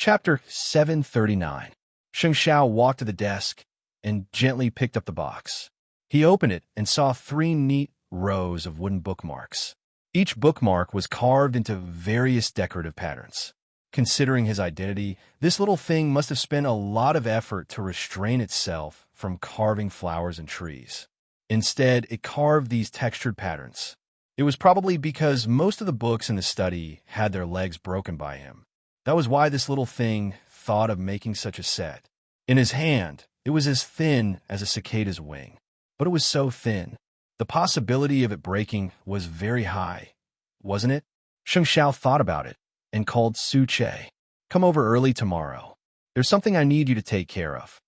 Chapter 739. Sheng Xiao walked to the desk and gently picked up the box. He opened it and saw 3 neat rows of wooden bookmarks. Each bookmark was carved into various decorative patterns. Considering his identity, this little thing must have spent a lot of effort to restrain itself from carving flowers and trees. Instead, it carved these textured patterns. It was probably because most of the books in the study had their legs broken by him. That was why this little thing thought of making such a set. In his hand, it was as thin as a cicada's wing. But it was so thin. The possibility of it breaking was very high, wasn't it? Sheng Xiao thought about it and called Su Che. Come over early tomorrow. There's something I need you to take care of.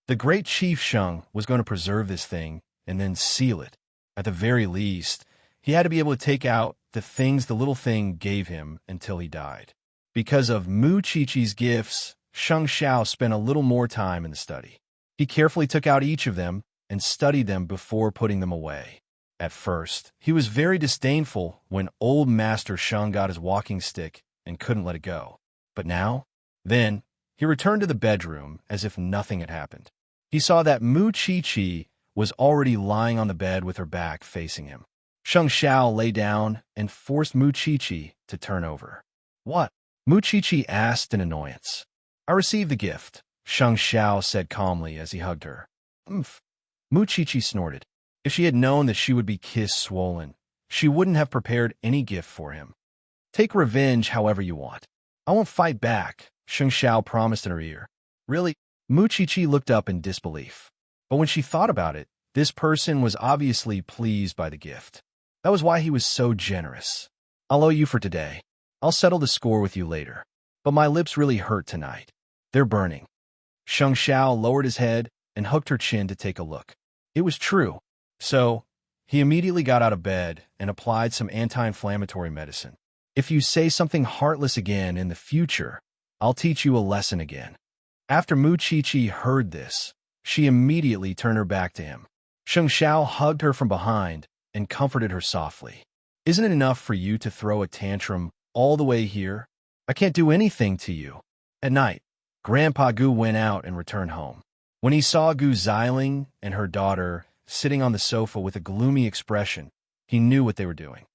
The great Chief Sheng was going to preserve this thing and then seal it. At the very least, he had to be able to take out the things the little thing gave him until he died. Because of Mu Qiqi's gifts, Sheng Xiao spent a little more time in the study. He carefully took out each of them and studied them before putting them away. At first, he was very disdainful when old Master Sheng got his walking stick and couldn't let it go. But now, then, he returned to the bedroom as if nothing had happened. He saw that Mu Qiqi was already lying on the bed with her back facing him. Sheng Xiao lay down and forced Mu Qiqi to turn over. What? Mu Qiqi asked in annoyance. I received the gift, Sheng Xiao said calmly as he hugged her. Umph. Mu Qiqi snorted. If she had known that she would be kiss-swollen, she wouldn't have prepared any gift for him. Take revenge however you want. I won't fight back, Sheng Xiao promised in her ear. Really? Mu Qiqi looked up in disbelief. But when she thought about it, this person was obviously pleased by the gift. That was why he was so generous. I'll owe you for today. I'll settle the score with you later. But my lips really hurt tonight. They're burning. Sheng Xiao lowered his head and hooked her chin to take a look. It was true. So, he immediately got out of bed and applied some anti-inflammatory medicine. If you say something heartless again in the future, I'll teach you a lesson again. After Mu Qiqi heard this, she immediately turned her back to him. Sheng Xiao hugged her from behind and comforted her softly. Isn't it enough for you to throw a tantrum all the way here? I can't do anything to you. At night, Grandpa Gu went out and returned home. When he saw Gu Xiling and her daughter sitting on the sofa with a gloomy expression, he knew what they were doing.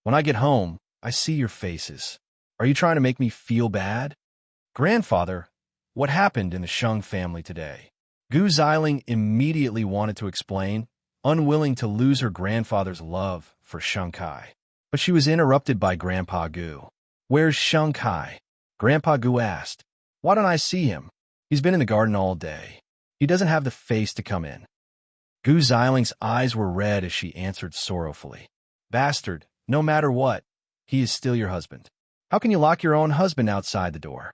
When I get home, I see your faces. Are you trying to make me feel bad? Grandfather, what happened in the Sheng family today? Gu Xiling immediately wanted to explain, unwilling to lose her grandfather's love for Sheng Kai. But she was interrupted by Grandpa Gu. Where's Sheng Kai? Grandpa Gu asked. Why don't I see him? He's been in the garden all day. He doesn't have the face to come in. Gu Xiling's eyes were red as she answered sorrowfully. Bastard, no matter what, he is still your husband. How can you lock your own husband outside the door?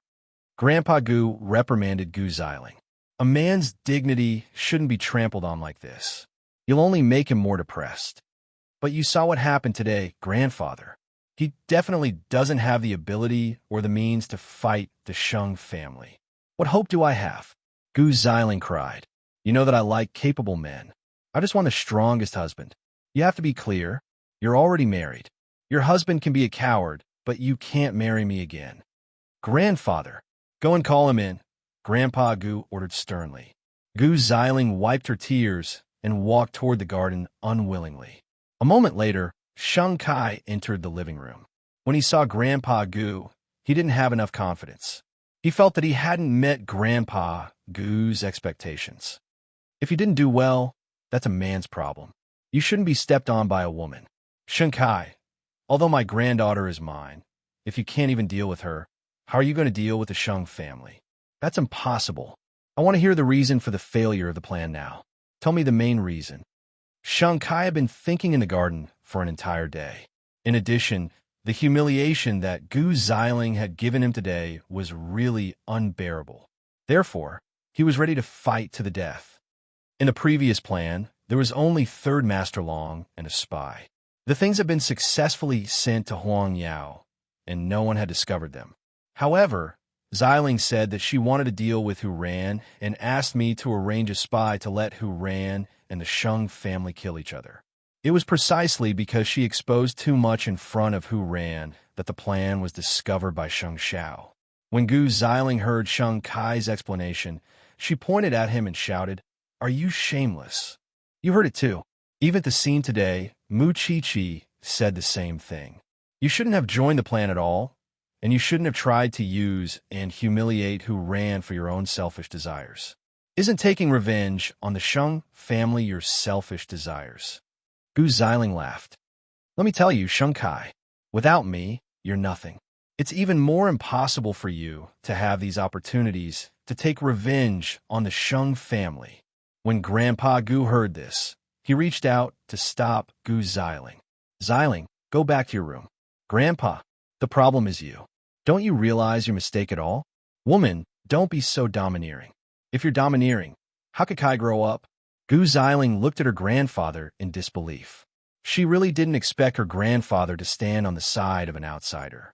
Grandpa Gu reprimanded Gu Xiling. A man's dignity shouldn't be trampled on like this. You'll only make him more depressed. But you saw what happened today, Grandfather. He definitely doesn't have the ability or the means to fight the Sheng family. What hope do I have? Gu Xiling cried. You know that I like capable men. I just want the strongest husband. You have to be clear. You're already married. Your husband can be a coward, but you can't marry me again. Grandfather, go and call him in, Grandpa Gu ordered sternly. Gu Xiling wiped her tears and walked toward the garden unwillingly. A moment later, Sheng Kai entered the living room. When he saw Grandpa Gu, he didn't have enough confidence. He felt that he hadn't met Grandpa Gu's expectations. If you didn't do well, that's a man's problem. You shouldn't be stepped on by a woman. Sheng Kai, although my granddaughter is mine, if you can't even deal with her, how are you going to deal with the Sheng family? That's impossible. I want to hear the reason for the failure of the plan now. Tell me the main reason. Sheng Kai had been thinking in the garden for an entire day. In addition, the humiliation that Gu Xiling had given him today was really unbearable. Therefore, he was ready to fight to the death. In the previous plan, there was only Third Master Long and a spy. The things had been successfully sent to Huang Yao, and no one had discovered them. However, Xiling said that she wanted to deal with Hu Ran and asked me to arrange a spy to let Hu Ran and the Sheng family kill each other. It was precisely because she exposed too much in front of Hu Ran that the plan was discovered by Sheng Xiao. When Gu Xiling heard Sheng Kai's explanation, she pointed at him and shouted, "Are you shameless?" You heard it too. Even at the scene today, Mu Chi said the same thing. You shouldn't have joined the plan at all, and you shouldn't have tried to use and humiliate who ran for your own selfish desires. Isn't taking revenge on the Sheng family your selfish desires? Gu Xiling laughed. Let me tell you, Sheng Kai, without me, you're nothing. It's even more impossible for you to have these opportunities to take revenge on the Sheng family. When Grandpa Gu heard this, he reached out to stop Gu Xiling. Xiling, go back to your room. Grandpa, the problem is you. Don't you realize your mistake at all? Woman, don't be so domineering. If you're domineering, how could Kai grow up? Gu Xiling looked at her grandfather in disbelief. She really didn't expect her grandfather to stand on the side of an outsider.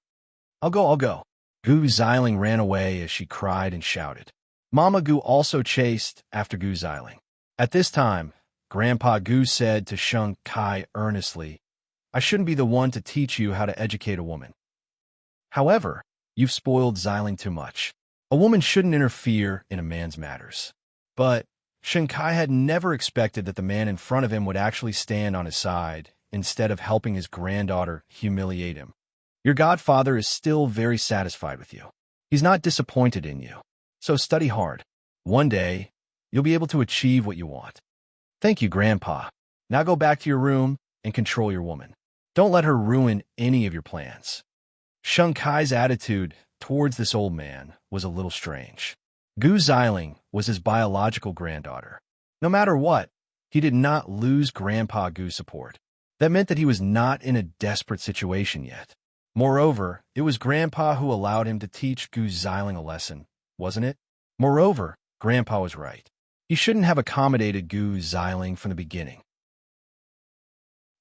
I'll go. Gu Xiling ran away as she cried and shouted. Mama Gu also chased after Gu Xiling. At this time, Grandpa Gu said to Sheng Kai earnestly, I shouldn't be the one to teach you how to educate a woman. However, you've spoiled Xiling too much. A woman shouldn't interfere in a man's matters. But Sheng Kai had never expected that the man in front of him would actually stand on his side instead of helping his granddaughter humiliate him. Your godfather is still very satisfied with you. He's not disappointed in you. So study hard. One day, you'll be able to achieve what you want. Thank you, Grandpa. Now go back to your room and control your woman. Don't let her ruin any of your plans. Sheng Kai's attitude towards this old man was a little strange. Gu Xiling was his biological granddaughter. No matter what, he did not lose Grandpa Gu's support. That meant that he was not in a desperate situation yet. Moreover, it was Grandpa who allowed him to teach Gu Xiling a lesson, wasn't it? Moreover, Grandpa was right. He shouldn't have accommodated Gu Xiling from the beginning.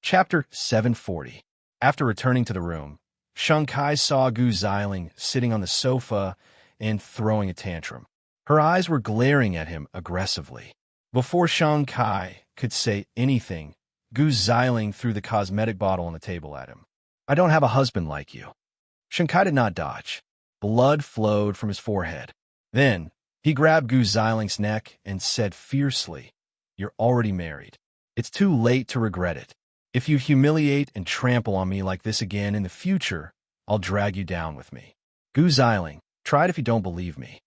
Chapter 740. After returning to the room, Sheng Kai saw Gu Xiling sitting on the sofa and throwing a tantrum. Her eyes were glaring at him aggressively. Before Sheng Kai could say anything, Gu Xiling threw the cosmetic bottle on the table at him. I don't have a husband like you. Sheng Kai did not dodge. Blood flowed from his forehead. Then, he grabbed Gu Xiling's neck and said fiercely, You're already married. It's too late to regret it. If you humiliate and trample on me like this again in the future, I'll drag you down with me. Gu Xiling, try it if you don't believe me.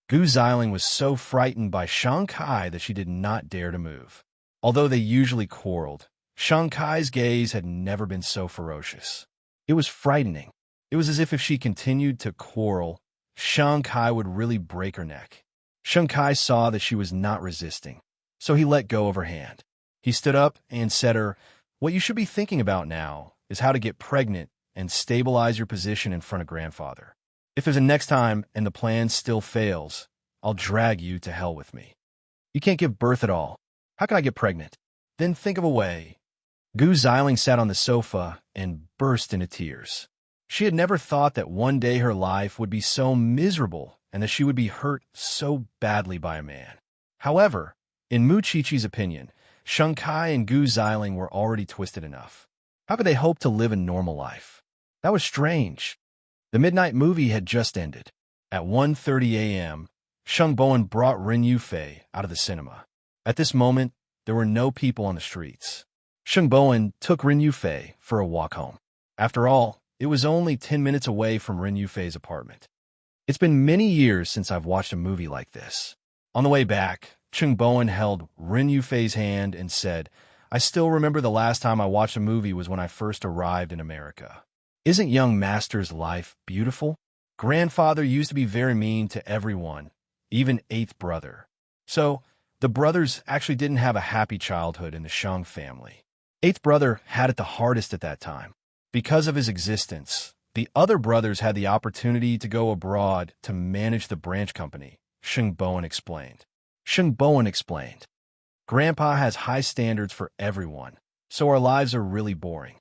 Gu Xiling was so frightened by Sheng Kai that she did not dare to move. Although they usually quarreled, Sheng Kai's gaze had never been so ferocious. It was frightening. It was as if she continued to quarrel, Sheng Kai would really break her neck. Sheng Kai saw that she was not resisting, so he let go of her hand. He stood up and said to her, What you should be thinking about now is how to get pregnant and stabilize your position in front of Grandfather. If there's a next time and the plan still fails, I'll drag you to hell with me. You can't give birth at all. How can I get pregnant? Then think of a way. Gu Xiling sat on the sofa and burst into tears. She had never thought that one day her life would be so miserable and that she would be hurt so badly by a man. However, in Mu Chi-Chi's opinion, Sheng Kai and Gu Xiling were already twisted enough. How could they hope to live a normal life? That was strange. The midnight movie had just ended. At 1:30 a.m., Sheng Bowen brought Ren Yufei out of the cinema. At this moment, there were no people on the streets. Sheng Bowen took Ren Yufei for a walk home. After all, it was only 10 minutes away from Ren Yufei's apartment. It's been many years since I've watched a movie like this. On the way back, Sheng Bowen held Ren Yufei's hand and said, I still remember the last time I watched a movie was when I first arrived in America. Isn't young master's life beautiful? Grandfather used to be very mean to everyone, even eighth brother. So, the brothers actually didn't have a happy childhood in the Sheng family. Eighth brother had it the hardest at that time. Because of his existence, the other brothers had the opportunity to go abroad to manage the branch company, Sheng Bowen explained. Sheng Bowen explained, Grandpa has high standards for everyone, so our lives are really boring.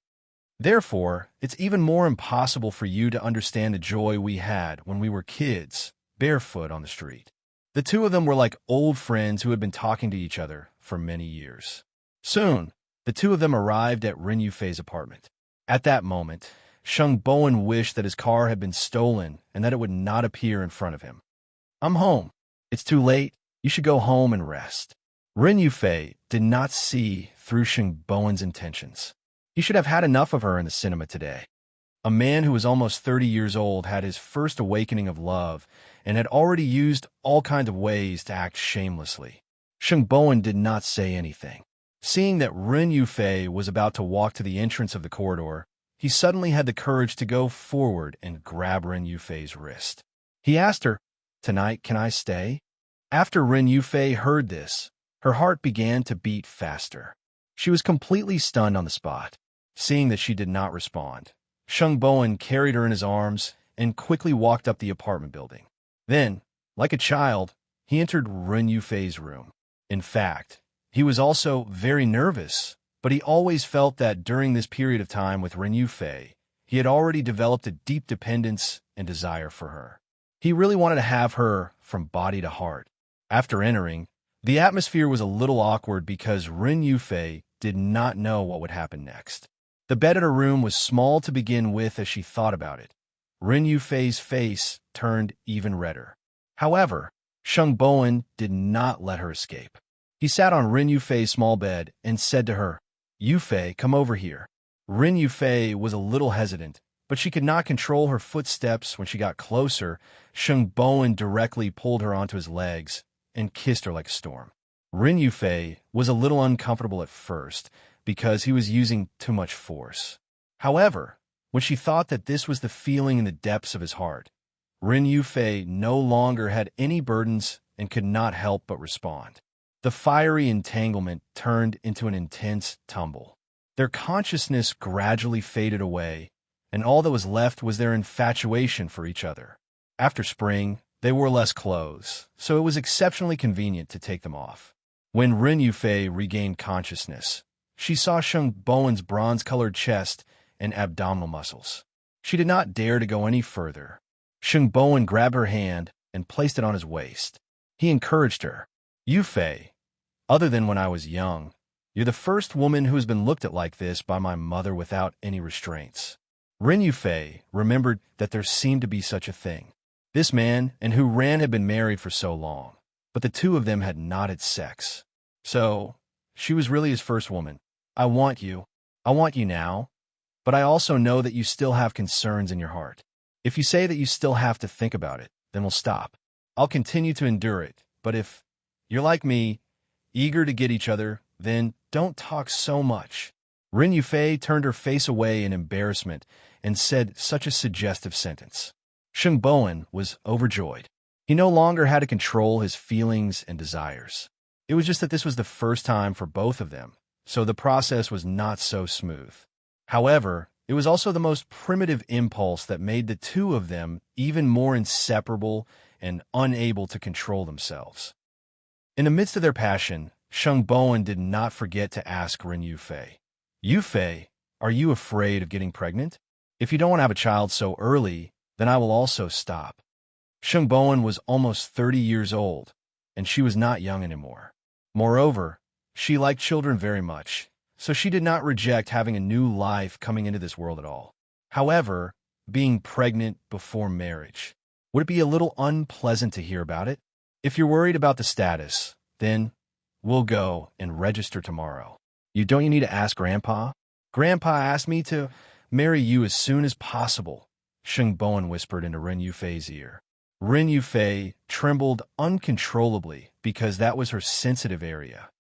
Therefore, it's even more impossible for you to understand the joy we had when we were kids, barefoot on the street. The two of them were like old friends who had been talking to each other for many years. Soon, the two of them arrived at Ren Yufei's apartment. At that moment, Sheng Bowen wished that his car had been stolen and that it would not appear in front of him. I'm home. It's too late. You should go home and rest. Ren Yufei did not see through Sheng Bowen's intentions. He should have had enough of her in the cinema today. A man who was almost 30 years old had his first awakening of love and had already used all kinds of ways to act shamelessly. Sheng Bowen did not say anything. Seeing that Ren Yufei was about to walk to the entrance of the corridor, he suddenly had the courage to go forward and grab Ren Yufei's wrist. He asked her, "Tonight, can I stay?" After Ren Yufei heard this, her heart began to beat faster. She was completely stunned on the spot. Seeing that she did not respond, Sheng Bowen carried her in his arms and quickly walked up the apartment building. Then, like a child, he entered Ren Yufei's room. In fact, he was also very nervous, but he always felt that during this period of time with Ren Yufei, he had already developed a deep dependence and desire for her. He really wanted to have her from body to heart. After entering, the atmosphere was a little awkward because Ren Yufei did not know what would happen next. The bed in her room was small to begin with as she thought about it. Ren Yufei's face turned even redder. However, Sheng Bowen did not let her escape. He sat on Ren Yufei's small bed and said to her, "Yufei, come over here." Ren Yufei was a little hesitant, but she could not control her footsteps. When she got closer, Sheng Bowen directly pulled her onto his legs and kissed her like a storm. Ren Yufei was a little uncomfortable at first because he was using too much force. However, when she thought that this was the feeling in the depths of his heart, Ren Yufei no longer had any burdens and could not help but respond. The fiery entanglement turned into an intense tumble. Their consciousness gradually faded away, and all that was left was their infatuation for each other. After spring, they wore less clothes, so it was exceptionally convenient to take them off. When Ren Yufei regained consciousness, she saw Sheng Bowen's bronze-colored chest and abdominal muscles. She did not dare to go any further. Sheng Bowen grabbed her hand and placed it on his waist. He encouraged her. "Yufei, other than when I was young, you're the first woman who has been looked at like this by my mother without any restraints." Ren Yufei remembered that there seemed to be such a thing. This man and Hu Ran had been married for so long, but the two of them had not had sex. So, she was really his first woman. I want you now, but I also know that you still have concerns in your heart. If you say that you still have to think about it, then we'll stop. I'll continue to endure it, but if you're like me, eager to get each other, then don't talk so much." Ren Yufei turned her face away in embarrassment and said such a suggestive sentence. Sheng Bowen was overjoyed. He no longer had to control his feelings and desires. It was just that this was the first time for both of them, so the process was not so smooth. However, it was also the most primitive impulse that made the two of them even more inseparable and unable to control themselves. In the midst of their passion, Sheng Bowen did not forget to ask Ren Yufei, "Yufei, are you afraid of getting pregnant? If you don't want to have a child so early, then I will also stop." Sheng Bowen was almost 30 years old, and she was not young anymore. Moreover, she liked children very much, so she did not reject having a new life coming into this world at all. However, being pregnant before marriage, would it be a little unpleasant to hear about it? If you're worried about the status, then we'll go and register tomorrow. Don't you need to ask Grandpa? Grandpa asked me to marry you as soon as possible, Sheng Bowen whispered into Ren Yufei's ear. Ren Yufei trembled uncontrollably because that was her sensitive area.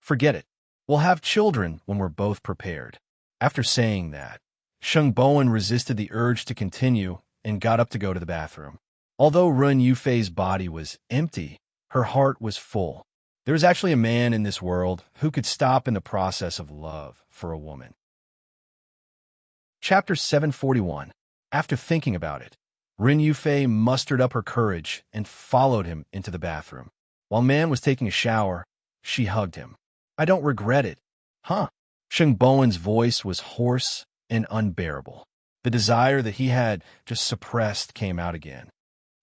"Forget it. We'll have children when we're both prepared." After saying that, Sheng Bowen resisted the urge to continue and got up to go to the bathroom. Although Ren Yufei's body was empty, her heart was full. There was actually a man in this world who could stop in the process of love for a woman. Chapter 741. After thinking about it, Ren Yufei mustered up her courage and followed him into the bathroom. While man was taking a shower, she hugged him. "I don't regret it." "Huh?" Sheng Bowen's voice was hoarse and unbearable. The desire that he had just suppressed came out again.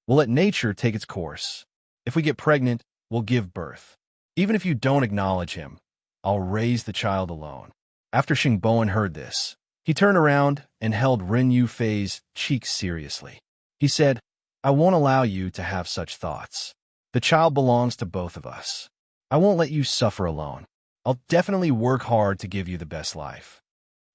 "We'll let nature take its course. If we get pregnant, we'll give birth. Even if you don't acknowledge him, I'll raise the child alone." After Sheng Bowen heard this, He turned around and held Ren Yufei's cheek seriously. He said, I won't allow you to have such thoughts. The child belongs to both of us. I won't let you suffer alone. I'll definitely work hard to give you the best life.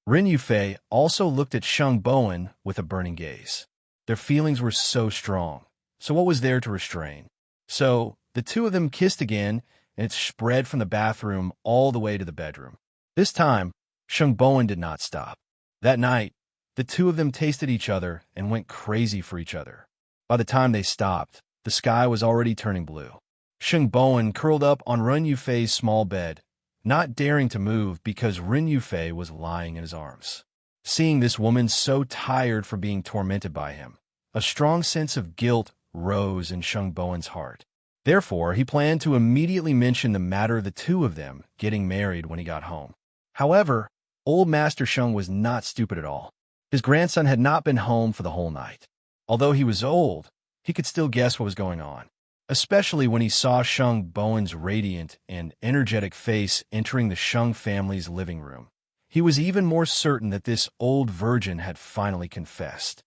Ren Yufei also looked at Sheng Bowen with a burning gaze. Their feelings were so strong, so what was there to restrain? So, the two of them kissed again, and it spread from the bathroom all the way to the bedroom. This time, Sheng Bowen did not stop. That night, the two of them tasted each other and went crazy for each other. By the time they stopped, the sky was already turning blue. Sheng Bowen curled up on Ren Yufei's small bed, not daring to move because Ren Yufei was lying in his arms. Seeing this woman so tired from being tormented by him, a strong sense of guilt rose in Sheng Bowen's heart. Therefore, he planned to immediately mention the matter of the two of them getting married when he got home. However, old Master Sheng was not stupid at all. His grandson had not been home for the whole night. Although he was old, he could still guess what was going on, especially when he saw Sheng Bowen's radiant and energetic face entering the Sheng family's living room. He was even more certain that this old virgin had finally confessed.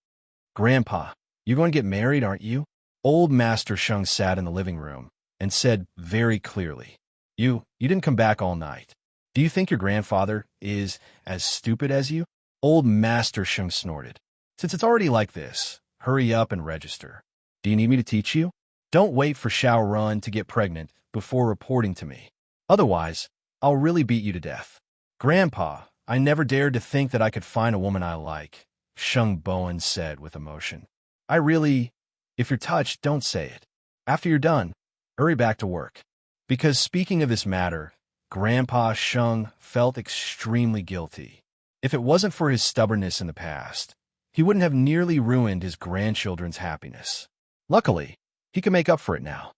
Grandpa, you're going to get married, aren't you? Old Master Sheng sat in the living room and said very clearly, You didn't come back all night. Do you think your grandfather is as stupid as you? Old Master Sheng snorted. Since it's already like this, hurry up and register. Do you need me to teach you? Don't wait for Xiao Run to get pregnant before reporting to me. Otherwise, I'll really beat you to death. Grandpa, I never dared to think that I could find a woman I like, Sheng Bowen said with emotion. If you're touched, don't say it. After you're done, hurry back to work. Because speaking of this matter, Grandpa Sheng felt extremely guilty. If it wasn't for his stubbornness in the past, he wouldn't have nearly ruined his grandchildren's happiness. Luckily, he can make up for it now.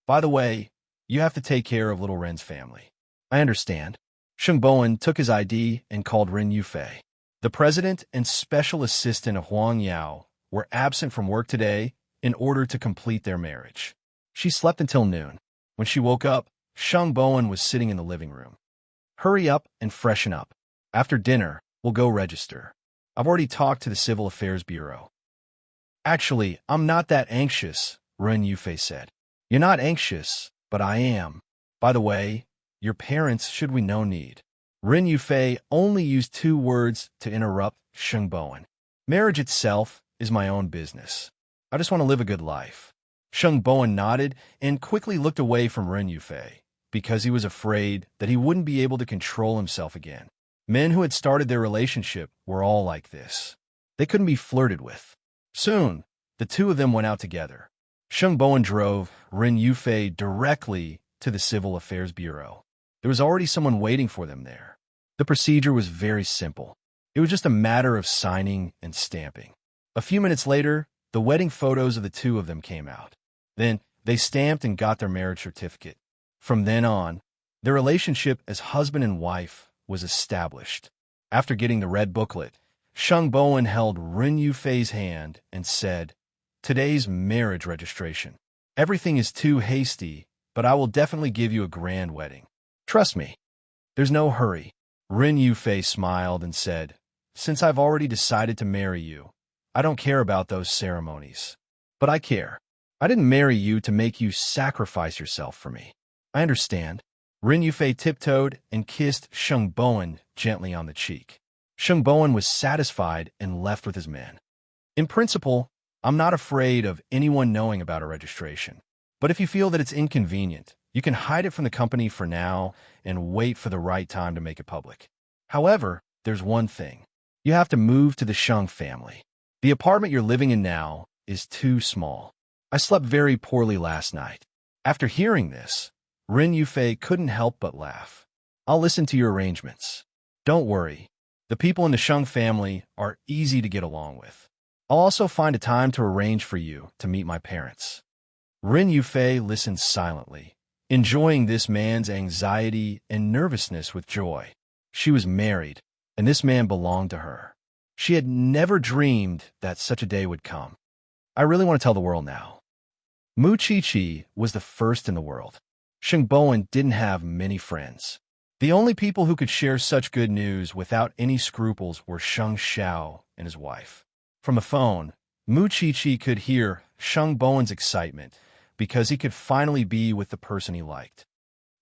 By the way, you have to take care of little Ren's family. I understand. Sheng Bowen took his ID and called Ren Yufei. The president and special assistant of Huang Yao were absent from work today in order to complete their marriage. She slept until noon. When she woke up, Sheng Bowen was sitting in the living room. Hurry up and freshen up. After dinner, we'll go register. I've already talked to the Civil Affairs Bureau. Actually, I'm not that anxious, Ren Yufei said. You're not anxious, but I am. By the way, your parents should we no need. Ren Yufei only used 2 words to interrupt Sheng Bowen. Marriage itself is my own business. I just want to live a good life. Sheng Bowen nodded and quickly looked away from Ren Yufei because he was afraid that he wouldn't be able to control himself again. Men who had started their relationship were all like this. They couldn't be flirted with. Soon, the two of them went out together. Sheng Bowen drove Ren Yufei directly to the Civil Affairs Bureau. There was already someone waiting for them there. The procedure was very simple. It was just a matter of signing and stamping. A few minutes later, the wedding photos of the two of them came out. Then, they stamped and got their marriage certificate. From then on, their relationship as husband and wife was established. After getting the red booklet, Sheng Bowen held Ren Yufei's hand and said, Today's marriage registration. Everything is too hasty, but I will definitely give you a grand wedding. Trust me. There's no hurry. Ren Yufei smiled and said, Since I've already decided to marry you, I don't care about those ceremonies. But I care. I didn't marry you to make you sacrifice yourself for me. I understand. Ren Yufei tiptoed and kissed Sheng Bowen gently on the cheek. Sheng Bowen was satisfied and left with his men. In principle, I'm not afraid of anyone knowing about a registration. But if you feel that it's inconvenient, you can hide it from the company for now and wait for the right time to make it public. However, there's one thing. You have to move to the Sheng family. The apartment you're living in now is too small. I slept very poorly last night. After hearing this, Ren Yufei couldn't help but laugh. I'll listen to your arrangements. Don't worry. The people in the Sheng family are easy to get along with. I'll also find a time to arrange for you to meet my parents. Ren Yufei listened silently, enjoying this man's anxiety and nervousness with joy. She was married, and this man belonged to her. She had never dreamed that such a day would come. I really want to tell the world now. Mu Chi was the first in the world. Sheng Bowen didn't have many friends. The only people who could share such good news without any scruples were Sheng Xiao and his wife. From the phone, Mu Qiqi could hear Sheng Bowen's excitement because he could finally be with the person he liked.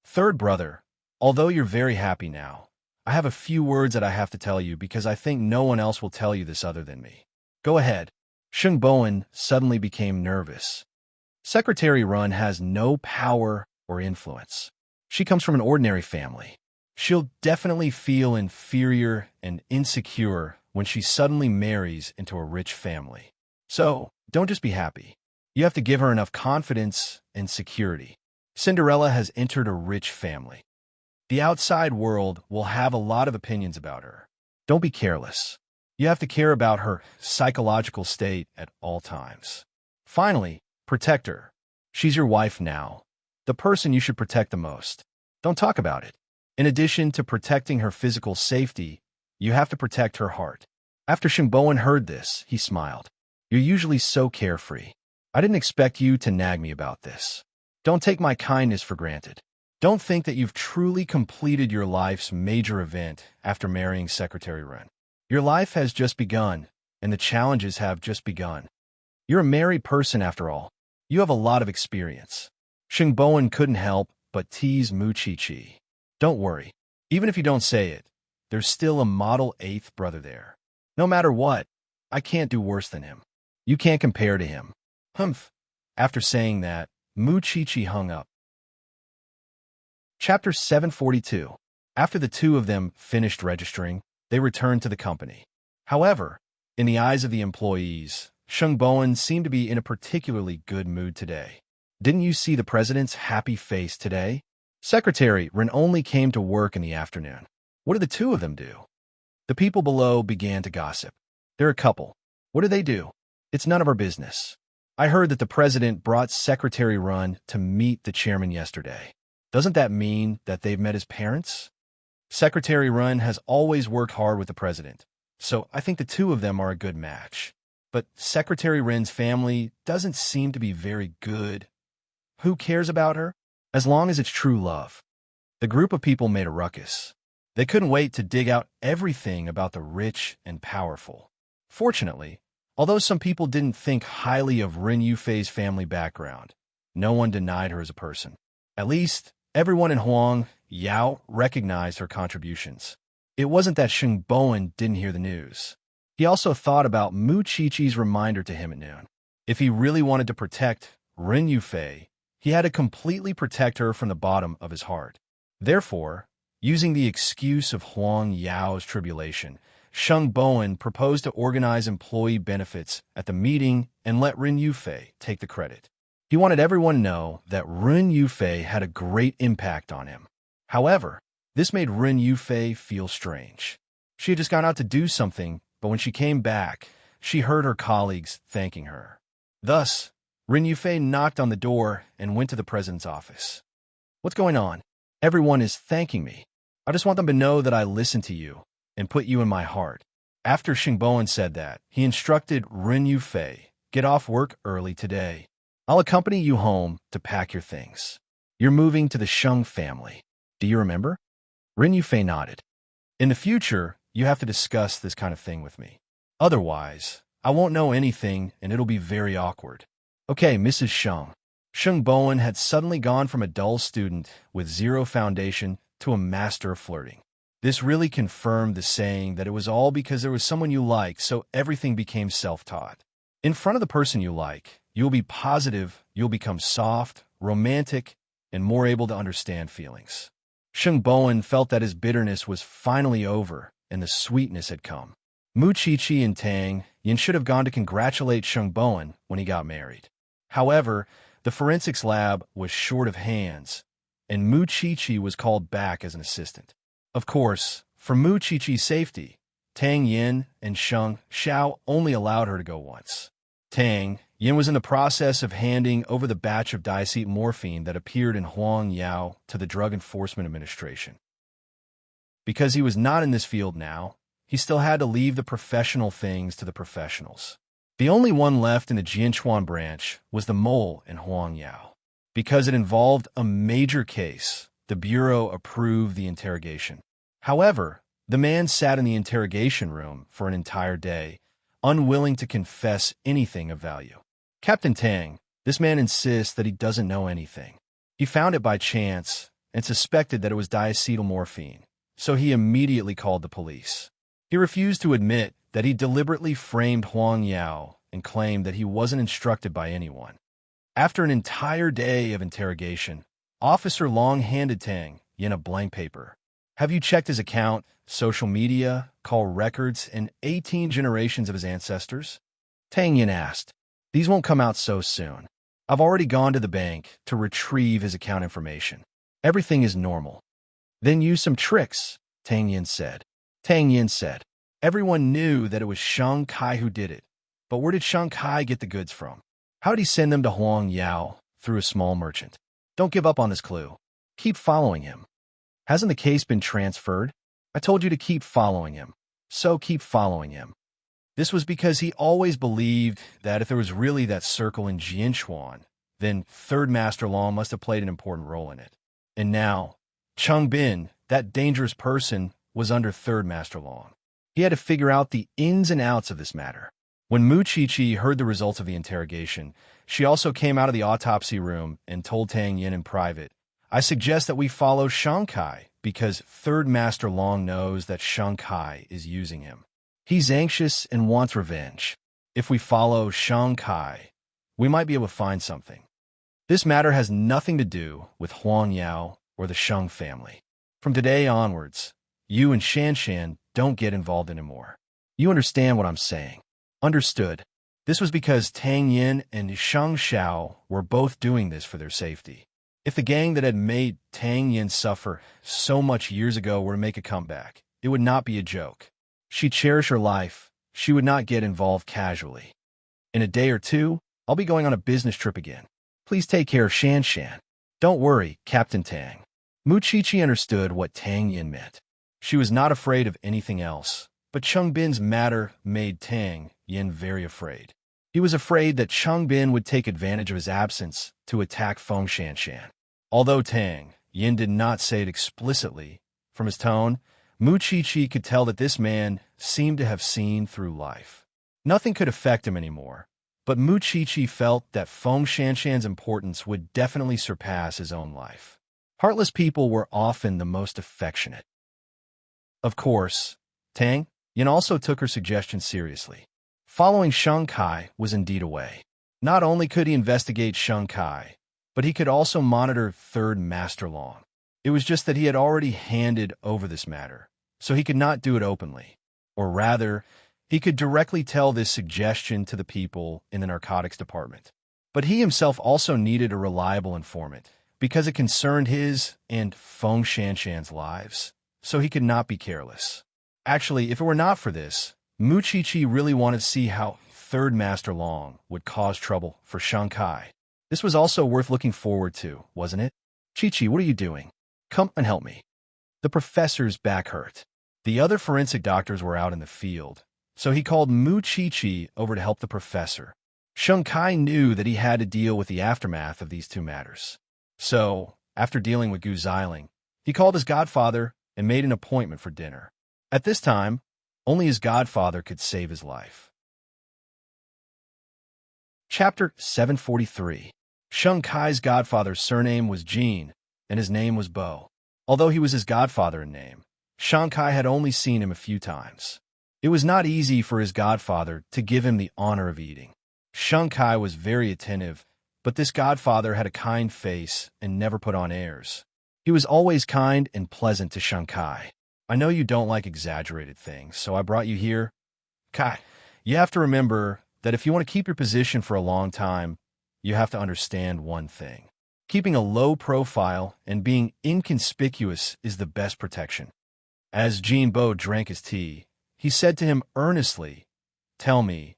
Third brother, although you're very happy now, I have a few words that I have to tell you because I think no one else will tell you this other than me. Go ahead. Sheng Bowen suddenly became nervous. Secretary Run has no power or influence. She comes from an ordinary family. She'll definitely feel inferior and insecure when she suddenly marries into a rich family. So, don't just be happy. You have to give her enough confidence and security. Cinderella has entered a rich family. The outside world will have a lot of opinions about her. Don't be careless. You have to care about her psychological state at all times. Finally, protect her. She's your wife now, the person you should protect the most. Don't talk about it. In addition to protecting her physical safety, you have to protect her heart. After Sheng Bowen heard this, he smiled. You're usually so carefree. I didn't expect you to nag me about this. Don't take my kindness for granted. Don't think that you've truly completed your life's major event after marrying Secretary Ren. Your life has just begun, and the challenges have just begun. You're a married person after all. You have a lot of experience. Sheng Bowen couldn't help but tease Mu Qiqi. Don't worry. Even if you don't say it, there's still a model eighth brother there. No matter what, I can't do worse than him. You can't compare to him. Humph. After saying that, Mu Qiqi hung up. Chapter 742. After the two of them finished registering, they returned to the company. However, in the eyes of the employees, Sheng Bowen seemed to be in a particularly good mood today. Didn't you see the president's happy face today? Secretary Ren only came to work in the afternoon. What did the two of them do? The people below began to gossip. They're a couple. What do they do? It's none of our business. I heard that the president brought Secretary Run to meet the chairman yesterday. Doesn't that mean that they've met his parents? Secretary Run has always worked hard with the president, so I think the two of them are a good match. But Secretary Ren's family doesn't seem to be very good. Who cares about her? As long as it's true love. The group of people made a ruckus. They couldn't wait to dig out everything about the rich and powerful. Fortunately, although some people didn't think highly of Ren Yufei's family background, no one denied her as a person. At least, everyone in Huang Yao recognized her contributions. It wasn't that Sheng Bowen didn't hear the news. He also thought about Mu Qiqi's reminder to him at noon. If he really wanted to protect Ren Yufei, he had to completely protect her from the bottom of his heart. Therefore, using the excuse of Huang Yao's tribulation, Sheng Bowen proposed to organize employee benefits at the meeting and let Ren Yufei take the credit. He wanted everyone to know that Ren Yufei had a great impact on him. However, this made Ren Yufei feel strange. She had just gone out to do something, but when she came back, she heard her colleagues thanking her. Thus, Ren Yufei knocked on the door and went to the president's office. What's going on? Everyone is thanking me. I just want them to know that I listened to you and put you in my heart. After Sheng Bowen said that, he instructed Ren Yufei, get off work early today. I'll accompany you home to pack your things. You're moving to the Sheng family. Do you remember? Ren Yufei nodded. In the future, you have to discuss this kind of thing with me. Otherwise, I won't know anything and it'll be very awkward. Okay, Mrs. Sheng. Sheng Bowen had suddenly gone from a dull student with zero foundation to a master of flirting. This really confirmed the saying that it was all because there was someone you liked, so everything became self-taught. In front of the person you like, you'll be positive, you'll become soft, romantic, and more able to understand feelings. Sheng Bowen felt that his bitterness was finally over and the sweetness had come. Mu Qiqi and Tang Yin should have gone to congratulate Sheng Bowen when he got married. However, the forensics lab was short of hands, and Mu Qiqi was called back as an assistant. Of course, for Mu Qiqi's safety, Tang Yin and Sheng Xiao only allowed her to go once. Tang Yin was in the process of handing over the batch of diacet morphine that appeared in Huang Yao to the Drug Enforcement Administration. Because he was not in this field now, he still had to leave the professional things to the professionals. The only one left in the Jianchuan branch was the mole in Huang Yao. Because it involved a major case, the bureau approved the interrogation. However, the man sat in the interrogation room for an entire day, unwilling to confess anything of value. Captain Tang, this man insists that he doesn't know anything. He found it by chance and suspected that it was diacetyl morphine, so he immediately called the police. He refused to admit that he deliberately framed Huang Yao and claimed that he wasn't instructed by anyone. After an entire day of interrogation, Officer Long handed Tang Yin a blank paper. Have you checked his account, social media, call records, and 18 generations of his ancestors? Tang Yin asked. These won't come out so soon. I've already gone to the bank to retrieve his account information. Everything is normal. Then use some tricks, Tang Yin said. Tang Yin said. Everyone knew that it was Shang Kai who did it. But where did Shang Kai get the goods from? How did he send them to Huang Yao through a small merchant? Don't give up on this clue. Keep following him. Hasn't the case been transferred? I told you to keep following him. So keep following him. This was because he always believed that if there was really that circle in Jianchuan, then Third Master Long must have played an important role in it. And now, Cheng Bin, that dangerous person, was under Third Master Long. He had to figure out the ins and outs of this matter. When Mu Chi heard the results of the interrogation, she also came out of the autopsy room and told Tang Yin in private, I suggest that we follow Shang Kai because Third Master Long knows that Shang Kai is using him. He's anxious and wants revenge. If we follow Shang Kai, we might be able to find something. This matter has nothing to do with Huang Yao or the Sheng family. From today onwards, you and Shan Shan don't get involved anymore. You understand what I'm saying? Understood. This was because Tang Yin and Shang Xiao were both doing this for their safety. If the gang that had made Tang Yin suffer so much years ago were to make a comeback, it would not be a joke. She'd cherish her life. She would not get involved casually. In a day or two, I'll be going on a business trip again. Please take care of Shan Shan. Don't worry, Captain Tang. Mu Chi understood what Tang Yin meant. She was not afraid of anything else, but Cheng Bin's matter made Tang Yin very afraid. He was afraid that Cheng Bin would take advantage of his absence to attack Feng Shanshan. Although Tang Yin did not say it explicitly, from his tone, Mu Chi could tell that this man seemed to have seen through life. Nothing could affect him anymore, but Mu Chi felt that Feng Shanshan's importance would definitely surpass his own life. Heartless people were often the most affectionate. Of course, Tang Yin also took her suggestion seriously. Following Shang Kai was indeed a way. Not only could he investigate Shang Kai, but he could also monitor Third Master Long. It was just that he had already handed over this matter, so he could not do it openly. Or rather, he could directly tell this suggestion to the people in the narcotics department. But he himself also needed a reliable informant, because it concerned his and Feng Shanshan's lives, so he could not be careless. Actually, if it were not for this, Mu Chi really wanted to see how Third Master Long would cause trouble for Shang Kai. This was also worth looking forward to, wasn't it? Chi, what are you doing? Come and help me. The professor's back hurt. The other forensic doctors were out in the field, so he called Mu Chi over to help the professor. Shang Kai knew that he had to deal with the aftermath of these two matters. So, after dealing with Gu Xiling, he called his godfather and made an appointment for dinner. At this time, only his godfather could save his life. Chapter 743. Shang Kai's godfather's surname was Jin, and his name was Bo. Although he was his godfather in name, Shang Kai had only seen him a few times. It was not easy for his godfather to give him the honor of eating. Shang Kai was very attentive, but this godfather had a kind face and never put on airs. He was always kind and pleasant to Shang Kai. I know you don't like exaggerated things, so I brought you here. Kai, you have to remember that if you want to keep your position for a long time, you have to understand one thing. Keeping a low profile and being inconspicuous is the best protection. As Jin Bo drank his tea, he said to him earnestly, Tell me,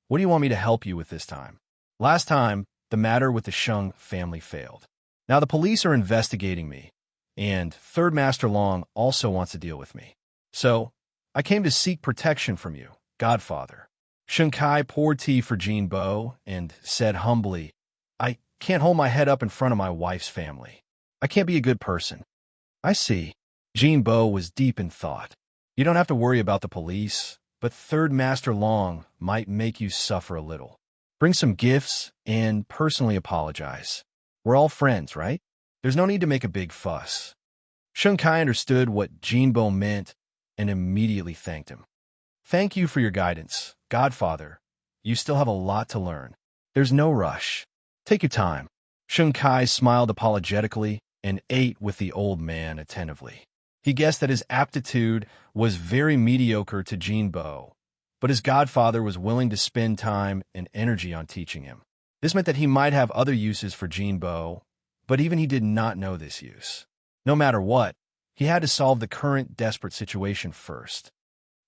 what do you want me to help you with this time? Last time, the matter with the Sheng family failed. Now the police are investigating me, and Third Master Long also wants to deal with me. So, I came to seek protection from you, Godfather. Shang Kai poured tea for Jin Bo and said humbly, I can't hold my head up in front of my wife's family. I can't be a good person. I see. Jinbo was deep in thought. You don't have to worry about the police, but Third Master Long might make you suffer a little. Bring some gifts and personally apologize. We're all friends, right? There's no need to make a big fuss. Shun Kai understood what Jinbo meant and immediately thanked him. Thank you for your guidance, Godfather. You still have a lot to learn. There's no rush. Take your time. Shun Kai smiled apologetically and ate with the old man attentively. He guessed that his aptitude was very mediocre to Jinbo, but his godfather was willing to spend time and energy on teaching him. This meant that he might have other uses for Jinbo, but even he did not know this use. No matter what, he had to solve the current desperate situation first.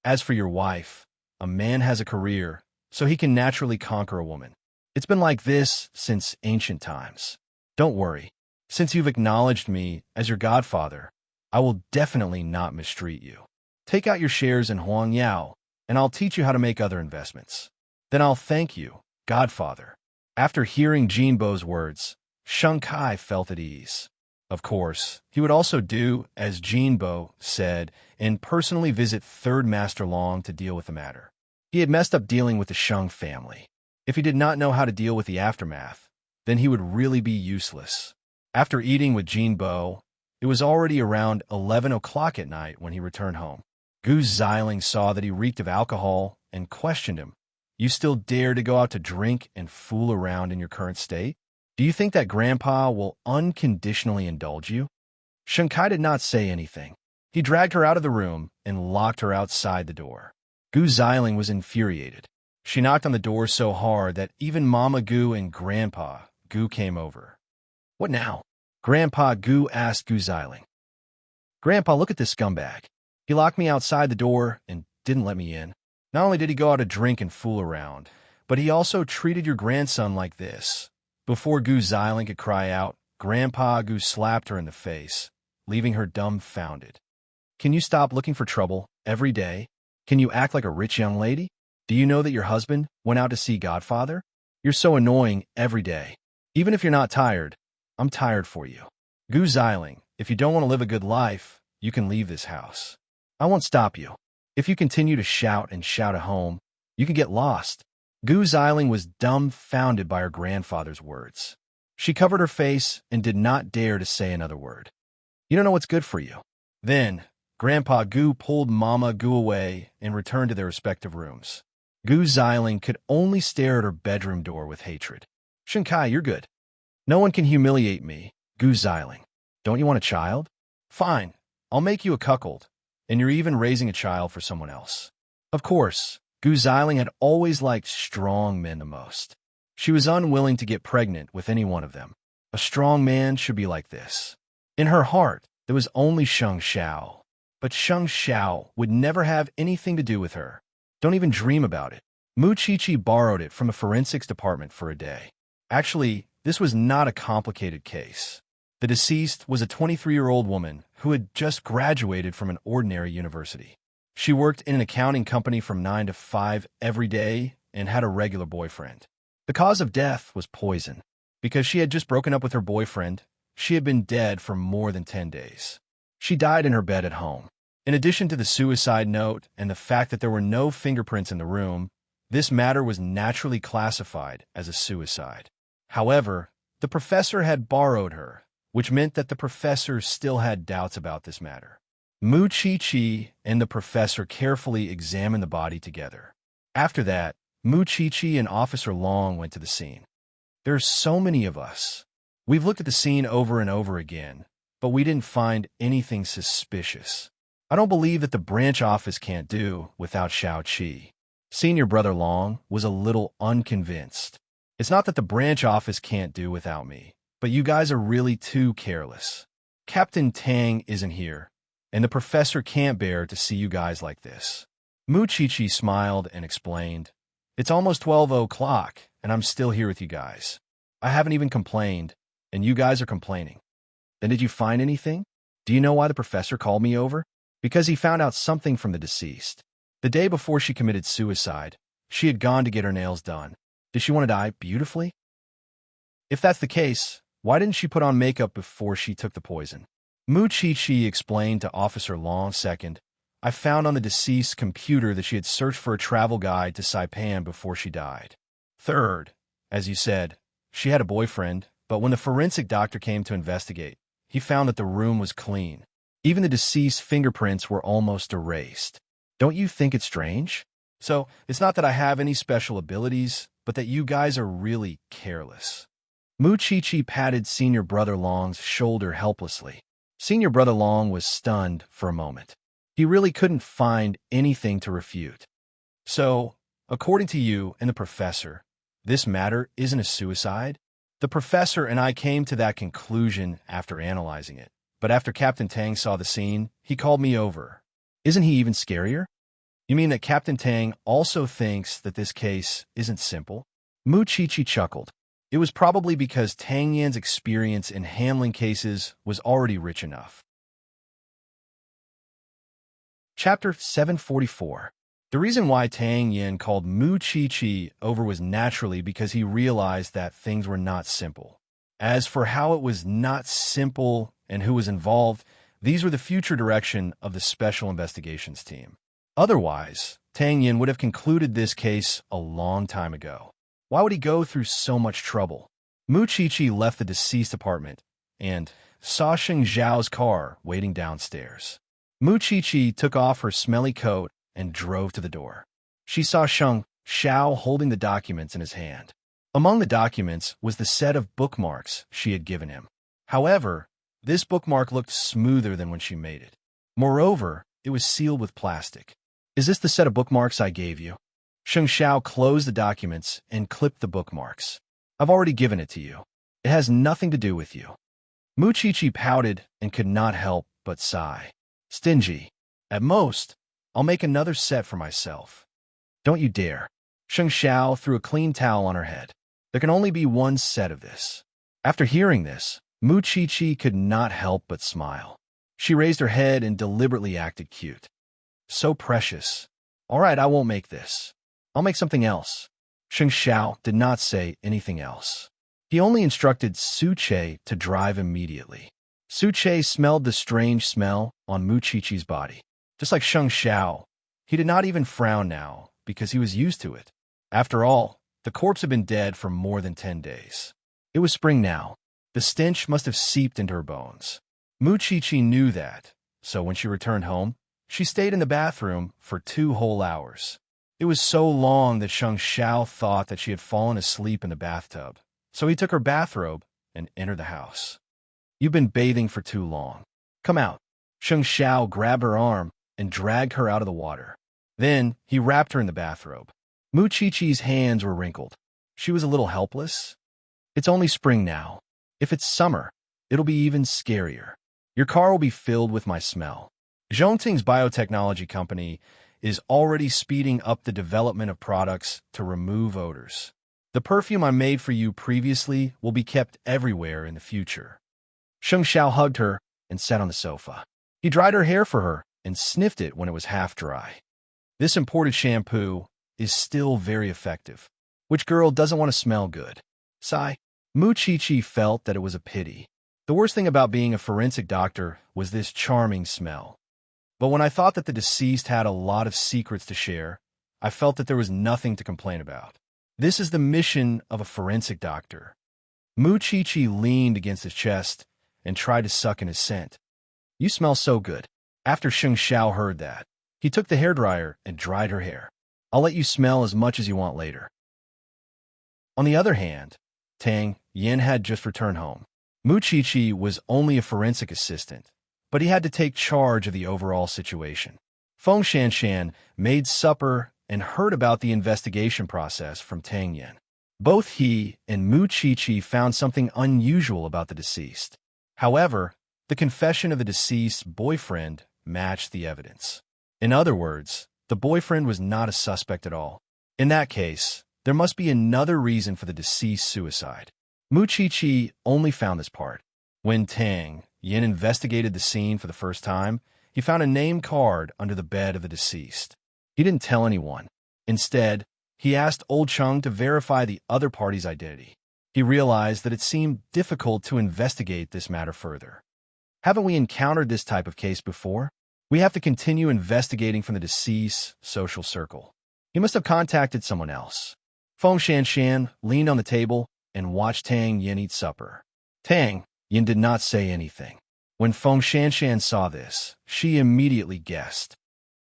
As for your wife, a man has a career, so he can naturally conquer a woman. It's been like this since ancient times. Don't worry. Since you've acknowledged me as your godfather, I will definitely not mistreat you. Take out your shares in Huang Yao, and I'll teach you how to make other investments. Then I'll thank you, Godfather. After hearing Jinbo's words, Shun Kai felt at ease. Of course, he would also do as Jinbo said and personally visit Third Master Long to deal with the matter. He had messed up dealing with the Shung family. If he did not know how to deal with the aftermath, then he would really be useless. After eating with Jinbo, it was already around 11 o'clock at night when he returned home. Gu Xiling saw that he reeked of alcohol and questioned him. You still dare to go out to drink and fool around in your current state? Do you think that Grandpa will unconditionally indulge you? Shun Kai did not say anything. He dragged her out of the room and locked her outside the door. Gu Xiling was infuriated. She knocked on the door so hard that even Mama Gu and Grandpa Gu came over. What now? Grandpa Gu asked Gu Xiling. Grandpa, look at this scumbag. He locked me outside the door and didn't let me in. Not only did he go out to drink and fool around, but he also treated your grandson like this. Before Gu Xiling could cry out, Grandpa Gu slapped her in the face, leaving her dumbfounded. Can you stop looking for trouble every day? Can you act like a rich young lady? Do you know that your husband went out to see Godfather? You're so annoying every day. Even if you're not tired, I'm tired for you. Gu Xiling, if you don't want to live a good life, you can leave this house. I won't stop you. If you continue to shout and shout at home, you can get lost. Gu Xiling was dumbfounded by her grandfather's words. She covered her face and did not dare to say another word. You don't know what's good for you. Then, Grandpa Gu pulled Mama Gu away and returned to their respective rooms. Gu Xiling could only stare at her bedroom door with hatred. Shun Kai, you're good. No one can humiliate me, Gu Xiling. Don't you want a child? Fine, I'll make you a cuckold, and you're even raising a child for someone else. Of course, Gu Xiling had always liked strong men the most. She was unwilling to get pregnant with any one of them. A strong man should be like this. In her heart, there was only Sheng Xiao, but Sheng Xiao would never have anything to do with her. Don't even dream about it. Mu Qiqi borrowed it from a forensics department for a day. Actually, this was not a complicated case. The deceased was a 23-year-old woman who had just graduated from an ordinary university. She worked in an accounting company from 9 to 5 every day and had a regular boyfriend. The cause of death was poison. Because she had just broken up with her boyfriend, she had been dead for more than 10 days. She died in her bed at home. In addition to the suicide note and the fact that there were no fingerprints in the room, this matter was naturally classified as a suicide. However, the professor had borrowed her, which meant that the professor still had doubts about this matter. Mu Qiqi and the professor carefully examined the body together. After that, Mu Qiqi and Officer Long went to the scene. There are so many of us. We've looked at the scene over and over again, but we didn't find anything suspicious. I don't believe that the branch office can't do without Xiao Qi. Senior Brother Long was a little unconvinced. It's not that the branch office can't do without me, but you guys are really too careless. Captain Tang isn't here, and the professor can't bear to see you guys like this. Mu Qiqi smiled and explained, It's almost 12 o'clock, and I'm still here with you guys. I haven't even complained, and you guys are complaining. Then did you find anything? Do you know why the professor called me over? Because he found out something from the deceased. The day before she committed suicide, she had gone to get her nails done. Did she want to die beautifully? If that's the case, why didn't she put on makeup before she took the poison? Mu Chi-Chi explained to Officer Long. Second, I found on the deceased's computer that she had searched for a travel guide to Saipan before she died. Third, as you said, she had a boyfriend, but when the forensic doctor came to investigate, he found that the room was clean. Even the deceased's fingerprints were almost erased. Don't you think it's strange? So, it's not that I have any special abilities, but that you guys are really careless. Mu Chi-Chi patted Senior Brother Long's shoulder helplessly. Senior Brother Long was stunned for a moment. He really couldn't find anything to refute. So, according to you and the professor, this matter isn't a suicide? The professor and I came to that conclusion after analyzing it. But after Captain Tang saw the scene, he called me over. Isn't he even scarier? You mean that Captain Tang also thinks that this case isn't simple? Mu Chi-Chi chuckled. It was probably because Tang Yan's experience in handling cases was already rich enough. Chapter 744. The reason why Tang Yan called Mu Chi-Chi over was naturally because he realized that things were not simple. As for how it was not simple and who was involved, these were the future direction of the Special Investigations Team. Otherwise, Tang Yan would have concluded this case a long time ago. Why would he go through so much trouble? Mu Chi-Chi left the deceased apartment and saw Sheng Zhao's car waiting downstairs. Mu Chi-Chi took off her smelly coat and drove to the door. She saw Sheng Zhao holding the documents in his hand. Among the documents was the set of bookmarks she had given him. However, this bookmark looked smoother than when she made it. Moreover, it was sealed with plastic. Is this the set of bookmarks I gave you? Sheng Zhao closed the documents and clipped the bookmarks. I've already given it to you. It has nothing to do with you. Mu Chi-Chi pouted and could not help but sigh. Stingy. At most, I'll make another set for myself. Don't you dare. Sheng Zhao threw a clean towel on her head. There can only be one set of this. After hearing this, Mu Chi-Chi could not help but smile. She raised her head and deliberately acted cute. So precious. All right, I won't make this. I'll make something else. Sheng Zhao did not say anything else. He only instructed Su Che to drive immediately. Su Che smelled the strange smell on Mu Chi-Chi's body. Just like Sheng Zhao, he did not even frown now because he was used to it. After all, the corpse had been dead for more than 10 days. It was spring now. The stench must have seeped into her bones. Mu Chi-Chi knew that, so when she returned home, she stayed in the bathroom for 2 whole hours. It was so long that Sheng Zhao thought that she had fallen asleep in the bathtub, so he took her bathrobe and entered the house. You've been bathing for too long. Come out. Sheng Zhao grabbed her arm and dragged her out of the water. Then he wrapped her in the bathrobe. Mu Chi-Chi's hands were wrinkled. She was a little helpless. It's only spring now. If it's summer, it'll be even scarier. Your car will be filled with my smell. Zhongting's biotechnology company is already speeding up the development of products to remove odors. The perfume I made for you previously will be kept everywhere in the future. Sheng Zhao hugged her and sat on the sofa. He dried her hair for her and sniffed it when it was half dry. This imported shampoo is still very effective. Which girl doesn't want to smell good? Sigh. Mu Chi-Chi felt that it was a pity. The worst thing about being a forensic doctor was this charming smell. But when I thought that the deceased had a lot of secrets to share, I felt that there was nothing to complain about. This is the mission of a forensic doctor. Mu Chi-Chi leaned against his chest and tried to suck in his scent. You smell so good. After Sheng Zhao heard that, he took the hairdryer and dried her hair. I'll let you smell as much as you want later. On the other hand, Tang Yan had just returned home. Mu Chi-Chi was only a forensic assistant, but he had to take charge of the overall situation. Feng Shanshan made supper and heard about the investigation process from Tang Yan. Both he and Mu Chi-Chi found something unusual about the deceased. However, the confession of the deceased's boyfriend matched the evidence. In other words, the boyfriend was not a suspect at all. In that case, there must be another reason for the deceased's suicide. Mu Chi-Chi only found this part. When Tang Yan investigated the scene for the first time, he found a name card under the bed of the deceased. He didn't tell anyone. Instead, he asked Old Chung to verify the other party's identity. He realized that it seemed difficult to investigate this matter further. Haven't we encountered this type of case before? We have to continue investigating from the deceased's social circle. He must have contacted someone else. Feng Shanshan leaned on the table and watched Tang Yin eat supper. Tang Yin did not say anything. When Feng Shanshan saw this, she immediately guessed.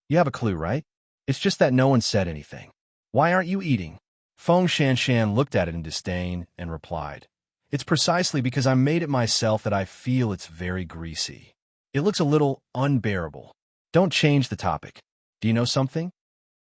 You have a clue, right? It's just that no one said anything. Why aren't you eating? Feng Shanshan looked at it in disdain and replied, It's precisely because I made it myself that I feel it's very greasy. It looks a little unbearable. Don't change the topic. Do you know something?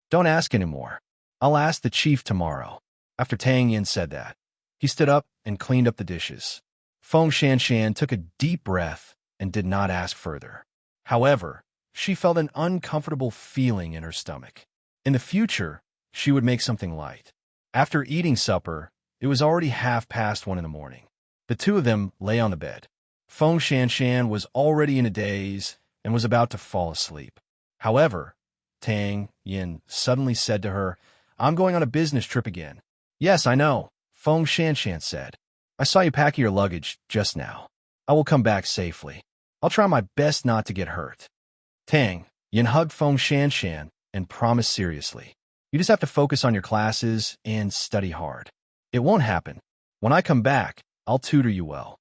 Don't ask anymore. I'll ask the chief tomorrow. After Tang Yin said that, he stood up and cleaned up the dishes. Feng Shanshan took a deep breath and did not ask further. However, she felt an uncomfortable feeling in her stomach. In the future, she would make something light. After eating supper, it was already 1:30 in the morning. The two of them lay on the bed. Feng Shanshan was already in a daze and was about to fall asleep. However, Tang Yin suddenly said to her, I'm going on a business trip again. Yes, I know, Feng Shanshan said. I saw you packing your luggage just now. I will come back safely. I'll try my best not to get hurt. Tang Yin hugged Feng Shanshan and promised seriously. You just have to focus on your classes and study hard. It won't happen. When I come back, I'll tutor you well.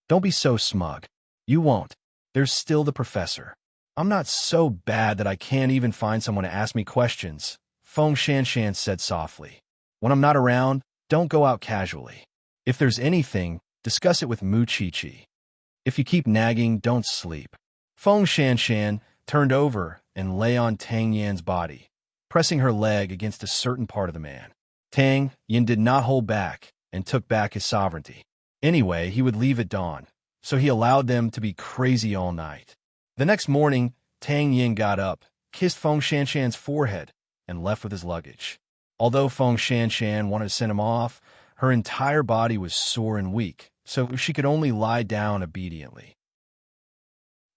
Don't be so smug. You won't. There's still the professor. I'm not so bad that I can't even find someone to ask me questions, Feng Shanshan said softly. When I'm not around, don't go out casually. If there's anything, discuss it with Mu Chi-Chi. If you keep nagging, don't sleep. Feng Shanshan turned over and lay on Tang Yin's body, pressing her leg against a certain part of the man. Tang Yin did not hold back and took back his sovereignty. Anyway, he would leave at dawn, so he allowed them to be crazy all night. The next morning, Tang Yin got up, kissed Feng Shanshan's forehead, and left with his luggage. Although Feng Shanshan wanted to send him off, her entire body was sore and weak, so she could only lie down obediently.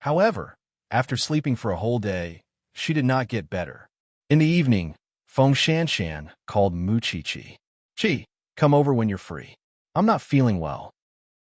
However, after sleeping for a whole day, she did not get better. In the evening, Feng Shanshan called Mu Chi-Chi. Chi, come over when you're free. I'm not feeling well.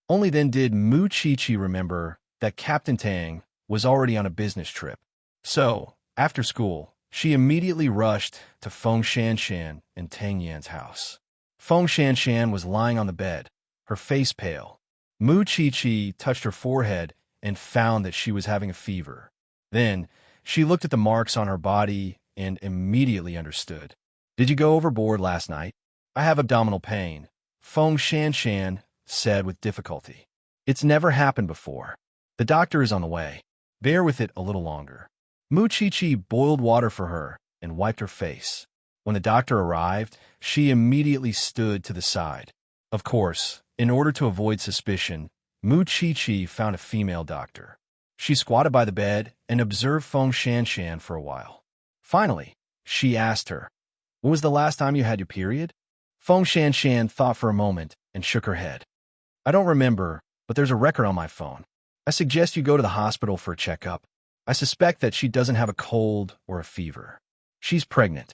Only then did Mu Chi-Chi remember that Captain Tang was already on a business trip. So, after school, she immediately rushed to Feng Shanshan and Tang Yan's house. Feng Shanshan was lying on the bed, her face pale. Mu Chi-Chi touched her forehead and found that she was having a fever. Then, she looked at the marks on her body and immediately understood. Did you go overboard last night? I have abdominal pain, Feng Shanshan said with difficulty. It's never happened before. The doctor is on the way. Bear with it a little longer. Mu Chi-Chi boiled water for her and wiped her face. When the doctor arrived, she immediately stood to the side. Of course, in order to avoid suspicion, Mu Chi-Chi found a female doctor. She squatted by the bed and observed Feng Shanshan for a while. Finally, she asked her, When was the last time you had your period? Feng Shanshan thought for a moment and shook her head. I don't remember, but there's a record on my phone. I suggest you go to the hospital for a checkup. I suspect that she doesn't have a cold or a fever. She's pregnant.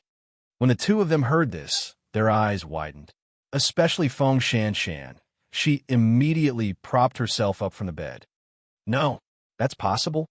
When the two of them heard this, their eyes widened. Especially Feng Shanshan. She immediately propped herself up from the bed. No, that's possible.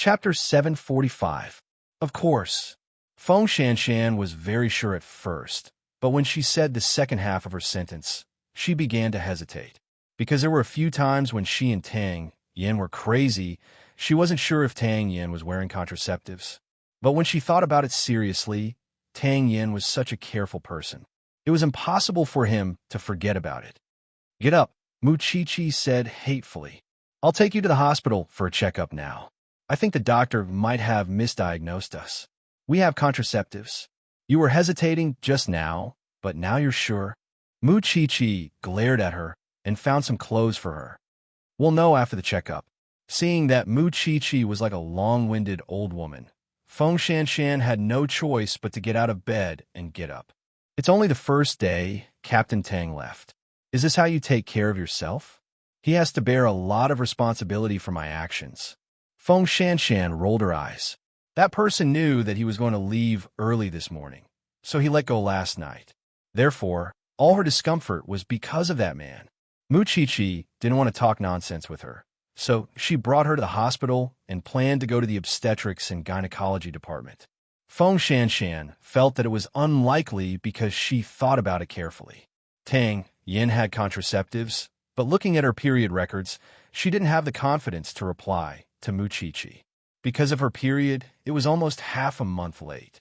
Chapter 745. Of course. Feng Shanshan was very sure at first, but when she said the second half of her sentence, she began to hesitate. Because there were a few times when she and Tang Yin were crazy, she wasn't sure if Tang Yin was wearing contraceptives. But when she thought about it seriously, Tang Yin was such a careful person. It was impossible for him to forget about it. Get up, Mu Chi-Chi said hatefully. I'll take you to the hospital for a checkup now. I think the doctor might have misdiagnosed us. We have contraceptives. You were hesitating just now, but now you're sure. Mu Chi-Chi glared at her and found some clothes for her. We'll know after the checkup. Seeing that Mu Chi-Chi was like a long-winded old woman, Feng Shanshan had no choice but to get out of bed and get up. It's only the first day Captain Tang left. Is this how you take care of yourself? He has to bear a lot of responsibility for my actions. Feng Shanshan rolled her eyes. That person knew that he was going to leave early this morning, so he let go last night. Therefore, all her discomfort was because of that man. Chi didn't want to talk nonsense with her, so she brought her to the hospital and planned to go to the obstetrics and gynecology department. Feng Shanshan felt that it was unlikely because she thought about it carefully. Tang Yin had contraceptives, but looking at her period records, she didn't have the confidence to reply to Chi. Because of her period, it was almost half a month late.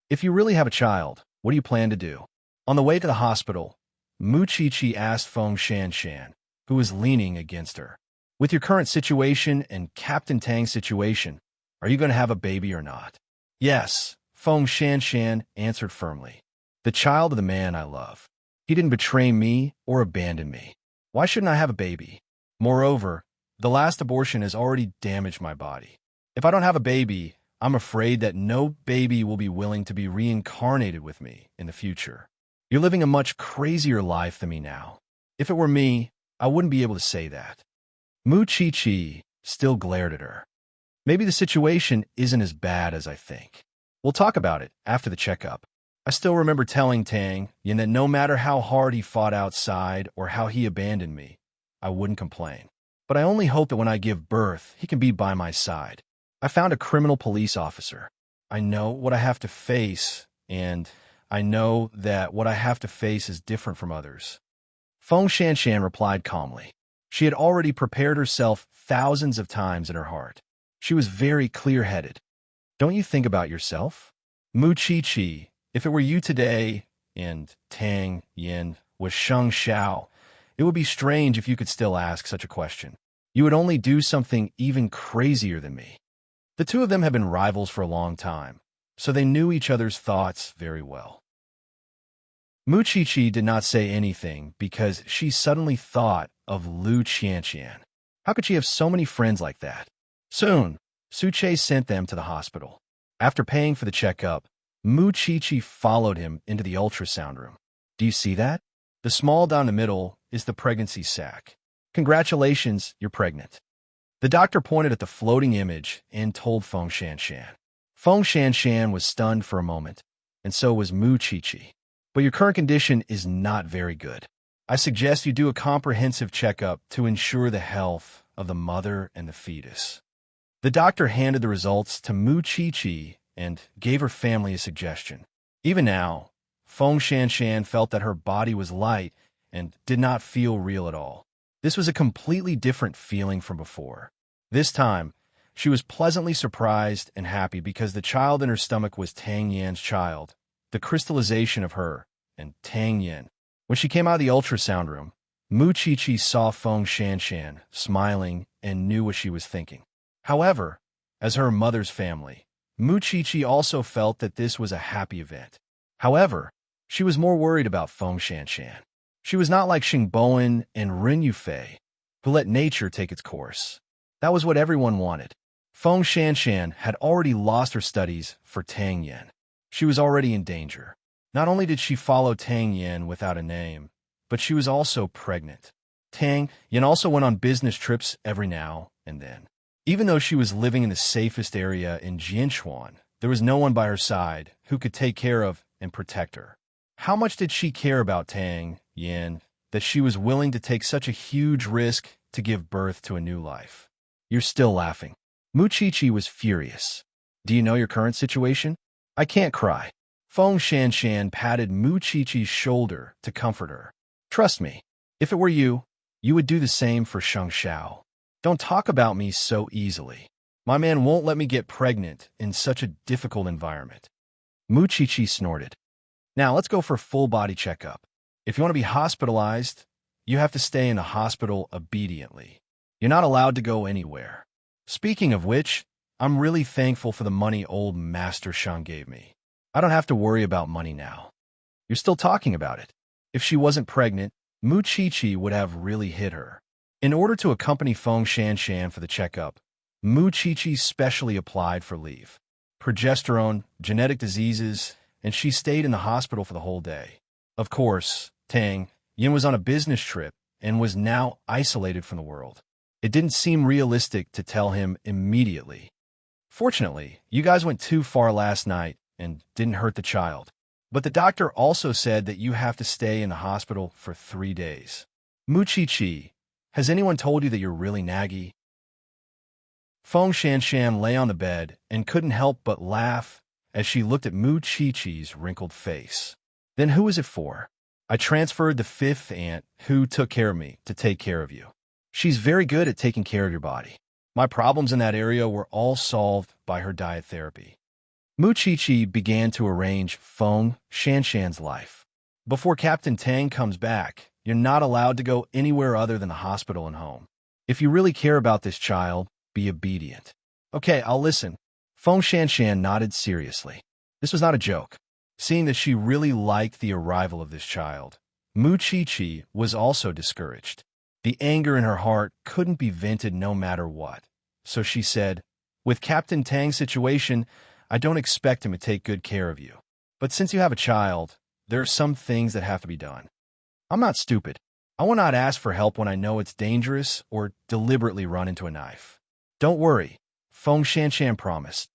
If you really have a child, what do you plan to do? On the way to the hospital, Chi asked Feng Shanshan, who was leaning against her. With your current situation and Captain Tang's situation, are you going to have a baby or not? Yes, Feng Shanshan answered firmly. The child of the man I love. He didn't betray me or abandon me. Why shouldn't I have a baby? Moreover, the last abortion has already damaged my body. If I don't have a baby, I'm afraid that no baby will be willing to be reincarnated with me in the future. You're living a much crazier life than me now. If it were me, I wouldn't be able to say that. Chi still glared at her. Maybe the situation isn't as bad as I think. We'll talk about it after the checkup. I still remember telling Tang Yin that no matter how hard he fought outside or how he abandoned me, I wouldn't complain. But I only hope that when I give birth, he can be by my side. I found a criminal police officer. I know what I have to face, and I know that what I have to face is different from others. Feng Shanshan replied calmly. She had already prepared herself thousands of times in her heart. She was very clear-headed. Don't you think about yourself? Chi, if it were you today, and Tang Yin was Sheng Xiao, it would be strange if you could still ask such a question. You would only do something even crazier than me. The two of them had been rivals for a long time, so they knew each other's thoughts very well. Chi did not say anything because she suddenly thought of Lu Qianqian. How could she have so many friends like that? Soon, Su Che sent them to the hospital. After paying for the checkup, Chi followed him into the ultrasound room. Do you see that? The small down the middle is the pregnancy sac. Congratulations, you're pregnant. The doctor pointed at the floating image and told Feng Shanshan. Feng Shanshan was stunned for a moment, and so was Chi. But your current condition is not very good. I suggest you do a comprehensive checkup to ensure the health of the mother and the fetus. The doctor handed the results to Chi and gave her family a suggestion. Even now, Feng Shanshan felt that her body was light and did not feel real at all. This was a completely different feeling from before. This time, she was pleasantly surprised and happy because the child in her stomach was Tang Yan's child, the crystallization of her and Tang Yin. When she came out of the ultrasound room, Chi saw Feng Shanshan smiling and knew what she was thinking. However, as her mother's family, Chi also felt that this was a happy event. However, she was more worried about Feng Shanshan. She was not like Xingboen and Ren Yufei, who let nature take its course. That was what everyone wanted. Feng Shanshan had already lost her studies for Tang Yin. She was already in danger. Not only did she follow Tang Yin without a name, but she was also pregnant. Tang Yin also went on business trips every now and then. Even though she was living in the safest area in Jianchuan, there was no one by her side who could take care of and protect her. How much did she care about Tang Yin that she was willing to take such a huge risk to give birth to a new life? You're still laughing. Chi was furious. Do you know your current situation? I can't cry. Feng Shanshan patted Chi's shoulder to comfort her. Trust me, if it were you, you would do the same for Sheng Xiao. Don't talk about me so easily. My man won't let me get pregnant in such a difficult environment. Chi snorted. Now let's go for a full-body checkup. If you want to be hospitalized, you have to stay in the hospital obediently. You're not allowed to go anywhere. Speaking of which, I'm really thankful for the money old Master Shang gave me. I don't have to worry about money now. You're still talking about it. If she wasn't pregnant, Chi would have really hit her. In order to accompany Feng Shanshan for the checkup, Chi specially applied for leave. Progesterone, genetic diseases, and she stayed in the hospital for the whole day. Of course, Tang Yin was on a business trip and was now isolated from the world. It didn't seem realistic to tell him immediately. Fortunately, you guys went too far last night and didn't hurt the child. But the doctor also said that you have to stay in the hospital for 3 days. Mu-Chi-Chi, has anyone told you that you're really naggy? Feng Shanshan lay on the bed and couldn't help but laugh as she looked at Mu-Chi-Chi's wrinkled face. Then who is it for? I transferred the fifth aunt who took care of me to take care of you. She's very good at taking care of your body. My problems in that area were all solved by her diet therapy. Mu-Chi-Chi began to arrange Feng Shanshan's life. Before Captain Tang comes back, you're not allowed to go anywhere other than the hospital and home. If you really care about this child, be obedient. Okay, I'll listen. Feng Shanshan nodded seriously. This was not a joke. Seeing that she really liked the arrival of this child, Mu-Chi-Chi was also discouraged. The anger in her heart couldn't be vented no matter what. So she said, with Captain Tang's situation, I don't expect him to take good care of you. But since you have a child, there are some things that have to be done. I'm not stupid. I will not ask for help when I know it's dangerous or deliberately run into a knife. Don't worry, Feng Shanshan promised.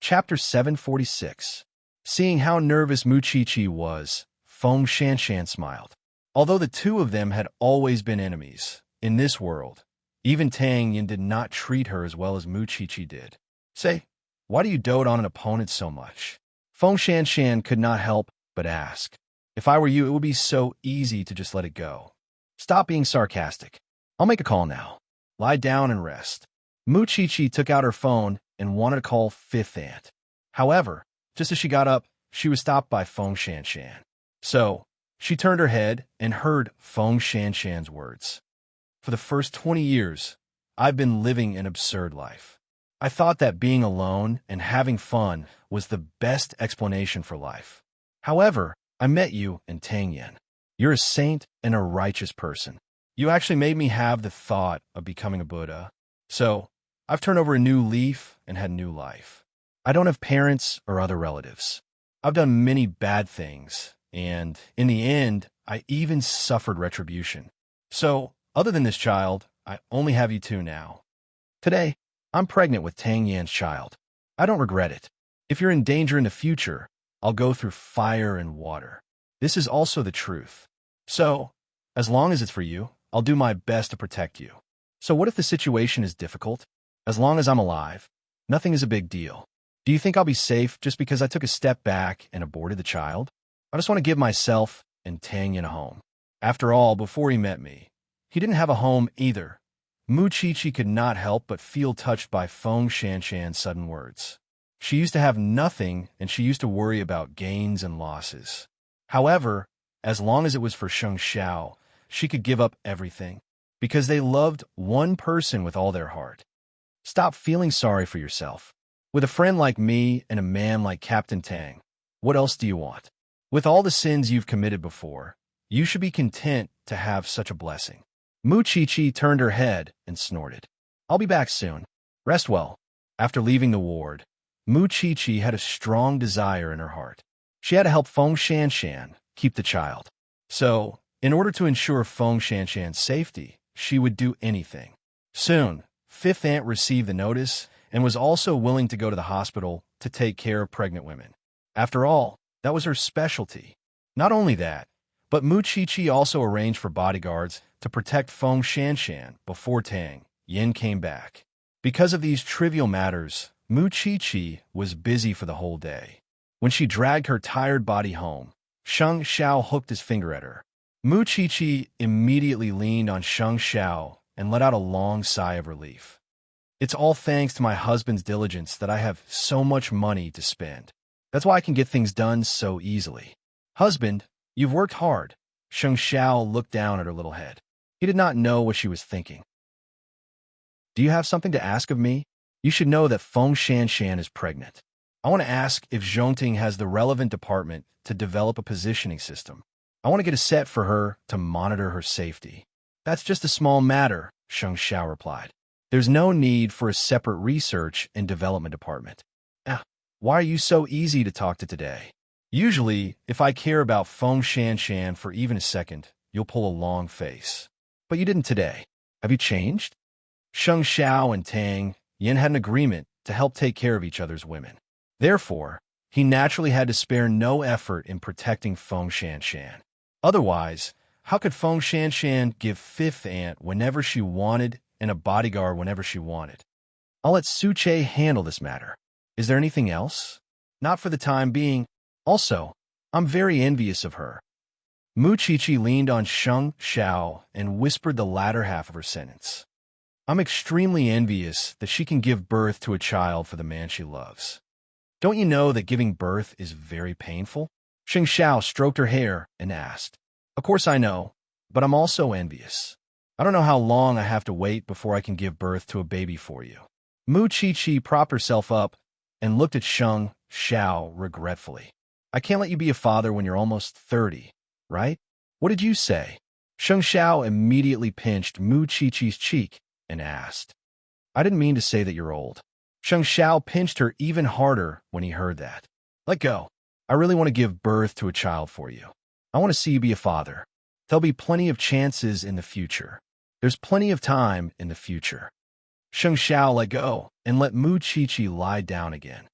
Chapter 746. Seeing how nervous Mu-Chi-Chi was, Feng Shanshan smiled. Although the two of them had always been enemies, in this world, even Tang Yin did not treat her as well as Mu-Chi-Chi did. Say, why do you dote on an opponent so much? Feng Shanshan could not help but ask. If I were you, it would be so easy to just let it go. Stop being sarcastic. I'll make a call now. Lie down and rest. Mu-Chi-Chi took out her phone and wanted to call fifth aunt. However, just as she got up, she was stopped by Feng Shanshan. So, she turned her head and heard Feng Shanshan's words. For the first 20 years, I've been living an absurd life. I thought that being alone and having fun was the best explanation for life. However, I met you and Tang Yin. You're a saint and a righteous person. You actually made me have the thought of becoming a Buddha. So, I've turned over a new leaf and had new life. I don't have parents or other relatives. I've done many bad things, and in the end, I even suffered retribution. So, other than this child, I only have you two now. Today, I'm pregnant with Tang Yan's child. I don't regret it. If you're in danger in the future, I'll go through fire and water. This is also the truth. So, as long as it's for you, I'll do my best to protect you. So what if the situation is difficult? As long as I'm alive, nothing is a big deal. Do you think I'll be safe just because I took a step back and aborted the child? I just want to give myself and Tang Yin a home. After all, before he met me, he didn't have a home either. Mu-Chi-Chi could not help but feel touched by Feng Shanshan's sudden words. She used to have nothing, and she used to worry about gains and losses. However, as long as it was for Sheng Xiao, she could give up everything, because they loved one person with all their heart. Stop feeling sorry for yourself. With a friend like me and a man like Captain Tang, what else do you want? With all the sins you've committed before, you should be content to have such a blessing. Mu-Chi-Chi turned her head and snorted. I'll be back soon. Rest well. After leaving the ward, Mu-Chi-Chi had a strong desire in her heart. She had to help Feng Shanshan keep the child. So, in order to ensure Feng Shanshan's safety, she would do anything. Soon, fifth aunt received the notice and was also willing to go to the hospital to take care of pregnant women. After all, that was her specialty. Not only that, but Mu-Chi-Chi also arranged for bodyguards to protect Feng Shanshan before Tang Yin came back. Because of these trivial matters, Mu-Chi-Chi was busy for the whole day. When she dragged her tired body home, Sheng Xiao hooked his finger at her. Mu-Chi-Chi immediately leaned on Sheng Xiao and let out a long sigh of relief. It's all thanks to my husband's diligence that I have so much money to spend. That's why I can get things done so easily. Husband, you've worked hard. Sheng Xiao looked down at her little head. He did not know what she was thinking. Do you have something to ask of me? You should know that Feng Shanshan is pregnant. I want to ask if Zhongting has the relevant department to develop a positioning system. I want to get a set for her to monitor her safety. That's just a small matter, Sheng Xiao replied. There's no need for a separate research and development department. Why are you so easy to talk to today? Usually, if I care about Feng Shanshan for even a second, you'll pull a long face. But you didn't today. Have you changed? Sheng Xiao and Tang Yin had an agreement to help take care of each other's women. Therefore, he naturally had to spare no effort in protecting Feng Shanshan. Otherwise, how could Feng Shanshan give fifth aunt whenever she wanted and a bodyguard whenever she wanted? I'll let Suche handle this matter. Is there anything else? Not for the time being. Also, I'm very envious of her. Mu Qiqi leaned on Sheng Xiao and whispered the latter half of her sentence. I'm extremely envious that she can give birth to a child for the man she loves. Don't you know that giving birth is very painful? Sheng Xiao stroked her hair and asked. Of course I know, but I'm also envious. I don't know how long I have to wait before I can give birth to a baby for you. Mu Qiqi propped herself up and looked at Sheng Xiao regretfully. I can't let you be a father when you're almost 30, right? What did you say? Sheng Xiao immediately pinched Mu Qiqi's cheek and asked. I didn't mean to say that you're old. Sheng Xiao pinched her even harder when he heard that. Let go. I really want to give birth to a child for you. I want to see you be a father. There'll be plenty of chances in the future. There's plenty of time in the future. Sheng Xiao let go and let Mu Qiqi lie down again.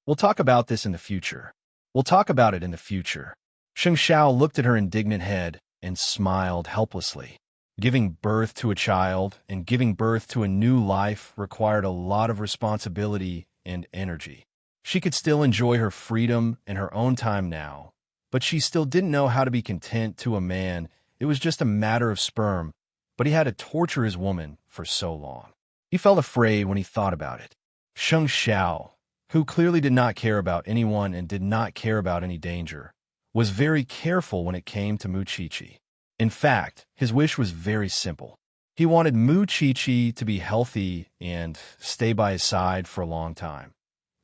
We'll talk about this in the future. We'll talk about it in the future. Sheng Xiao looked at her indignant head and smiled helplessly. Giving birth to a child and giving birth to a new life required a lot of responsibility and energy. She could still enjoy her freedom and her own time now, but she still didn't know how to be content to a man. It was just a matter of sperm, but he had to torture his woman for so long. He felt afraid when he thought about it. Sheng Xiao, who clearly did not care about anyone and did not care about any danger, was very careful when it came to Mu Qiqi. In fact, his wish was very simple. He wanted Mu Qiqi to be healthy and stay by his side for a long time.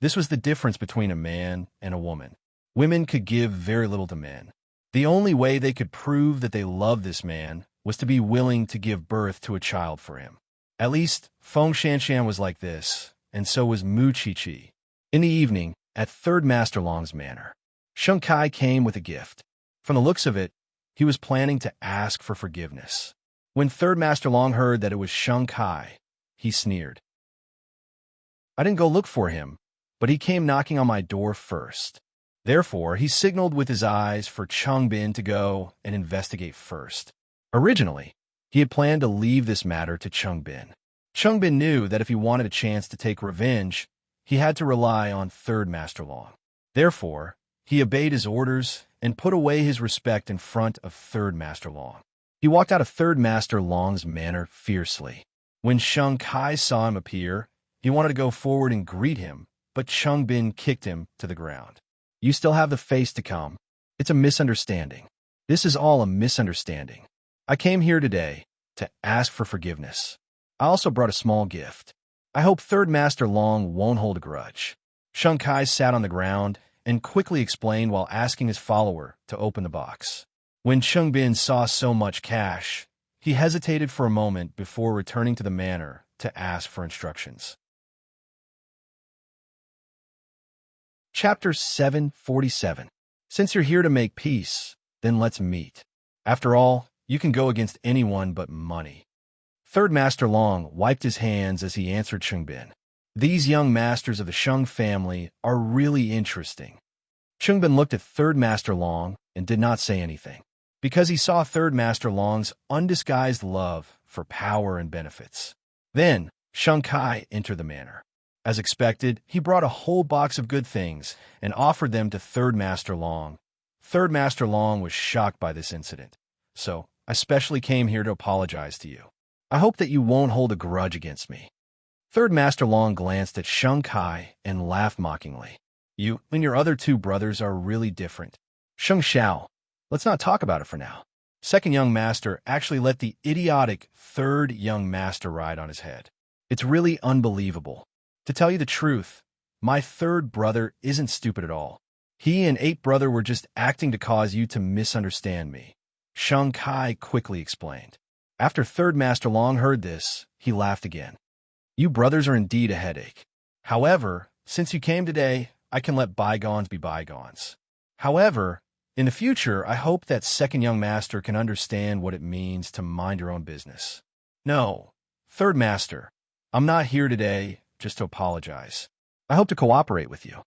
This was the difference between a man and a woman. Women could give very little to men. The only way they could prove that they loved this man was to be willing to give birth to a child for him. At least, Feng Shanshan was like this, and so was Mu Qiqi. In the evening, at Third Master Long's manor, Sheng Kai came with a gift. From the looks of it, he was planning to ask for forgiveness. When Third Master Long heard that it was Sheng Kai, he sneered. I didn't go look for him, but he came knocking on my door first. Therefore, he signaled with his eyes for Chongbin to go and investigate first. Originally, he had planned to leave this matter to Chongbin. Chongbin knew that if he wanted a chance to take revenge, he had to rely on Third Master Long. Therefore, he obeyed his orders and put away his respect in front of Third Master Long. He walked out of Third Master Long's manor fiercely. When Sheng Kai saw him appear, he wanted to go forward and greet him, but Chongbin kicked him to the ground. You still have the face to come. It's a misunderstanding. This is all a misunderstanding. I came here today to ask for forgiveness. I also brought a small gift. I hope Third Master Long won't hold a grudge. Sheng Kai sat on the ground and quickly explained while asking his follower to open the box. When Chongbin saw so much cash, he hesitated for a moment before returning to the manor to ask for instructions. Chapter 747. Since you're here to make peace, then let's meet. After all, you can go against anyone but money. Third Master Long wiped his hands as he answered Chongbin. These young masters of the Sheng family are really interesting. Chongbin looked at Third Master Long and did not say anything, because he saw Third Master Long's undisguised love for power and benefits. Then, Sheng Kai entered the manor. As expected, he brought a whole box of good things and offered them to Third Master Long. Third Master Long was shocked by this incident, so I specially came here to apologize to you. I hope that you won't hold a grudge against me. Third Master Long glanced at Sheng Kai and laughed mockingly. You and your other two brothers are really different. Sheng Xiao, let's not talk about it for now. Second young master actually let the idiotic third young master ride on his head. It's really unbelievable. To tell you the truth, my third brother isn't stupid at all. He and eighth brother were just acting to cause you to misunderstand me. Sheng Kai quickly explained. After Third Master Long heard this, he laughed again. You brothers are indeed a headache. However, since you came today, I can let bygones be bygones. However, in the future, I hope that second young master can understand what it means to mind your own business. No, Third Master, I'm not here today just to apologize. I hope to cooperate with you.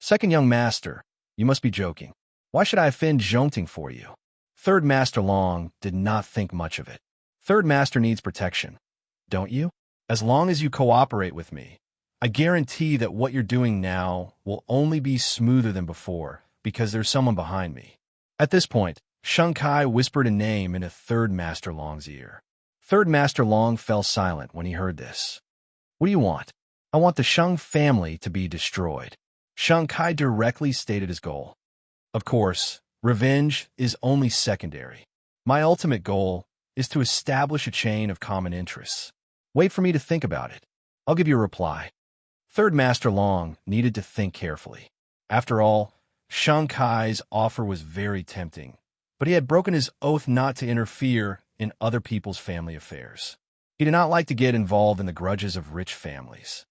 Second young master, you must be joking. Why should I offend Zhongting for you? Third Master Long did not think much of it. Third Master needs protection, don't you? As long as you cooperate with me, I guarantee that what you're doing now will only be smoother than before because there's someone behind me. At this point, Sheng Kai whispered a name in a Third Master Long's ear. Third Master Long fell silent when he heard this. What do you want? I want the Sheng family to be destroyed. Sheng Kai directly stated his goal. Of course, revenge is only secondary. My ultimate goal is to establish a chain of common interests. Wait for me to think about it. I'll give you a reply. Third Master Long needed to think carefully. After all, Sheng Kai's offer was very tempting, but he had broken his oath not to interfere in other people's family affairs. He did not like to get involved in the grudges of rich families.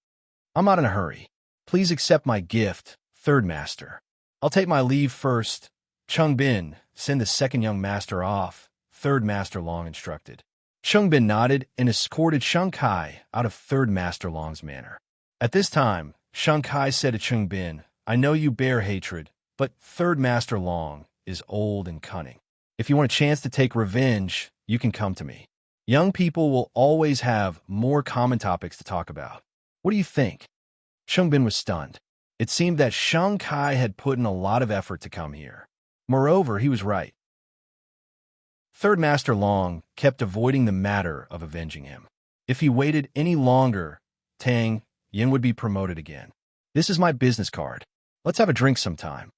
I'm not in a hurry. Please accept my gift, Third Master. I'll take my leave first. Chung Bin, send the second young master off, Third Master Long instructed. Chung Bin nodded and escorted Sheng Kai out of Third Master Long's manor. At this time, Sheng Kai said to Chung Bin, I know you bear hatred, but Third Master Long is old and cunning. If you want a chance to take revenge, you can come to me. Young people will always have more common topics to talk about. What do you think? Chung Bin was stunned. It seemed that Sheng Kai had put in a lot of effort to come here. Moreover, he was right. Third Master Long kept avoiding the matter of avenging him. If he waited any longer, Tang Yin would be promoted again. This is my business card. Let's have a drink sometime.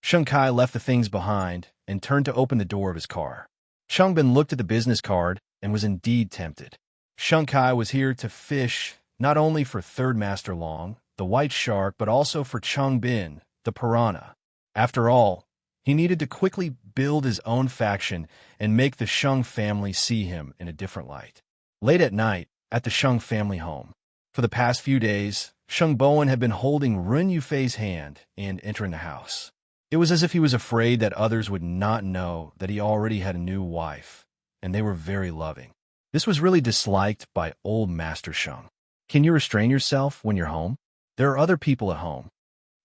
Sheng Kai left the things behind and turned to open the door of his car. Chung Bin looked at the business card and was indeed tempted. Sheng Kai was here to fish not only for Third Master Long, the white shark, but also for Chung Bin, the piranha. After all, he needed to quickly build his own faction and make the Sheng family see him in a different light. Late at night, at the Sheng family home. For the past few days, Sheng Bowen had been holding Ren Yufei's hand and entering the house. It was as if he was afraid that others would not know that he already had a new wife, and they were very loving. This was really disliked by old Master Sheng. Can you restrain yourself when you're home? There are other people at home.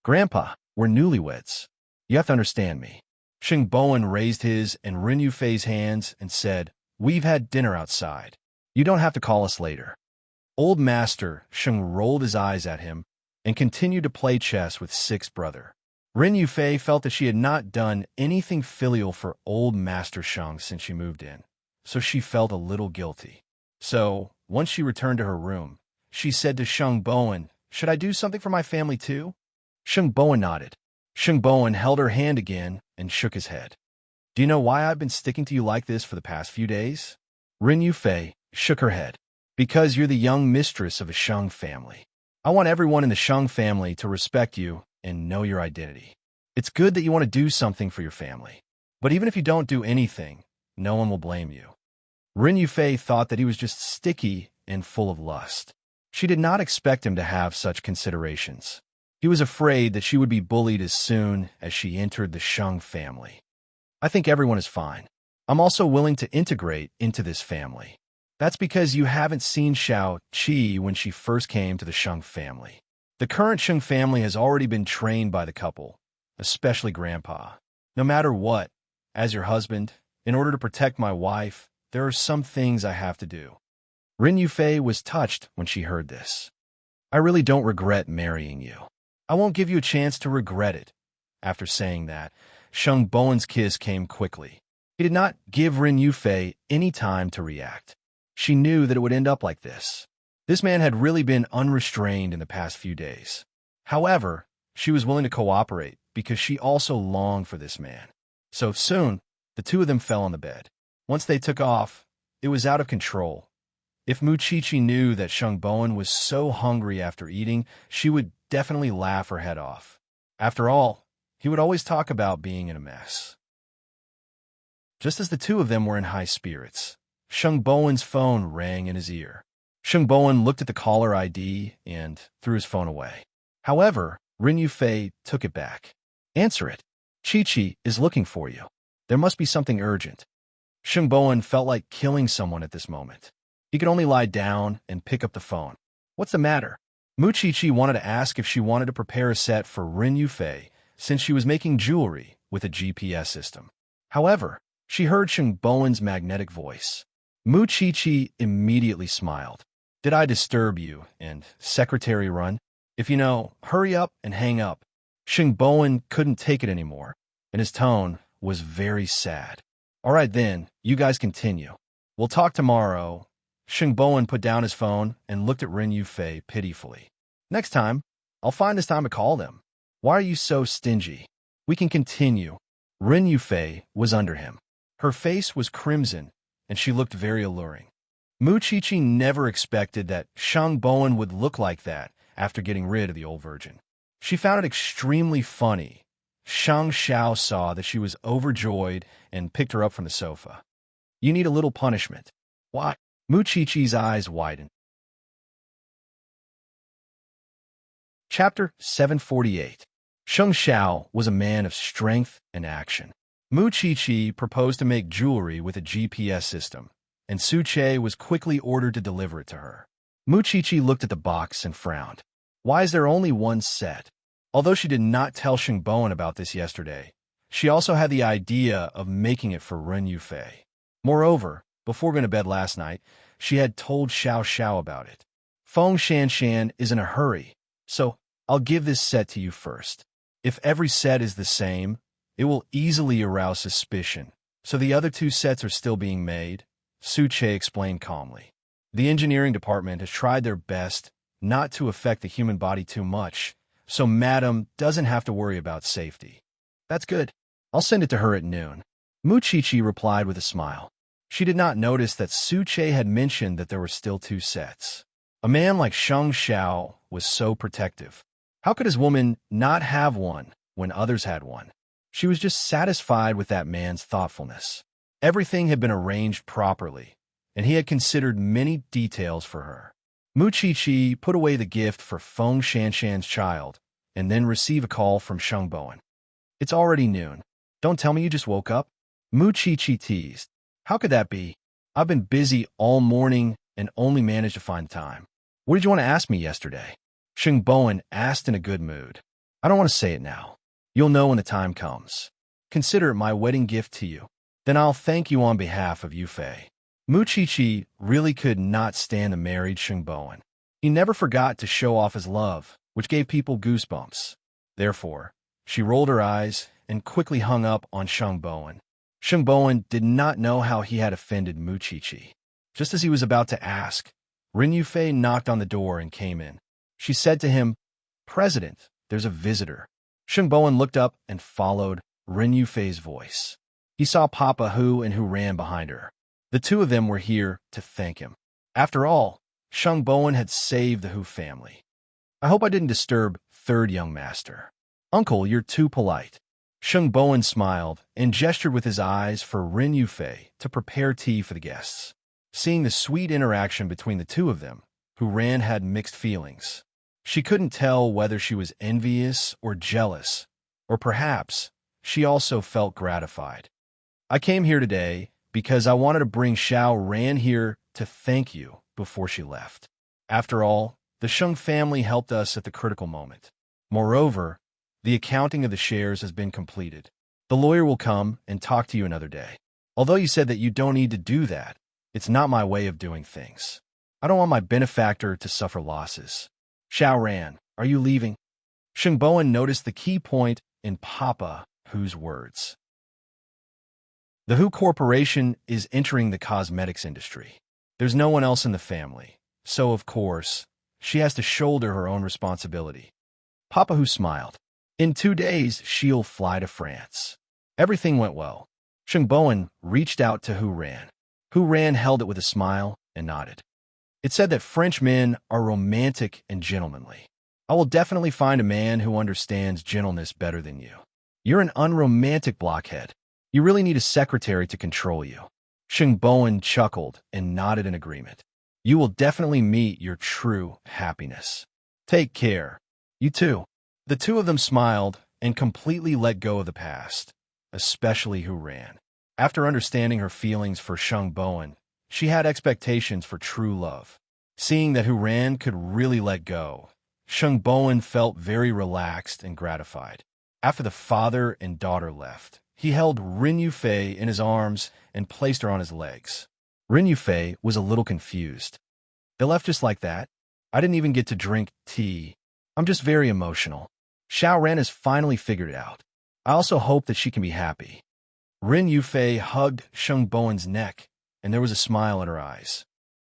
Grandpa, we're newlyweds. You have to understand me. Sheng Bowen raised his and Ren Yufei's hands and said, We've had dinner outside. You don't have to call us later. Old Master Sheng rolled his eyes at him and continued to play chess with Sixth Brother. Ren Yufei felt that she had not done anything filial for old Master Sheng since she moved in, so she felt a little guilty. So, once she returned to her room, she said to Sheng Bowen, Should I do something for my family too? Sheng Bowen nodded. Sheng Bowen held her hand again and shook his head. Do you know why I've been sticking to you like this for the past few days? Ren Yufei shook her head. Because you're the young mistress of a Sheng family. I want everyone in the Sheng family to respect you and know your identity. It's good that you want to do something for your family. But even if you don't do anything, no one will blame you. Ren Yufei thought that he was just sticky and full of lust. She did not expect him to have such considerations. He was afraid that she would be bullied as soon as she entered the Sheng family. I think everyone is fine. I'm also willing to integrate into this family. That's because you haven't seen Xiao Qi when she first came to the Sheng family. The current Sheng family has already been trained by the couple, especially Grandpa. No matter what, as your husband, in order to protect my wife, there are some things I have to do. Ren Yufei was touched when she heard this. I really don't regret marrying you. I won't give you a chance to regret it. After saying that, Sheng Bowen's kiss came quickly. He did not give Ren Yufei any time to react. She knew that it would end up like this. This man had really been unrestrained in the past few days. However, she was willing to cooperate because she also longed for this man. So soon, the two of them fell on the bed. Once they took off, it was out of control. If Mu Chichi knew that Sheng Bowen was so hungry after eating, she would definitely laugh her head off. After all, he would always talk about being in a mess. Just as the two of them were in high spirits, Sheng Bowen's phone rang in his ear. Sheng Bowen looked at the caller ID and threw his phone away. However, Ren Yufei took it back. Answer it. Chi-Chi is looking for you. There must be something urgent. Sheng Bowen felt like killing someone at this moment. He could only lie down and pick up the phone. What's the matter? Mu Chi-Chi wanted to ask if she wanted to prepare a set for Ren Yufei since she was making jewelry with a GPS system. However, She heard Sheng Bowen's magnetic voice. Mu Chi immediately smiled. Did I disturb you? And Secretary Run? If you know, hurry up and hang up. Sheng Bowen couldn't take it anymore, and his tone was very sad. All right then, you guys continue. We'll talk tomorrow. Sheng Bowen put down his phone and looked at Ren Yufei pitifully. Next time, I'll find this time to call them. Why are you so stingy? We can continue. Ren Yufei was under him. Her face was crimson, and she looked very alluring. Mu Chi never expected that Sheng Bowen would look like that after getting rid of the old virgin. She found it extremely funny. Shang Xiao saw that she was overjoyed and picked her up from the sofa. You need a little punishment. Why? Mu Chi's eyes widened. Chapter 748. Sheng Xiao was a man of strength and action. Mu Chi proposed to make jewelry with a GPS system, and Su Che was quickly ordered to deliver it to her. Mu Chi looked at the box and frowned. Why is there only one set? Although she did not tell Sheng Bowen about this yesterday, she also had the idea of making it for Ren Yufei. Moreover, before going to bed last night, she had told Xiao Xiao about it. Feng Shanshan is in a hurry, so I'll give this set to you first. If every set is the same, it will easily arouse suspicion, so the other two sets are still being made, Su Che explained calmly. The engineering department has tried their best not to affect the human body too much, so Madam doesn't have to worry about safety. That's good. I'll send it to her at noon. Mu Chi replied with a smile. She did not notice that Su Che had mentioned that there were still two sets. A man like Sheng Xiao was so protective. How could his woman not have one when others had one? She was just satisfied with that man's thoughtfulness. Everything had been arranged properly, and he had considered many details for her. Mu Chi put away the gift for Feng Shanshan's child and then received a call from Sheng Bowen. It's already noon. Don't tell me you just woke up. Mu Chi teased. How could that be? I've been busy all morning and only managed to find time. What did you want to ask me yesterday? Sheng Bowen asked in a good mood. I don't want to say it now. You'll know when the time comes. Consider it my wedding gift to you. Then I'll thank you on behalf of Yufei. Mu Chi really could not stand the married Sheng Bowen. He never forgot to show off his love, which gave people goosebumps. Therefore, she rolled her eyes and quickly hung up on Sheng Bowen. Sheng Bowen did not know how he had offended Mu Chi. Just as he was about to ask, Ren Yufei knocked on the door and came in. She said to him, President, there's a visitor. Sheng Bowen looked up and followed Ren Yufei's voice. He saw Papa Hu and Hu ran behind her. The two of them were here to thank him. After all, Sheng Bowen had saved the Hu family. I hope I didn't disturb third young master. Uncle, you're too polite. Sheng Bowen smiled and gestured with his eyes for Ren Yufei to prepare tea for the guests. Seeing the sweet interaction between the two of them, Hu Ran had mixed feelings. She couldn't tell whether she was envious or jealous, or perhaps she also felt gratified. I came here today because I wanted to bring Xiao Ran here to thank you before she left. After all, the Sheng family helped us at the critical moment. Moreover, the accounting of the shares has been completed. The lawyer will come and talk to you another day. Although you said that you don't need to do that, it's not my way of doing things. I don't want my benefactor to suffer losses. Xiao Ran, are you leaving? Sheng Bowen noticed the key point in Papa Hu's words. The Hu Corporation is entering the cosmetics industry. There's no one else in the family, so of course, she has to shoulder her own responsibility. Papa Hu smiled. In 2 days, she'll fly to France. Everything went well. Sheng Bowen reached out to Hu Ran. Hu Ran held it with a smile and nodded. It said that French men are romantic and gentlemanly. I will definitely find a man who understands gentleness better than you. You're an unromantic blockhead. You really need a secretary to control you. Sheng Bowen chuckled and nodded in agreement. You will definitely meet your true happiness. Take care. You too. The two of them smiled and completely let go of the past, especially Hu Ran. After understanding her feelings for Sheng Bowen, she had expectations for true love. Seeing that Hu Ran could really let go, Sheng Bowen felt very relaxed and gratified. After the father and daughter left, he held Rin Yufei in his arms and placed her on his legs. Rin Yufei was a little confused. They left just like that? I didn't even get to drink tea. I'm just very emotional. Xiao Ran has finally figured it out. I also hope that she can be happy. Rin Yufei hugged Sheng Bowen's neck, and there was a smile in her eyes.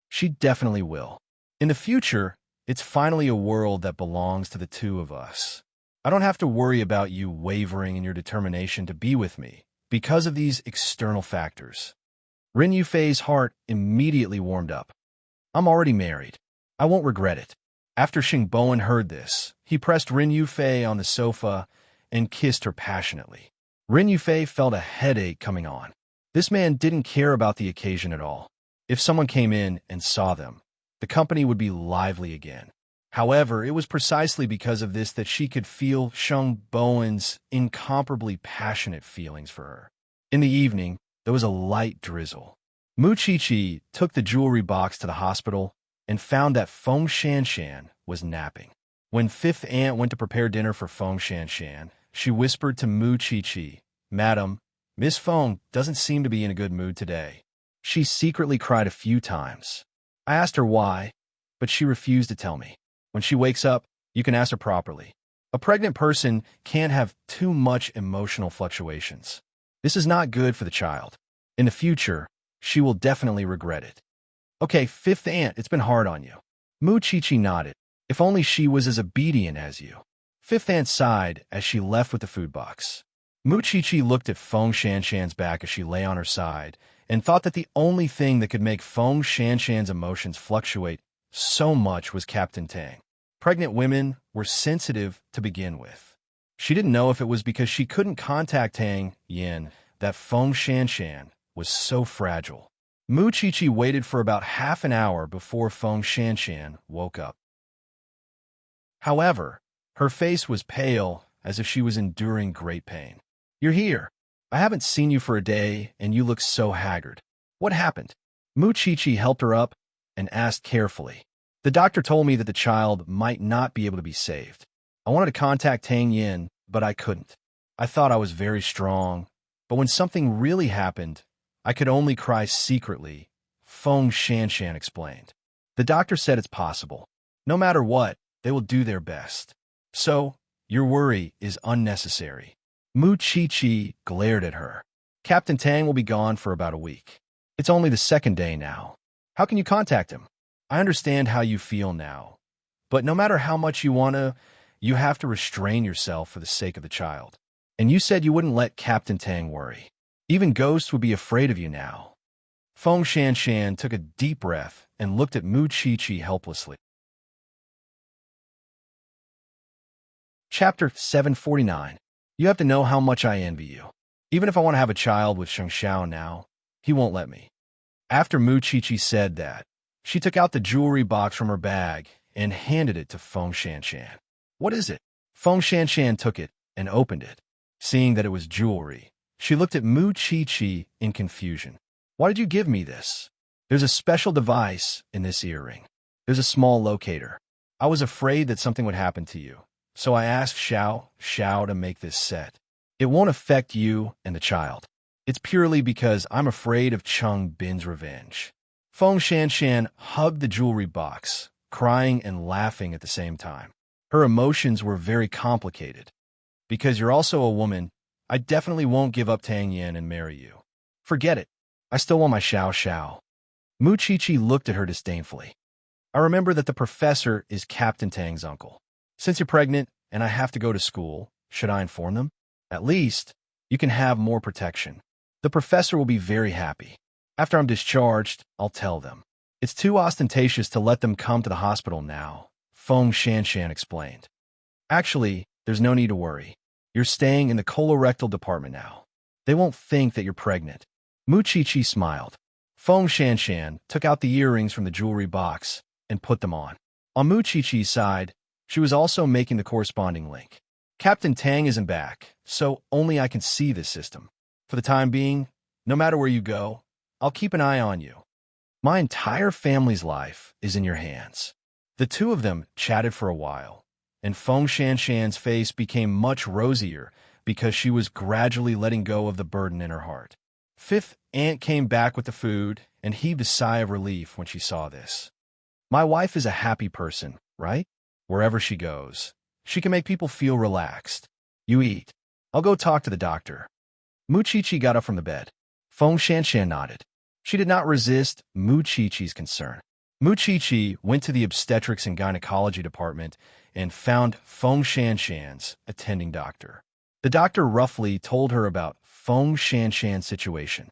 She definitely will. In the future, it's finally a world that belongs to the two of us. I don't have to worry about you wavering in your determination to be with me because of these external factors. Rin Yufei's heart immediately warmed up. I'm already married. I won't regret it. After Sheng Bowen heard this, he pressed Rin Yufei on the sofa and kissed her passionately. Rin Yufei felt a headache coming on. This man didn't care about the occasion at all. If someone came in and saw them, the company would be lively again. However, it was precisely because of this that she could feel Sheng Bowen's incomparably passionate feelings for her. In the evening, there was a light drizzle. Mu Qiqi took the jewelry box to the hospital and found that Feng Shanshan was napping. When Fifth Aunt went to prepare dinner for Feng Shanshan, she whispered to Mu Qiqi, "Madam, Miss Feng doesn't seem to be in a good mood today." She secretly cried a few times. I asked her why, but she refused to tell me. When she wakes up, you can ask her properly. A pregnant person can't have too much emotional fluctuations. This is not good for the child. In the future, she will definitely regret it. Okay, Fifth Aunt, it's been hard on you. Mu Qiqi nodded. If only she was as obedient as you. Fifth Aunt sighed as she left with the food box. Mu Qiqi looked at Feng Shanshan's back as she lay on her side and thought that the only thing that could make Feng Shanshan's emotions fluctuate so much was Captain Tang. Pregnant women were sensitive to begin with. She didn't know if it was because she couldn't contact Tang Yin that Feng Shanshan was so fragile. Mu Qiqi waited for about half an hour before Feng Shanshan woke up. However, her face was pale as if she was enduring great pain. "You're here. I haven't seen you for a day, and you look so haggard. What happened?" Mu Qiqi helped her up and asked carefully. "The doctor told me that the child might not be able to be saved. I wanted to contact Tang Yin, but I couldn't. I thought I was very strong, but when something really happened, I could only cry secretly," Feng Shanshan explained. "The doctor said it's possible. No matter what, they will do their best. So, your worry is unnecessary." Mu Qiqi glared at her. "Captain Tang will be gone for about a week. It's only the second day now. How can you contact him? I understand how you feel now, but no matter how much you want to, you have to restrain yourself for the sake of the child. And you said you wouldn't let Captain Tang worry. Even ghosts would be afraid of you now." Feng Shanshan took a deep breath and looked at Mu Qiqi helplessly. Chapter 749. You have to know how much I envy you. Even if I want to have a child with Sheng Xiao now, he won't let me. After Mu Qiqi said that, she took out the jewelry box from her bag and handed it to Feng Shanshan. "What is it?" Feng Shanshan took it and opened it. Seeing that it was jewelry, she looked at Mu Qiqi in confusion. "Why did you give me this?" "There's a special device in this earring. There's a small locator. I was afraid that something would happen to you, so I asked Xiao to make this set. It won't affect you and the child. It's purely because I'm afraid of Cheng Bin's revenge." Feng Shanshan hugged the jewelry box, crying and laughing at the same time. Her emotions were very complicated. "Because you're also a woman, I definitely won't give up Tang Yin and marry you. Forget it. I still want my Xiao. Mu Qiqi looked at her disdainfully. "I remember that the professor is Captain Tang's uncle. Since you're pregnant and I have to go to school, should I inform them? At least, you can have more protection. The professor will be very happy. After I'm discharged, I'll tell them. It's too ostentatious to let them come to the hospital now," Feng Shanshan explained. "Actually, there's no need to worry. You're staying in the colorectal department now. They won't think that you're pregnant." Mu Qiqi smiled. Feng Shanshan took out the earrings from the jewelry box and put them on. On Mu Qiqi's side, she was also making the corresponding link. "Captain Tang isn't back, so only I can see this system. For the time being, no matter where you go, I'll keep an eye on you. My entire family's life is in your hands." The two of them chatted for a while, and Feng Shanshan's face became much rosier because she was gradually letting go of the burden in her heart. Fifth aunt came back with the food and heaved a sigh of relief when she saw this. My wife is a happy person, right? Wherever she goes, she can make people feel relaxed. You eat. I'll go talk to the doctor. Mu Chi-Chi got up from the bed. Feng Shanshan nodded. She did not resist Mu Chi-Chi's concern. Mu Chi-Chi went to the obstetrics and gynecology department and found Feng Shanshan's attending doctor. The doctor roughly told her about Feng Shanshan's situation.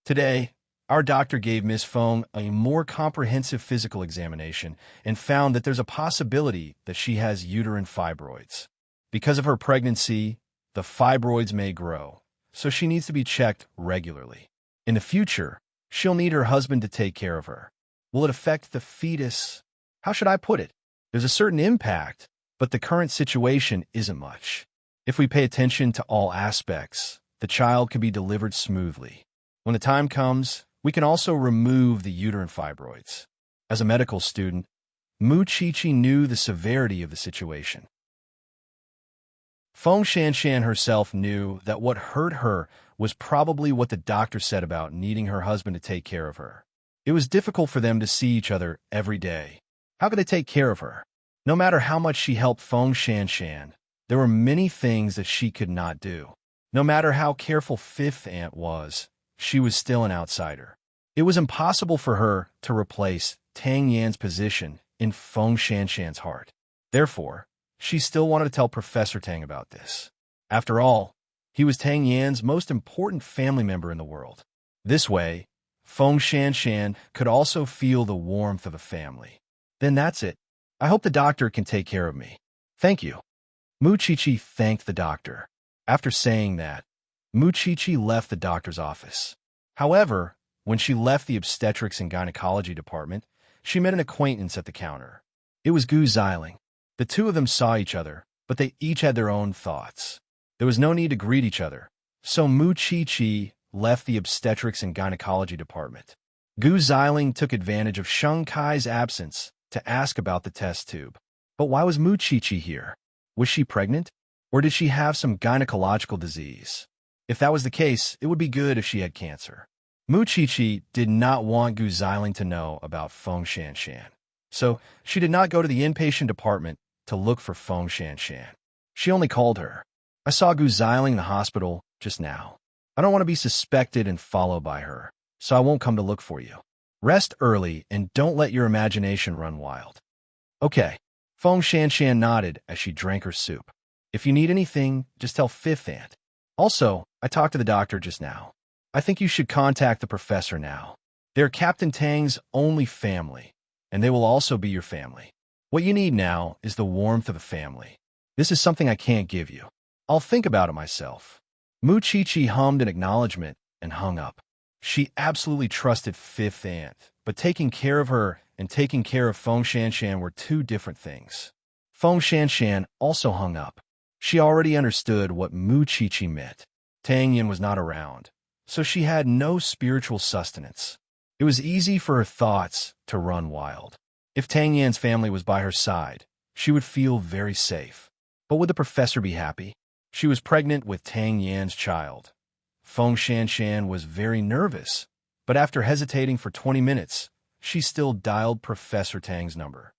Today, our doctor gave Miss Feng a more comprehensive physical examination and found that there's a possibility that she has uterine fibroids. Because of her pregnancy, the fibroids may grow, so she needs to be checked regularly. In the future, she'll need her husband to take care of her. Will it affect the fetus? How should I put it? There's a certain impact, but the current situation isn't much. If we pay attention to all aspects, the child can be delivered smoothly. When the time comes, we can also remove the uterine fibroids. As a medical student, Mu Chi-Chi knew the severity of the situation. Feng Shanshan herself knew that what hurt her was probably what the doctor said about needing her husband to take care of her. It was difficult for them to see each other every day. How could they take care of her? No matter how much she helped Feng Shanshan, there were many things that she could not do. No matter how careful Fifth Aunt was, she was still an outsider. It was impossible for her to replace Tang Yan's position in Feng Shanshan's heart. Therefore, she still wanted to tell Professor Tang about this. After all, he was Tang Yan's most important family member in the world. This way, Feng Shanshan could also feel the warmth of a family. Then that's it. I hope the doctor can take care of me. Thank you. Mu Chi-Chi thanked the doctor. After saying that, Mu Chi-Chi left the doctor's office. However, when she left the obstetrics and gynecology department, she met an acquaintance at the counter. It was Gu Xiling. The two of them saw each other, but they each had their own thoughts. There was no need to greet each other, so Mu Chi-Chi left the obstetrics and gynecology department. Gu Xiling took advantage of Sheng Kai's absence to ask about the test tube. But why was Mu Chi-Chi here? Was she pregnant? Or did she have some gynecological disease? If that was the case, it would be good if she had cancer. Mu Chi-Chi did not want Gu Xiling to know about Feng Shanshan, so she did not go to the inpatient department to look for Feng Shanshan. She only called her. I saw Gu Xiling in the hospital just now. I don't want to be suspected and followed by her, so I won't come to look for you. Rest early and don't let your imagination run wild. Okay. Feng Shanshan nodded as she drank her soup. If you need anything, just tell Fifth Aunt. Also, I talked to the doctor just now. I think you should contact the professor now. They're Captain Tang's only family, and they will also be your family. What you need now is the warmth of a family. This is something I can't give you. I'll think about it myself. Mu Chi-Chi hummed an acknowledgement and hung up. She absolutely trusted Fifth Aunt, but taking care of her and taking care of Feng Shanshan were two different things. Feng Shanshan also hung up. She already understood what Mu Chi-Chi meant. Tang Yan was not around, so she had no spiritual sustenance. It was easy for her thoughts to run wild. If Tang Yan's family was by her side, she would feel very safe. But would the professor be happy? She was pregnant with Tang Yan's child. Feng Shanshan was very nervous, but after hesitating for 20 minutes, she still dialed Professor Tang's number.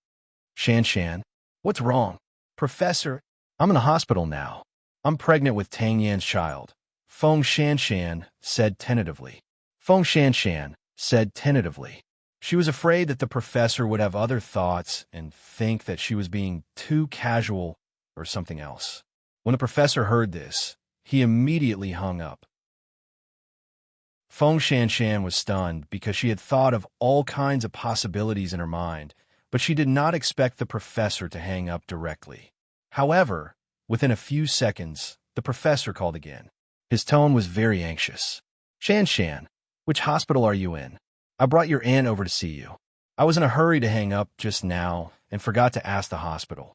Shanshan, what's wrong? Professor, I'm in the hospital now. I'm pregnant with Tang Yan's child. Feng Shanshan said tentatively. Feng Shanshan said tentatively. She was afraid that the professor would have other thoughts and think that she was being too casual or something else. When the professor heard this, he immediately hung up. Feng Shanshan was stunned because she had thought of all kinds of possibilities in her mind, but she did not expect the professor to hang up directly. However, within a few seconds, the professor called again. His tone was very anxious. Shanshan, which hospital are you in? I brought your aunt over to see you. I was in a hurry to hang up just now and forgot to ask the hospital.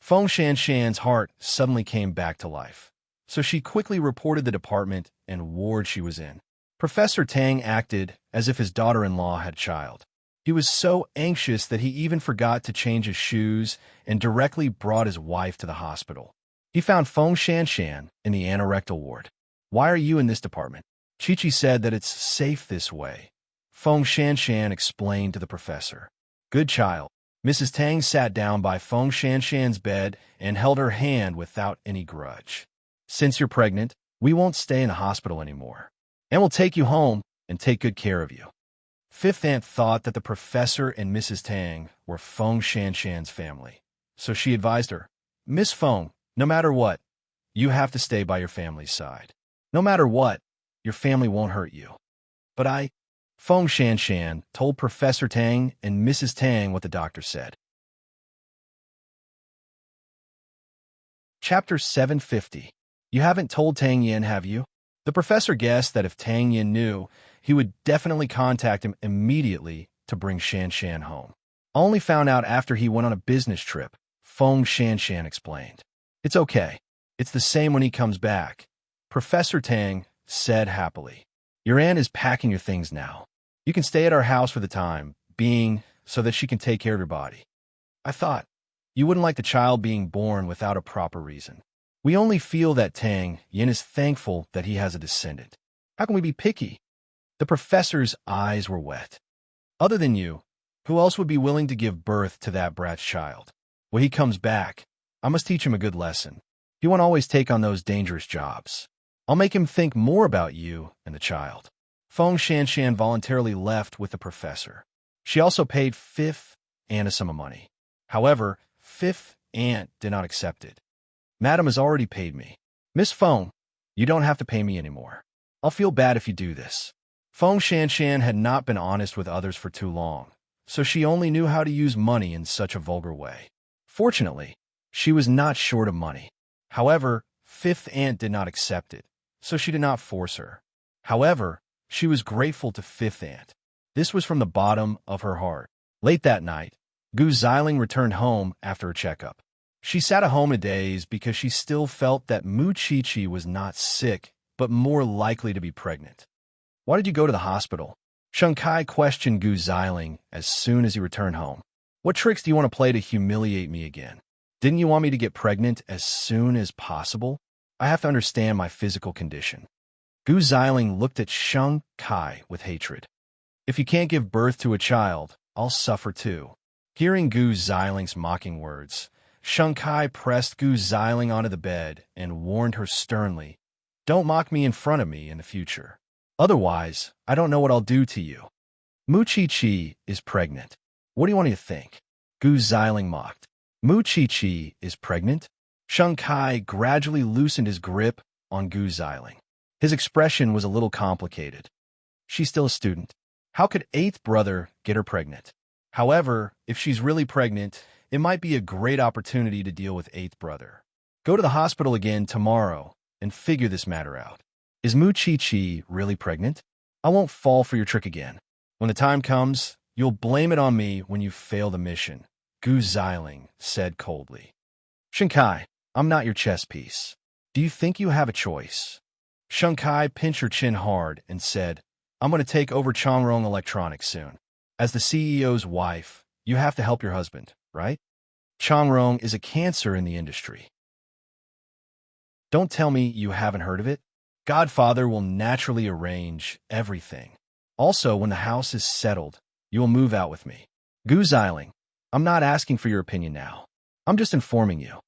Feng Shanshan's heart suddenly came back to life, so she quickly reported the department and ward she was in. Professor Tang acted as if his daughter-in-law had a child. He was so anxious that he even forgot to change his shoes and directly brought his wife to the hospital. He found Feng Shanshan in the anorectal ward. Why are you in this department? Chi-Chi said that it's safe this way. Feng Shanshan explained to the professor. Good child. Mrs. Tang sat down by Feng Shanshan's bed and held her hand without any grudge. Since you're pregnant, we won't stay in the hospital anymore, and we'll take you home and take good care of you. Fifth aunt thought that the professor and Mrs. Tang were Feng Shanshan's family, so she advised her, Miss Feng, no matter what, you have to stay by your family's side. No matter what, your family won't hurt you. But Feng Shanshan told Professor Tang and Mrs. Tang what the doctor said. Chapter 750. You haven't told Tang Yin, have you? The professor guessed that if Tang Yin knew, he would definitely contact him immediately to bring Shanshan home. I only found out after he went on a business trip, Feng Shanshan explained. It's okay. It's the same when he comes back, Professor Tang said happily. Your aunt is packing your things now. You can stay at our house for the time being so that she can take care of your body. I thought you wouldn't like the child being born without a proper reason. We only feel that Tang Yin is thankful that he has a descendant. How can we be picky? The professor's eyes were wet. Other than you, who else would be willing to give birth to that brat's child? When he comes back, I must teach him a good lesson. He won't always take on those dangerous jobs. I'll make him think more about you and the child. Feng Shanshan voluntarily left with the professor. She also paid Fifth Aunt a sum of money. However, Fifth Aunt did not accept it. Madam has already paid me. Miss Feng, you don't have to pay me anymore. I'll feel bad if you do this. Feng Shanshan had not been honest with others for too long, so she only knew how to use money in such a vulgar way. Fortunately, she was not short of money. However, Fifth Aunt did not accept it, so she did not force her. However, she was grateful to Fifth Aunt. This was from the bottom of her heart. Late that night, Gu Xiling returned home after a checkup. She sat at home in a daze because she still felt that Mu Chi-Chi was not sick, but more likely to be pregnant. Why did you go to the hospital? Sheng Kai questioned Gu Xiling as soon as he returned home. What tricks do you want to play to humiliate me again? Didn't you want me to get pregnant as soon as possible? I have to understand my physical condition. Gu Xiling looked at Sheng Kai with hatred. If you can't give birth to a child, I'll suffer too. Hearing Gu Xiling's mocking words, Sheng Kai pressed Gu Xiling onto the bed and warned her sternly, don't mock me in front of me in the future. Otherwise, I don't know what I'll do to you. Mu Chi-Chi is pregnant. What do you want me to think? Gu Xiling mocked. Mu Chi-Chi is pregnant? Sheng Kai gradually loosened his grip on Gu Xiling. His expression was a little complicated. She's still a student. How could eighth brother get her pregnant? However, if she's really pregnant, it might be a great opportunity to deal with eighth brother. Go to the hospital again tomorrow and figure this matter out. Is Mu Chi-Chi really pregnant? I won't fall for your trick again. When the time comes, you'll blame it on me when you fail the mission, Gu Xiling said coldly. Sheng Kai, I'm not your chess piece. Do you think you have a choice? Sheng Kai pinched her chin hard and said, I'm going to take over Changrong Electronics soon. As the CEO's wife, you have to help your husband, right? Changrong is a cancer in the industry. Don't tell me you haven't heard of it. Godfather will naturally arrange everything. Also, when the house is settled, you will move out with me. Gu Xiling, I'm not asking for your opinion now. I'm just informing you.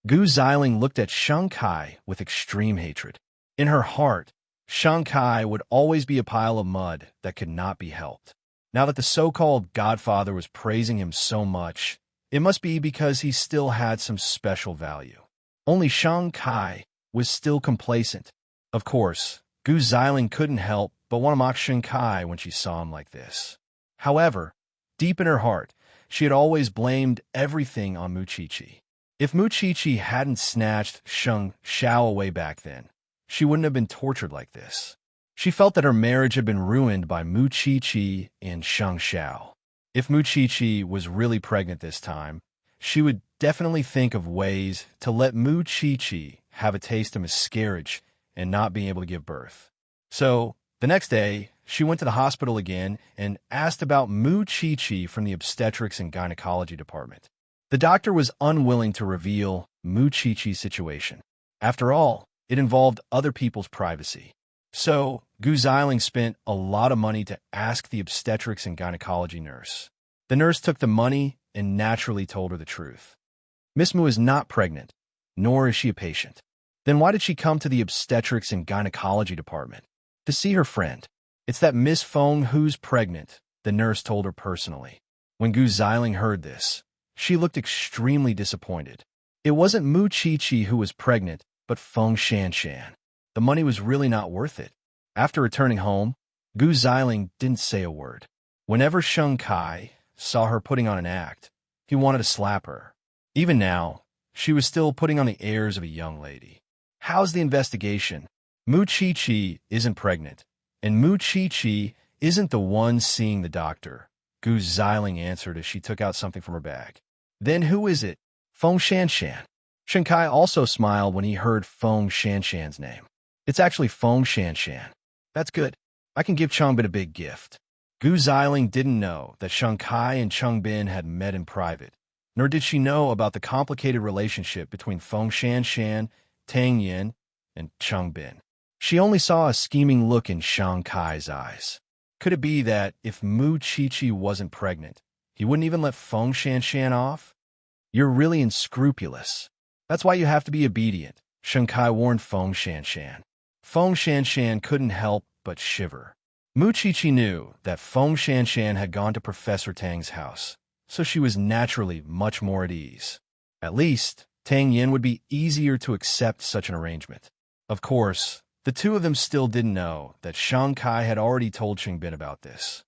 Gu Xiling looked at Sheng Kai with extreme hatred. In her heart, Sheng Kai would always be a pile of mud that could not be helped. Now that the so-called Godfather was praising him so much, it must be because he still had some special value. Only Sheng Kai was still complacent. Of course, Gu Xiling couldn't help but want to mock Sheng Kai when she saw him like this. However, deep in her heart, she had always blamed everything on Mu Chi-Chi. If Mu Chi-Chi hadn't snatched Sheng Xiao away back then, she wouldn't have been tortured like this. She felt that her marriage had been ruined by Mu Chi-Chi and Sheng Xiao. If Mu Chi-Chi was really pregnant this time, she would definitely think of ways to let Mu Chi-Chi have a taste of miscarriage and not being able to give birth. So, the next day, she went to the hospital again and asked about Mu Chi-Chi from the obstetrics and gynecology department. The doctor was unwilling to reveal Mu Chi-Chi's situation. After all, it involved other people's privacy. So, Gu Xiling spent a lot of money to ask the obstetrics and gynecology nurse. The nurse took the money and naturally told her the truth. Miss Mu is not pregnant, nor is she a patient. Then why did she come to the obstetrics and gynecology department? To see her friend. It's that Miss Feng who's pregnant, the nurse told her personally. When Gu Xiling heard this, she looked extremely disappointed. It wasn't Mu Chi-Chi who was pregnant, but Feng Shanshan. The money was really not worth it. After returning home, Gu Xiling didn't say a word. Whenever Sheng Kai saw her putting on an act, he wanted to slap her. Even now, she was still putting on the airs of a young lady. How's the investigation? Mu Chi-Chi isn't pregnant, and Mu Chi-Chi isn't the one seeing the doctor, Gu Xiling answered as she took out something from her bag. Then who is it? Feng Shanshan. Sheng Kai also smiled when he heard Feng Shanshan's name. It's actually Feng Shanshan. That's good. I can give Changbin a big gift. Gu Xiling didn't know that Sheng Kai and Changbin had met in private, nor did she know about the complicated relationship between Feng Shanshan, Tang Yin, and Changbin. She only saw a scheming look in Sheng Kai's eyes. Could it be that if Mu Chi-Chi wasn't pregnant, he wouldn't even let Feng Shanshan off? You're really unscrupulous. That's why you have to be obedient, Sheng Kai warned Feng Shanshan. Feng Shanshan couldn't help but shiver. Mu Chi-Chi knew that Feng Shanshan had gone to Professor Tang's house, so she was naturally much more at ease. At least, Tang Yin would be easier to accept such an arrangement. Of course, the two of them still didn't know that Sheng Kai had already told Changbin about this.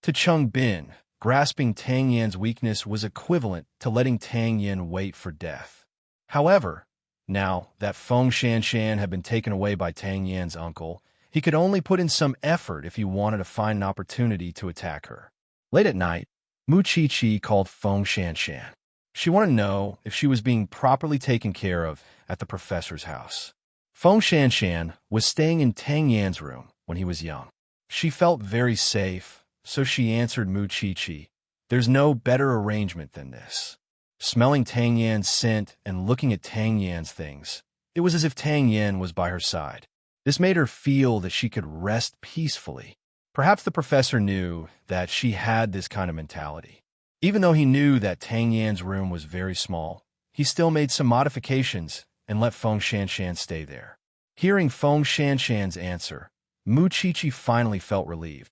To Changbin, grasping Tang Yan's weakness was equivalent to letting Tang Yin wait for death. However, now that Feng Shanshan had been taken away by Tang Yan's uncle, he could only put in some effort if he wanted to find an opportunity to attack her. Late at night, Mu Chi-Chi called Feng Shanshan. She wanted to know if she was being properly taken care of at the professor's house. Feng Shanshan was staying in Tang Yan's room when he was young. She felt very safe, so she answered Mu Chi-Chi, "There's no better arrangement than this." Smelling Tang Yan's scent and looking at Tang Yan's things, it was as if Tang Yan was by her side. This made her feel that she could rest peacefully. Perhaps the professor knew that she had this kind of mentality. Even though he knew that Tang Yan's room was very small, he still made some modifications and let Feng Shanshan stay there. Hearing Feng Shanshan's answer, Mu Chi-Chi finally felt relieved.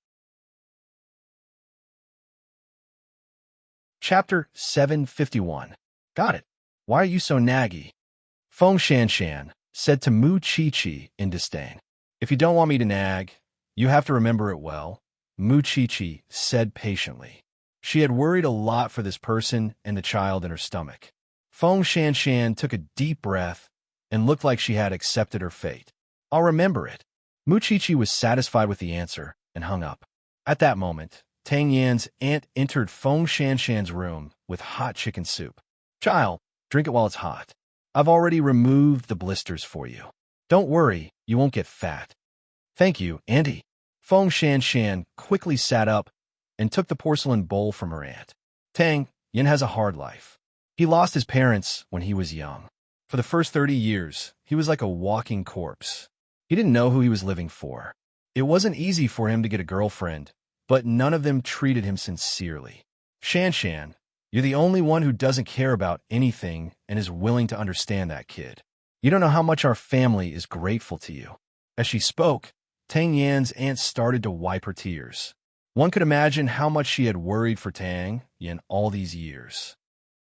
Chapter 751. Got it. Why are you so naggy? Feng Shanshan said to Mu Chi-Chi in disdain. If you don't want me to nag, you have to remember it well, Mu Chi-Chi said patiently. She had worried a lot for this person and the child in her stomach. Feng Shanshan took a deep breath and looked like she had accepted her fate. I'll remember it. Mu Chi-Chi was satisfied with the answer and hung up. At that moment, Tang Yan's aunt entered Feng Shanshan's room with hot chicken soup. Child, drink it while it's hot. I've already removed the blisters for you. Don't worry, you won't get fat. Thank you, Auntie. Feng Shanshan quickly sat up and took the porcelain bowl from her aunt. Tang Yin has a hard life. He lost his parents when he was young. For the first 30 years, he was like a walking corpse. He didn't know who he was living for. It wasn't easy for him to get a girlfriend, but none of them treated him sincerely. Shanshan, you're the only one who doesn't care about anything and is willing to understand that kid. You don't know how much our family is grateful to you. As she spoke, Tang Yan's aunt started to wipe her tears. One could imagine how much she had worried for Tang Yan all these years.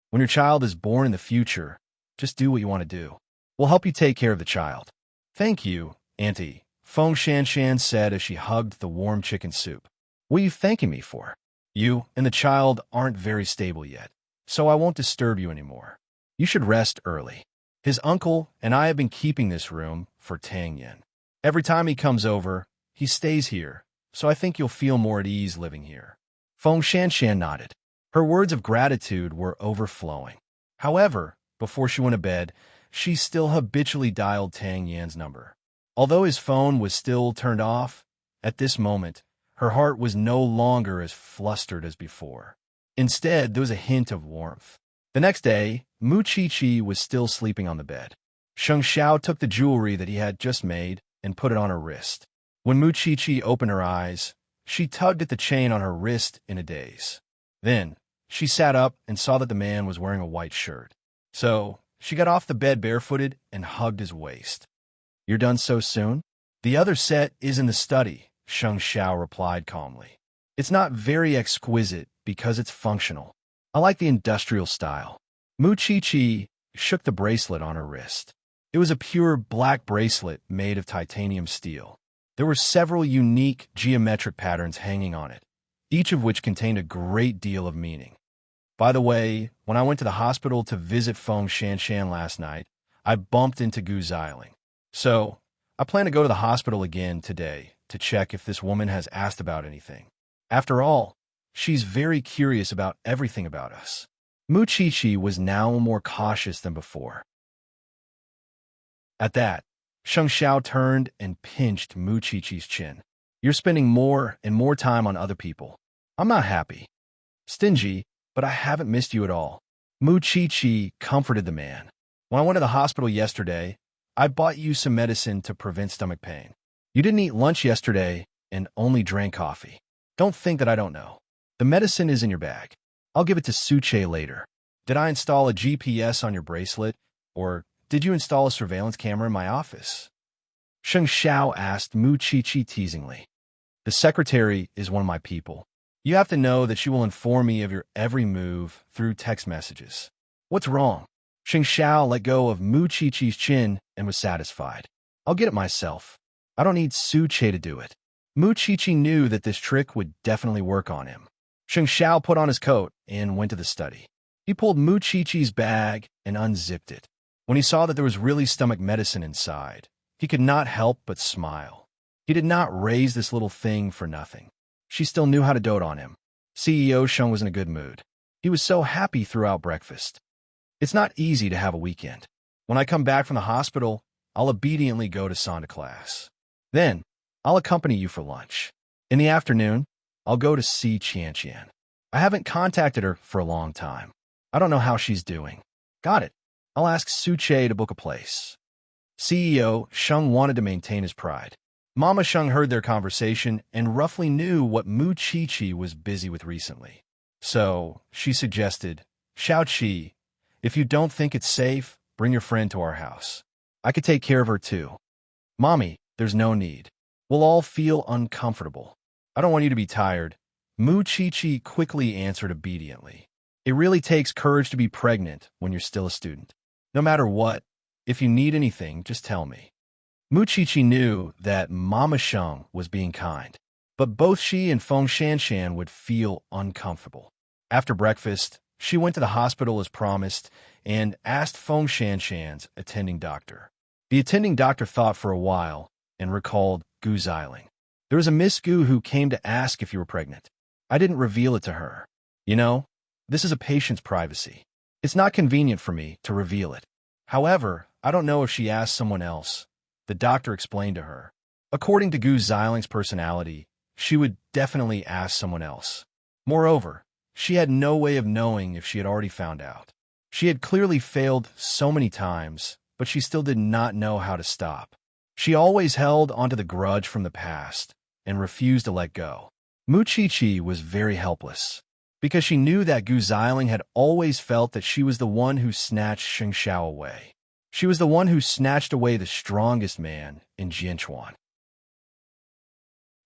When your child is born in the future, just do what you want to do. We'll help you take care of the child. Thank you, Auntie, Feng Shanshan said as she hugged the warm chicken soup. What are you thanking me for? You and the child aren't very stable yet, so I won't disturb you anymore. You should rest early. His uncle and I have been keeping this room for Tang Yan. Every time he comes over, he stays here, so I think you'll feel more at ease living here. Feng Shanshan nodded. Her words of gratitude were overflowing. However, before she went to bed, she still habitually dialed Tang Yan's number. Although his phone was still turned off, at this moment, her heart was no longer as flustered as before. Instead, there was a hint of warmth. The next day, Mu Chi was still sleeping on the bed. Sheng Xiao took the jewelry that he had just made and put it on her wrist. When Mu Chi opened her eyes, she tugged at the chain on her wrist in a daze. Then, she sat up and saw that the man was wearing a white shirt. So, she got off the bed barefooted and hugged his waist. "You're done so soon?" "The other set is in the study," Sheng Xiao replied calmly. "It's not very exquisite because it's functional. I like the industrial style." Mu Chi shook the bracelet on her wrist. It was a pure black bracelet made of titanium steel. There were several unique geometric patterns hanging on it, each of which contained a great deal of meaning. By the way, when I went to the hospital to visit Feng Shanshan last night, I bumped into Gu Xiling. So, I plan to go to the hospital again today to check if this woman has asked about anything. After all, she's very curious about everything about us. Mu Chi was now more cautious than before. At that, Sheng Xiao turned and pinched Mu Chi-Chi's chin. "You're spending more and more time on other people. I'm not happy. Stingy, but I haven't missed you at all." Mu Chi comforted the man. "When I went to the hospital yesterday, I bought you some medicine to prevent stomach pain. You didn't eat lunch yesterday and only drank coffee. Don't think that I don't know. The medicine is in your bag. I'll give it to Suche later. Did I install a GPS on your bracelet, or did you install a surveillance camera in my office?" Sheng Xiao asked Mu Chi teasingly. "The secretary is one of my people. You have to know that she will inform me of your every move through text messages." "What's wrong?" Sheng Xiao let go of Mu Chi-Chi's chin and was satisfied. "I'll get it myself. I don't need Suche to do it." Mu Chi knew that this trick would definitely work on him. Sheng Xiao put on his coat and went to the study. He pulled Mu Chi-Chi's bag and unzipped it. When he saw that there was really stomach medicine inside, he could not help but smile. He did not raise this little thing for nothing. She still knew how to dote on him. CEO Sheng was in a good mood. He was so happy throughout breakfast. It's not easy to have a weekend. When I come back from the hospital, I'll obediently go to Sanda class. Then, I'll accompany you for lunch. In the afternoon, I'll go to see Qianqian. I haven't contacted her for a long time. I don't know how she's doing. Got it. I'll ask Suche to book a place. CEO Sheng wanted to maintain his pride. Mama Sheng heard their conversation and roughly knew what Mu Chi was busy with recently. So, she suggested, "Xiao Qi, if you don't think it's safe, bring your friend to our house. I could take care of her too." "Mommy, there's no need. We'll all feel uncomfortable. I don't want you to be tired." Mu Chi quickly answered obediently. It really takes courage to be pregnant when you're still a student. No matter what, if you need anything, just tell me. Mu Chi knew that Mama Sheng was being kind, but both she and Feng Shanshan would feel uncomfortable. After breakfast, she went to the hospital as promised and asked Feng Shanshan's attending doctor. The attending doctor thought for a while and recalled Gu Xiling. "There was a Miss Gu who came to ask if you were pregnant. I didn't reveal it to her. You know, this is a patient's privacy. It's not convenient for me to reveal it. However, I don't know if she asked someone else," the doctor explained to her. According to Gu Xiling's personality, she would definitely ask someone else. Moreover, she had no way of knowing if she had already found out. She had clearly failed so many times, but she still did not know how to stop. She always held onto the grudge from the past and refused to let go. Mu Chi was very helpless, because she knew that Gu Xiling had always felt that she was the one who snatched Sheng Xiao away. She was the one who snatched away the strongest man in Jianchuan.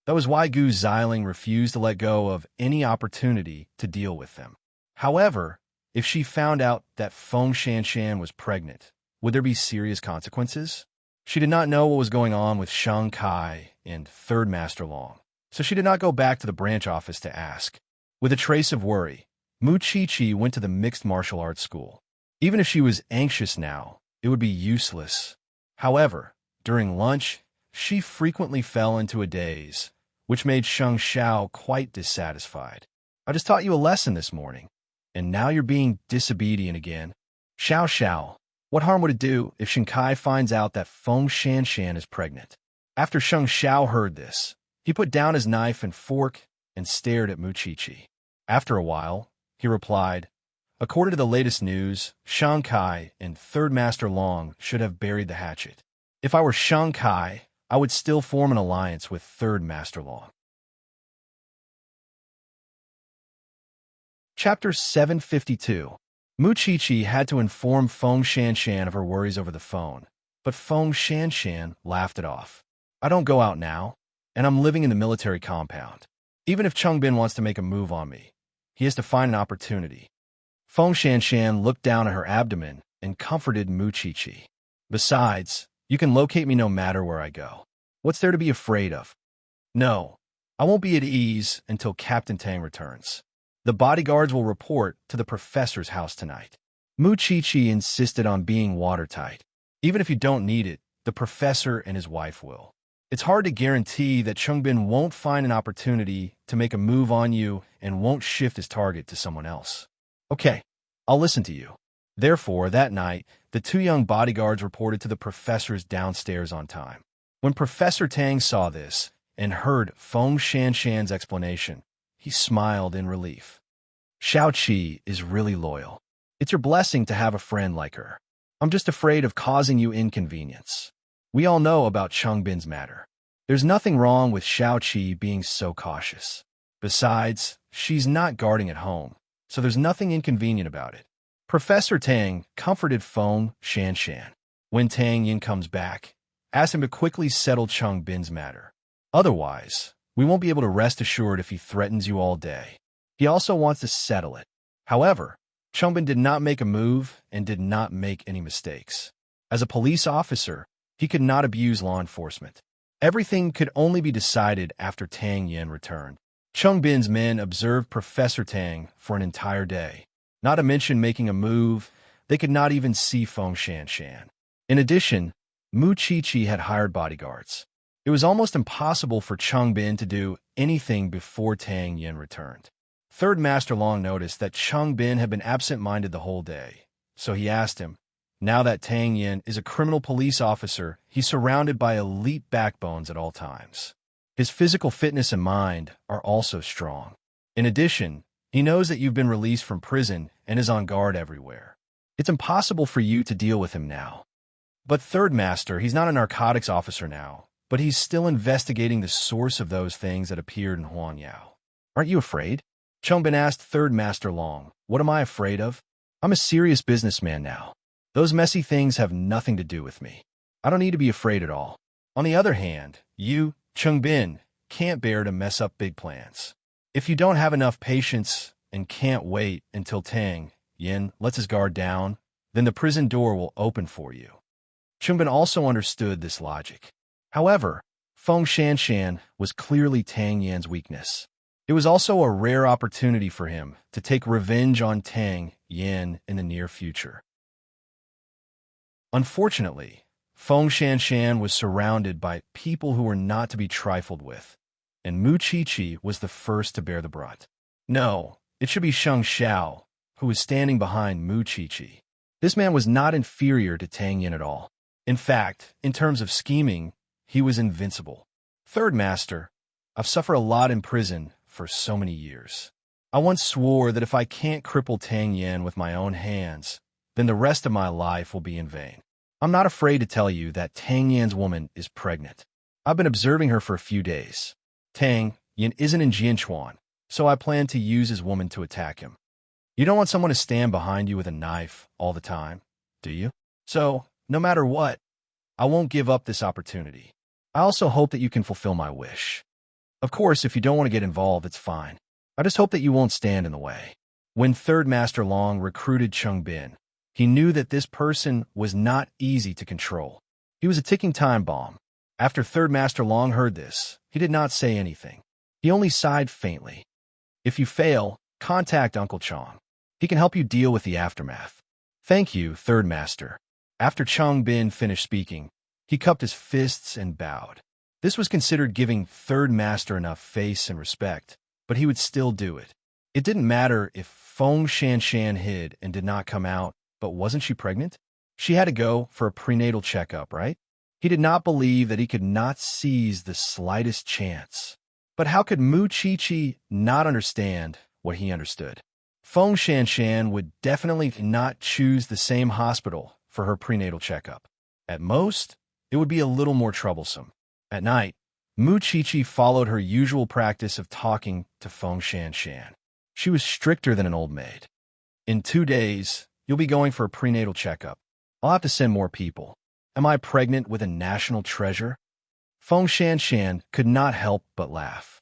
That was why Gu Xiling refused to let go of any opportunity to deal with them. However, if she found out that Feng Shanshan was pregnant, would there be serious consequences? She did not know what was going on with Shang Kai and Third Master Long, so she did not go back to the branch office to ask. With a trace of worry, Mu Chi went to the mixed martial arts school. Even if she was anxious now, it would be useless. However, during lunch, she frequently fell into a daze, which made Sheng Xiao quite dissatisfied. "I just taught you a lesson this morning, and now you're being disobedient again. Xiao, what harm would it do if Sheng Kai finds out that Feng Shanshan is pregnant?" After Sheng Xiao heard this, he put down his knife and fork and stared at Mu Chi. After a while, he replied. According to the latest news, Shang Kai and Third Master Long should have buried the hatchet. If I were Shang Kai, I would still form an alliance with Third Master Long. Chapter 752. Mu Qiqi had to inform Feng Shanshan of her worries over the phone, but Feng Shanshan laughed it off. I don't go out now, and I'm living in the military compound. Even if Chungbin wants to make a move on me, he has to find an opportunity. Feng Shanshan looked down at her abdomen and comforted Mu Qiqi. Besides, you can locate me no matter where I go. What's there to be afraid of? No, I won't be at ease until Captain Tang returns. The bodyguards will report to the professor's house tonight. Mu Qiqi insisted on being watertight. Even if you don't need it, the professor and his wife will. It's hard to guarantee that Chungbin won't find an opportunity to make a move on you and won't shift his target to someone else. Okay, I'll listen to you. Therefore, that night, the two young bodyguards reported to the professor's downstairs on time. When Professor Tang saw this and heard Feng Shanshan's explanation, he smiled in relief. Xiao Qi is really loyal. It's your blessing to have a friend like her. I'm just afraid of causing you inconvenience. We all know about Chungbin's matter. There's nothing wrong with Xiao Qi being so cautious. Besides, she's not guarding at home, so there's nothing inconvenient about it. Professor Tang comforted Feng Shanshan. When Tang Yin comes back, ask him to quickly settle Chungbin's matter. Otherwise, we won't be able to rest assured if he threatens you all day. He also wants to settle it. However, Chungbin did not make a move and did not make any mistakes. As a police officer, he could not abuse law enforcement. Everything could only be decided after Tang Yin returned. Chungbin's men observed Professor Tang for an entire day. Not to mention making a move, they could not even see Feng Shanshan. In addition, Mu Qiqi had hired bodyguards. It was almost impossible for Chungbin to do anything before Tang Yin returned. Third Master Long noticed that Chungbin had been absent-minded the whole day, so he asked him, now that Tang Yin is a criminal police officer, he's surrounded by elite backbones at all times. His physical fitness and mind are also strong. In addition, he knows that you've been released from prison and is on guard everywhere. It's impossible for you to deal with him now. But Third Master, he's not a narcotics officer now, but he's still investigating the source of those things that appeared in Huanyao. Aren't you afraid? Chungbin asked Third Master Long, what am I afraid of? I'm a serious businessman now. Those messy things have nothing to do with me. I don't need to be afraid at all. On the other hand, you, Chungbin, can't bear to mess up big plans. If you don't have enough patience and can't wait until Tang Yin lets his guard down, then the prison door will open for you. Chungbin also understood this logic. However, Feng Shanshan was clearly Tang Yan's weakness. It was also a rare opportunity for him to take revenge on Tang Yin in the near future. Unfortunately, Feng Shanshan was surrounded by people who were not to be trifled with, and Mu Qiqi was the first to bear the brunt. No, it should be Sheng Xiao, who was standing behind Mu Qiqi. This man was not inferior to Tang Yin at all. In fact, in terms of scheming, he was invincible. Third Master, I've suffered a lot in prison for so many years. I once swore that if I can't cripple Tang Yin with my own hands, then the rest of my life will be in vain. I'm not afraid to tell you that Tang Yan's woman is pregnant. I've been observing her for a few days. Tang Yin isn't in Jianchuan, so I plan to use his woman to attack him. You don't want someone to stand behind you with a knife all the time, do you? So, no matter what, I won't give up this opportunity. I also hope that you can fulfill my wish. Of course, if you don't want to get involved, it's fine. I just hope that you won't stand in the way. When Third Master Long recruited Chungbin, he knew that this person was not easy to control. He was a ticking time bomb. After Third Master Long heard this, he did not say anything. He only sighed faintly. If you fail, contact Uncle Chong. He can help you deal with the aftermath. Thank you, Third Master. After Chungbin finished speaking, he cupped his fists and bowed. This was considered giving Third Master enough face and respect, but he would still do it. It didn't matter if Feng Shanshan hid and did not come out, but wasn't she pregnant? She had to go for a prenatal checkup, right? He did not believe that he could not seize the slightest chance. But how could Mu Qiqi not understand what he understood? Feng Shanshan would definitely not choose the same hospital for her prenatal checkup. At most, it would be a little more troublesome. At night, Mu Chichi followed her usual practice of talking to Feng Shanshan. She was stricter than an old maid. In 2 days, you'll be going for a prenatal checkup. I'll have to send more people. Am I pregnant with a national treasure? Feng Shanshan could not help but laugh.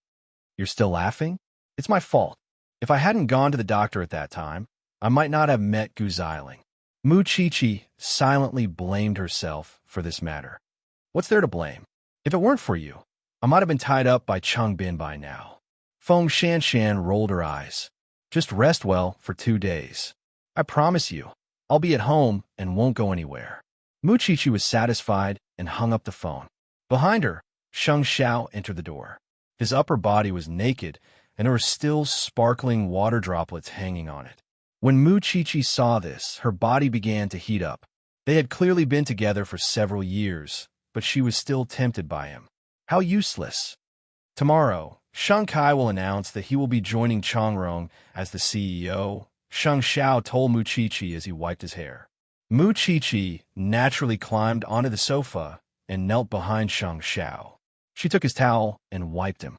You're still laughing? It's my fault. If I hadn't gone to the doctor at that time, I might not have met Gu Xiling. Mu Chichi silently blamed herself for this matter. What's there to blame? If it weren't for you, I might have been tied up by Cheng Bin by now. Feng Shanshan rolled her eyes. Just rest well for 2 days. I promise you, I'll be at home and won't go anywhere. Mu Chichi was satisfied and hung up the phone. Behind her, Sheng Xiao entered the door. His upper body was naked, and there were still sparkling water droplets hanging on it. When Mu Chichi saw this, her body began to heat up. They had clearly been together for several years, but she was still tempted by him. How useless. Tomorrow, Sheng Kai will announce that he will be joining Changrong as the CEO, Sheng Xiao told Mu Chichi as he wiped his hair. Mu Chichi naturally climbed onto the sofa and knelt behind Sheng Xiao. She took his towel and wiped him.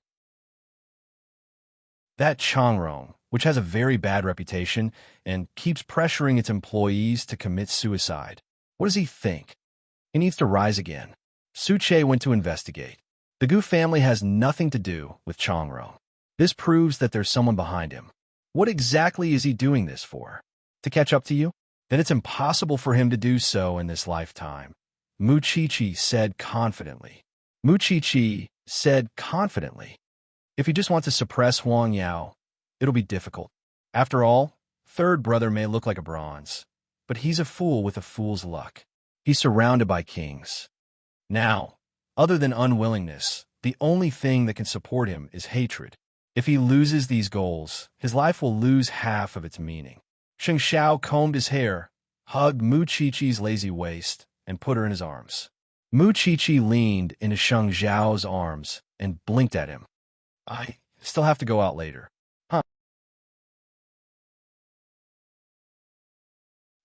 That Changrong, which has a very bad reputation and keeps pressuring its employees to commit suicide. What does he think? He needs to rise again. Su Che went to investigate. The Gu family has nothing to do with Changrong. This proves that there's someone behind him. What exactly is he doing this for? To catch up to you? Then it's impossible for him to do so in this lifetime. Mu Chichi said confidently. Mu Chichi said confidently. If you just want to suppress Huang Yao, it'll be difficult. After all, third brother may look like a bronze, but he's a fool with a fool's luck. He's surrounded by kings. Now, other than unwillingness, the only thing that can support him is hatred. If he loses these goals, his life will lose half of its meaning. Sheng Xiao combed his hair, hugged Mu Chichi's lazy waist, and put her in his arms. Mu Chichi leaned into Sheng Xiao's arms and blinked at him. I still have to go out later. Huh.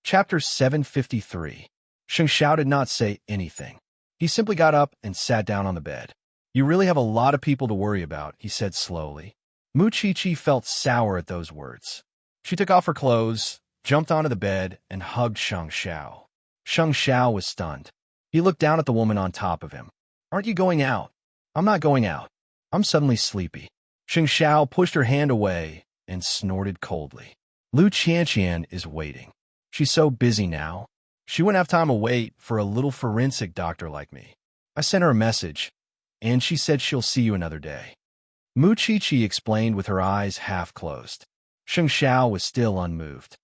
Chapter 753. Sheng Xiao did not say anything. He simply got up and sat down on the bed. You really have a lot of people to worry about, he said slowly. Mu Chichi felt sour at those words. She took off her clothes, jumped onto the bed, and hugged Sheng Xiao. Sheng Xiao was stunned. He looked down at the woman on top of him. Aren't you going out? I'm not going out. I'm suddenly sleepy. Sheng Xiao pushed her hand away and snorted coldly. Lu Qianqian is waiting. She's so busy now. She wouldn't have time to wait for a little forensic doctor like me. I sent her a message, and she said she'll see you another day. Mu Chichi explained with her eyes half closed. Sheng Xiao was still unmoved.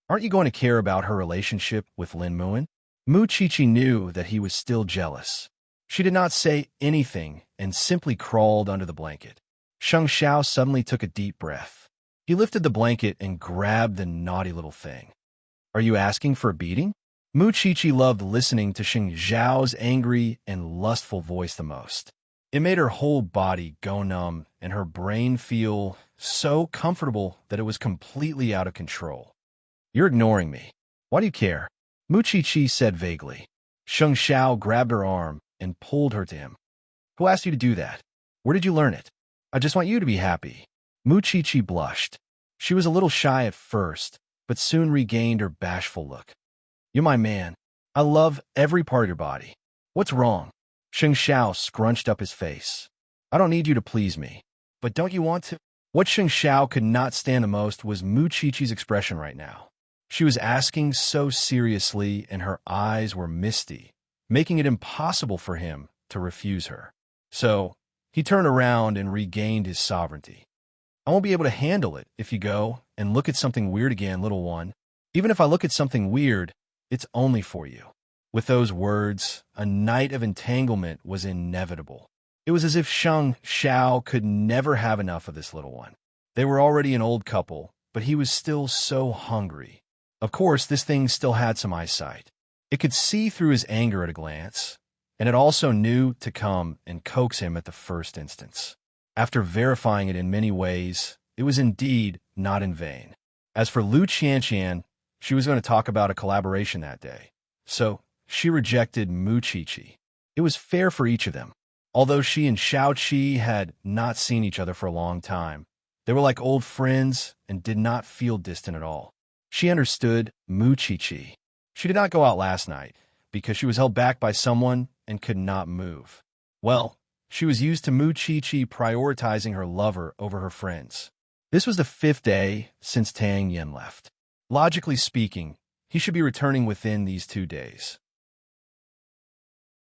Aren't you going to care about her relationship with Lin Muan? Mu Chichi knew that he was still jealous. She did not say anything and simply crawled under the blanket. Sheng Xiao suddenly took a deep breath. He lifted the blanket and grabbed the naughty little thing. Are you asking for a beating? Mu Chichi loved listening to Sheng Xiao's angry and lustful voice the most. It made her whole body go numb and her brain feel so comfortable that it was completely out of control. You're ignoring me. Why do you care? Mu Chichi said vaguely. Sheng Xiao grabbed her arm and pulled her to him. Who asked you to do that? Where did you learn it? I just want you to be happy. Mu Chichi blushed. She was a little shy at first, but soon regained her bashful look. You're my man. I love every part of your body. What's wrong? Sheng Xiao scrunched up his face. I don't need you to please me. But don't you want to? What Sheng Xiao could not stand the most was Mu Chichi's expression right now. She was asking so seriously and her eyes were misty, making it impossible for him to refuse her. So, he turned around and regained his sovereignty. I won't be able to handle it if you go and look at something weird again, little one. Even if I look at something weird, it's only for you. With those words, a night of entanglement was inevitable. It was as if Sheng Xiao could never have enough of this little one. They were already an old couple, but he was still so hungry. Of course, this thing still had some eyesight. It could see through his anger at a glance, and it also knew to come and coax him at the first instance. After verifying it in many ways, it was indeed not in vain. As for Lu Qianqian, she was going to talk about a collaboration that day. So, she rejected Mu Qiqi. It was fair for each of them. Although she and Xiao Qi had not seen each other for a long time, they were like old friends and did not feel distant at all. She understood Mu Qiqi. She did not go out last night because she was held back by someone and could not move. Well, she was used to Mu Qiqi prioritizing her lover over her friends. This was the 5th day since Tang Yen left. Logically speaking, he should be returning within these 2 days.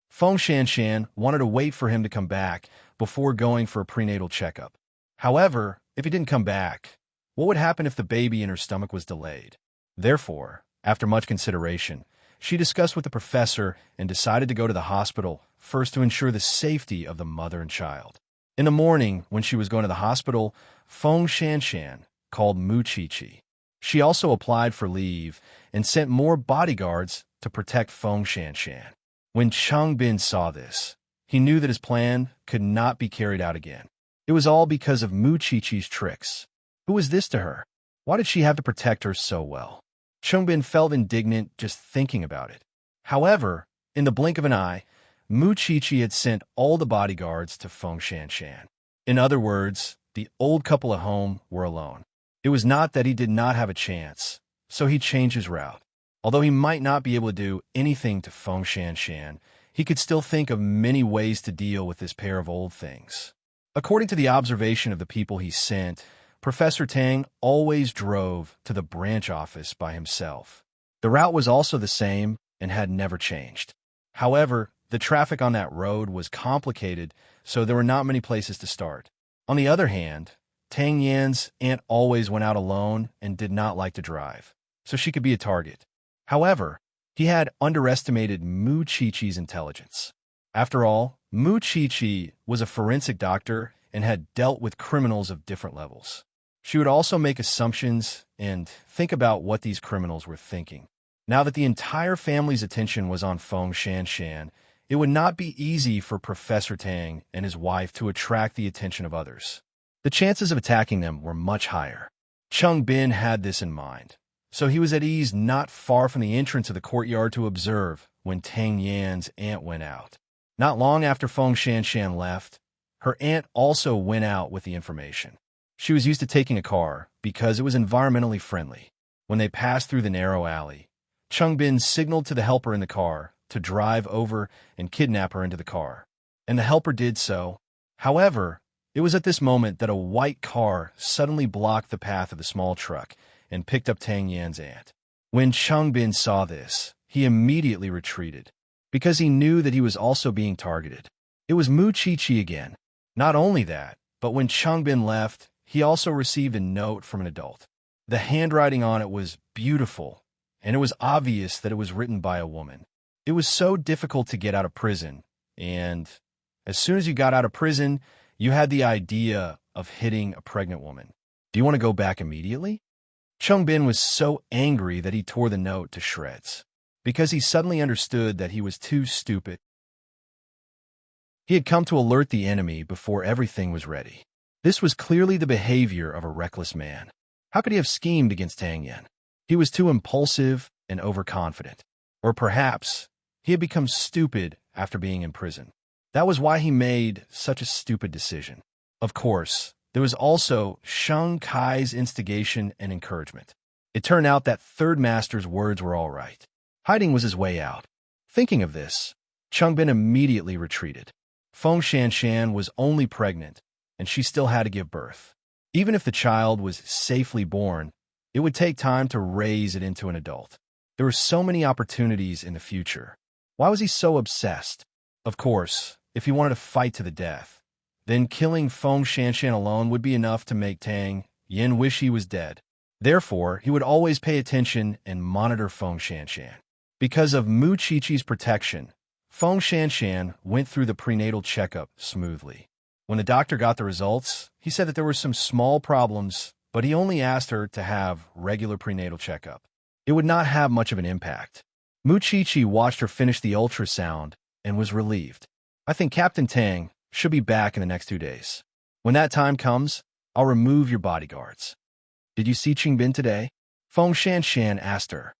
Feng Shanshan wanted to wait for him to come back before going for a prenatal checkup. However, if he didn't come back, what would happen if the baby in her stomach was delayed? Therefore, after much consideration, she discussed with the professor and decided to go to the hospital first to ensure the safety of the mother and child. In the morning, when she was going to the hospital, Feng Shanshan called Mu Qiqi. She also applied for leave and sent more bodyguards to protect Feng Shanshan. When Changbin saw this, he knew that his plan could not be carried out again. It was all because of Mu Qiqi's tricks. Who was this to her? Why did she have to protect her so well? Changbin felt indignant just thinking about it. However, in the blink of an eye, Mu Qiqi had sent all the bodyguards to Feng Shanshan. In other words, the old couple at home were alone. It was not that he did not have a chance, so he changed his route. Although he might not be able to do anything to Feng Shanshan, he could still think of many ways to deal with this pair of old things. According to the observation of the people he sent, Professor Tang always drove to the branch office by himself. The route was also the same and had never changed. However, the traffic on that road was complicated, so there were not many places to start. On the other hand, Tang Yan's aunt always went out alone and did not like to drive, so she could be a target. However, he had underestimated Mu Qiqi's intelligence. After all, Mu Qiqi was a forensic doctor and had dealt with criminals of different levels. She would also make assumptions and think about what these criminals were thinking. Now that the entire family's attention was on Feng Shanshan, it would not be easy for Professor Tang and his wife to attract the attention of others. The chances of attacking them were much higher. Cheng Bin had this in mind, so he was at ease not far from the entrance of the courtyard to observe when Tang Yan's aunt went out. Not long after Feng Shanshan left, her aunt also went out with the information. She was used to taking a car because it was environmentally friendly. When they passed through the narrow alley, Cheng Bin signaled to the helper in the car to drive over and kidnap her into the car, and the helper did so. However, it was at this moment that a white car suddenly blocked the path of the small truck and picked up Tang Yan's aunt. When Cheng Bin saw this, he immediately retreated, because he knew that he was also being targeted. It was Mu Qiqi again. Not only that, but when Cheng Bin left, he also received a note from an adult. The handwriting on it was beautiful, and it was obvious that it was written by a woman. It was so difficult to get out of prison, and as soon as you got out of prison, you had the idea of hitting a pregnant woman. Do you want to go back immediately? Cheng Bin was so angry that he tore the note to shreds, because he suddenly understood that he was too stupid. He had come to alert the enemy before everything was ready. This was clearly the behavior of a reckless man. How could he have schemed against Tang Yan? He was too impulsive and overconfident. Or perhaps he had become stupid after being in prison. That was why he made such a stupid decision. Of course, there was also Sheng Kai's instigation and encouragement. It turned out that Third Master's words were all right. Hiding was his way out. Thinking of this, Cheng Bin immediately retreated. Feng Shanshan was only pregnant, and she still had to give birth. Even if the child was safely born, it would take time to raise it into an adult. There were so many opportunities in the future. Why was he so obsessed? Of course, if he wanted to fight to the death, then killing Feng Shanshan alone would be enough to make Tang Yen wish he was dead. Therefore, he would always pay attention and monitor Feng Shanshan. Because of Mu Qiqi's protection, Feng Shanshan went through the prenatal checkup smoothly. When the doctor got the results, he said that there were some small problems, but he only asked her to have regular prenatal checkup. It would not have much of an impact. Mu Qiqi watched her finish the ultrasound and was relieved. I think Captain Tang should be back in the next 2 days. When that time comes, I'll remove your bodyguards. Did you see Qingbin today? Feng Shanshan asked her.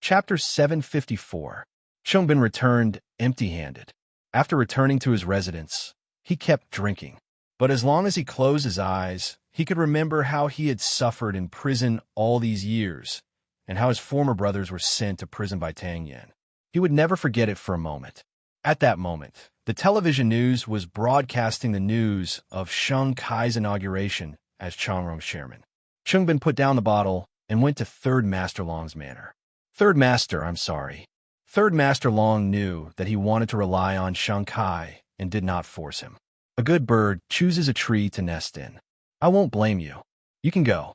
Chapter 754. Qingbin returned empty-handed. After returning to his residence, he kept drinking. But as long as he closed his eyes, he could remember how he had suffered in prison all these years, and how his former brothers were sent to prison by Tang Yan. He would never forget it for a moment. At that moment, the television news was broadcasting the news of Sheng Kai's inauguration as Changrong's chairman. Qingbin put down the bottle and went to Third Master Long's manor. Third Master, I'm sorry. Third Master Long knew that he wanted to rely on Sheng Kai and did not force him. A good bird chooses a tree to nest in. I won't blame you. You can go.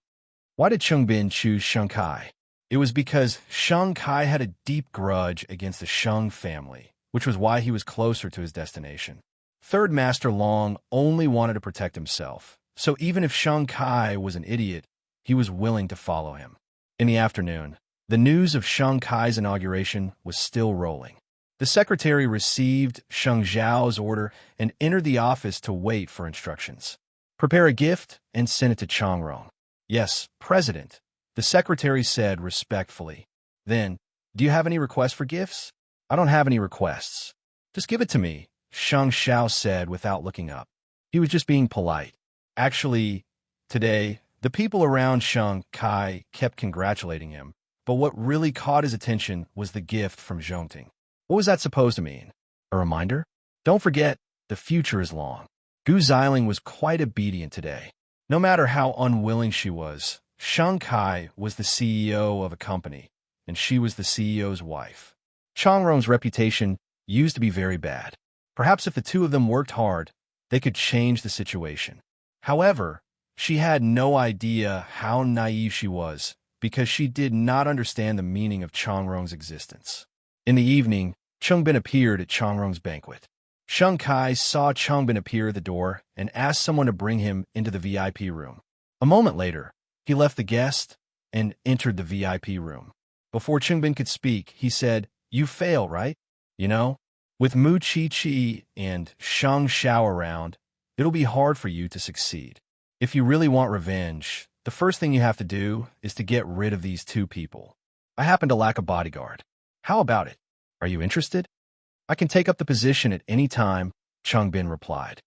Why did Qingbin choose Sheng Kai? It was because Sheng Kai had a deep grudge against the Sheng family, which was why he was closer to his destination. Third Master Long only wanted to protect himself, so even if Sheng Kai was an idiot, he was willing to follow him. In the afternoon, the news of Sheng Kai's inauguration was still rolling. The secretary received Sheng Zhao's order and entered the office to wait for instructions. Prepare a gift and send it to Changrong. Yes, President, the secretary said respectfully. Then, do you have any requests for gifts? I don't have any requests. Just give it to me, Sheng Zhao said without looking up. He was just being polite. Actually, today, the people around Sheng Kai kept congratulating him, but what really caught his attention was the gift from Zhongting. What was that supposed to mean? A reminder? Don't forget, the future is long. Gu Xiling was quite obedient today. No matter how unwilling she was, Sheng Kai was the CEO of a company, and she was the CEO's wife. Changrong's reputation used to be very bad. Perhaps if the two of them worked hard, they could change the situation. However, she had no idea how naive she was, because she did not understand the meaning of Changrong's existence. In the evening, Qingbin appeared at Changrong's banquet. Sheng Kai saw Qingbin appear at the door and asked someone to bring him into the VIP room. A moment later, he left the guest and entered the VIP room. Before Qingbin could speak, he said, "You fail, right? You know, with Mu Chi and Sheng Xiao around, it'll be hard for you to succeed. If you really want revenge, the first thing you have to do is to get rid of these two people. I happen to lack a bodyguard. How about it? Are you interested? I can take up the position at any time," Qingbin replied.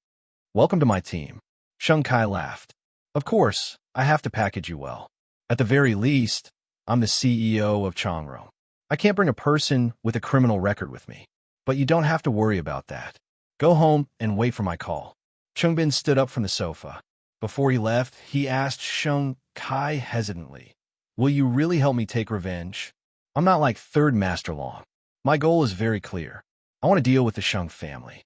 "Welcome to my team." Sheng Kai laughed. "Of course, I have to package you well. At the very least, I'm the CEO of Changrong. I can't bring a person with a criminal record with me. But you don't have to worry about that. Go home and wait for my call." Qingbin stood up from the sofa. Before he left, he asked Sheng Kai hesitantly, "Will you really help me take revenge? I'm not like Third Master Long. My goal is very clear. I want to deal with the Sheng family.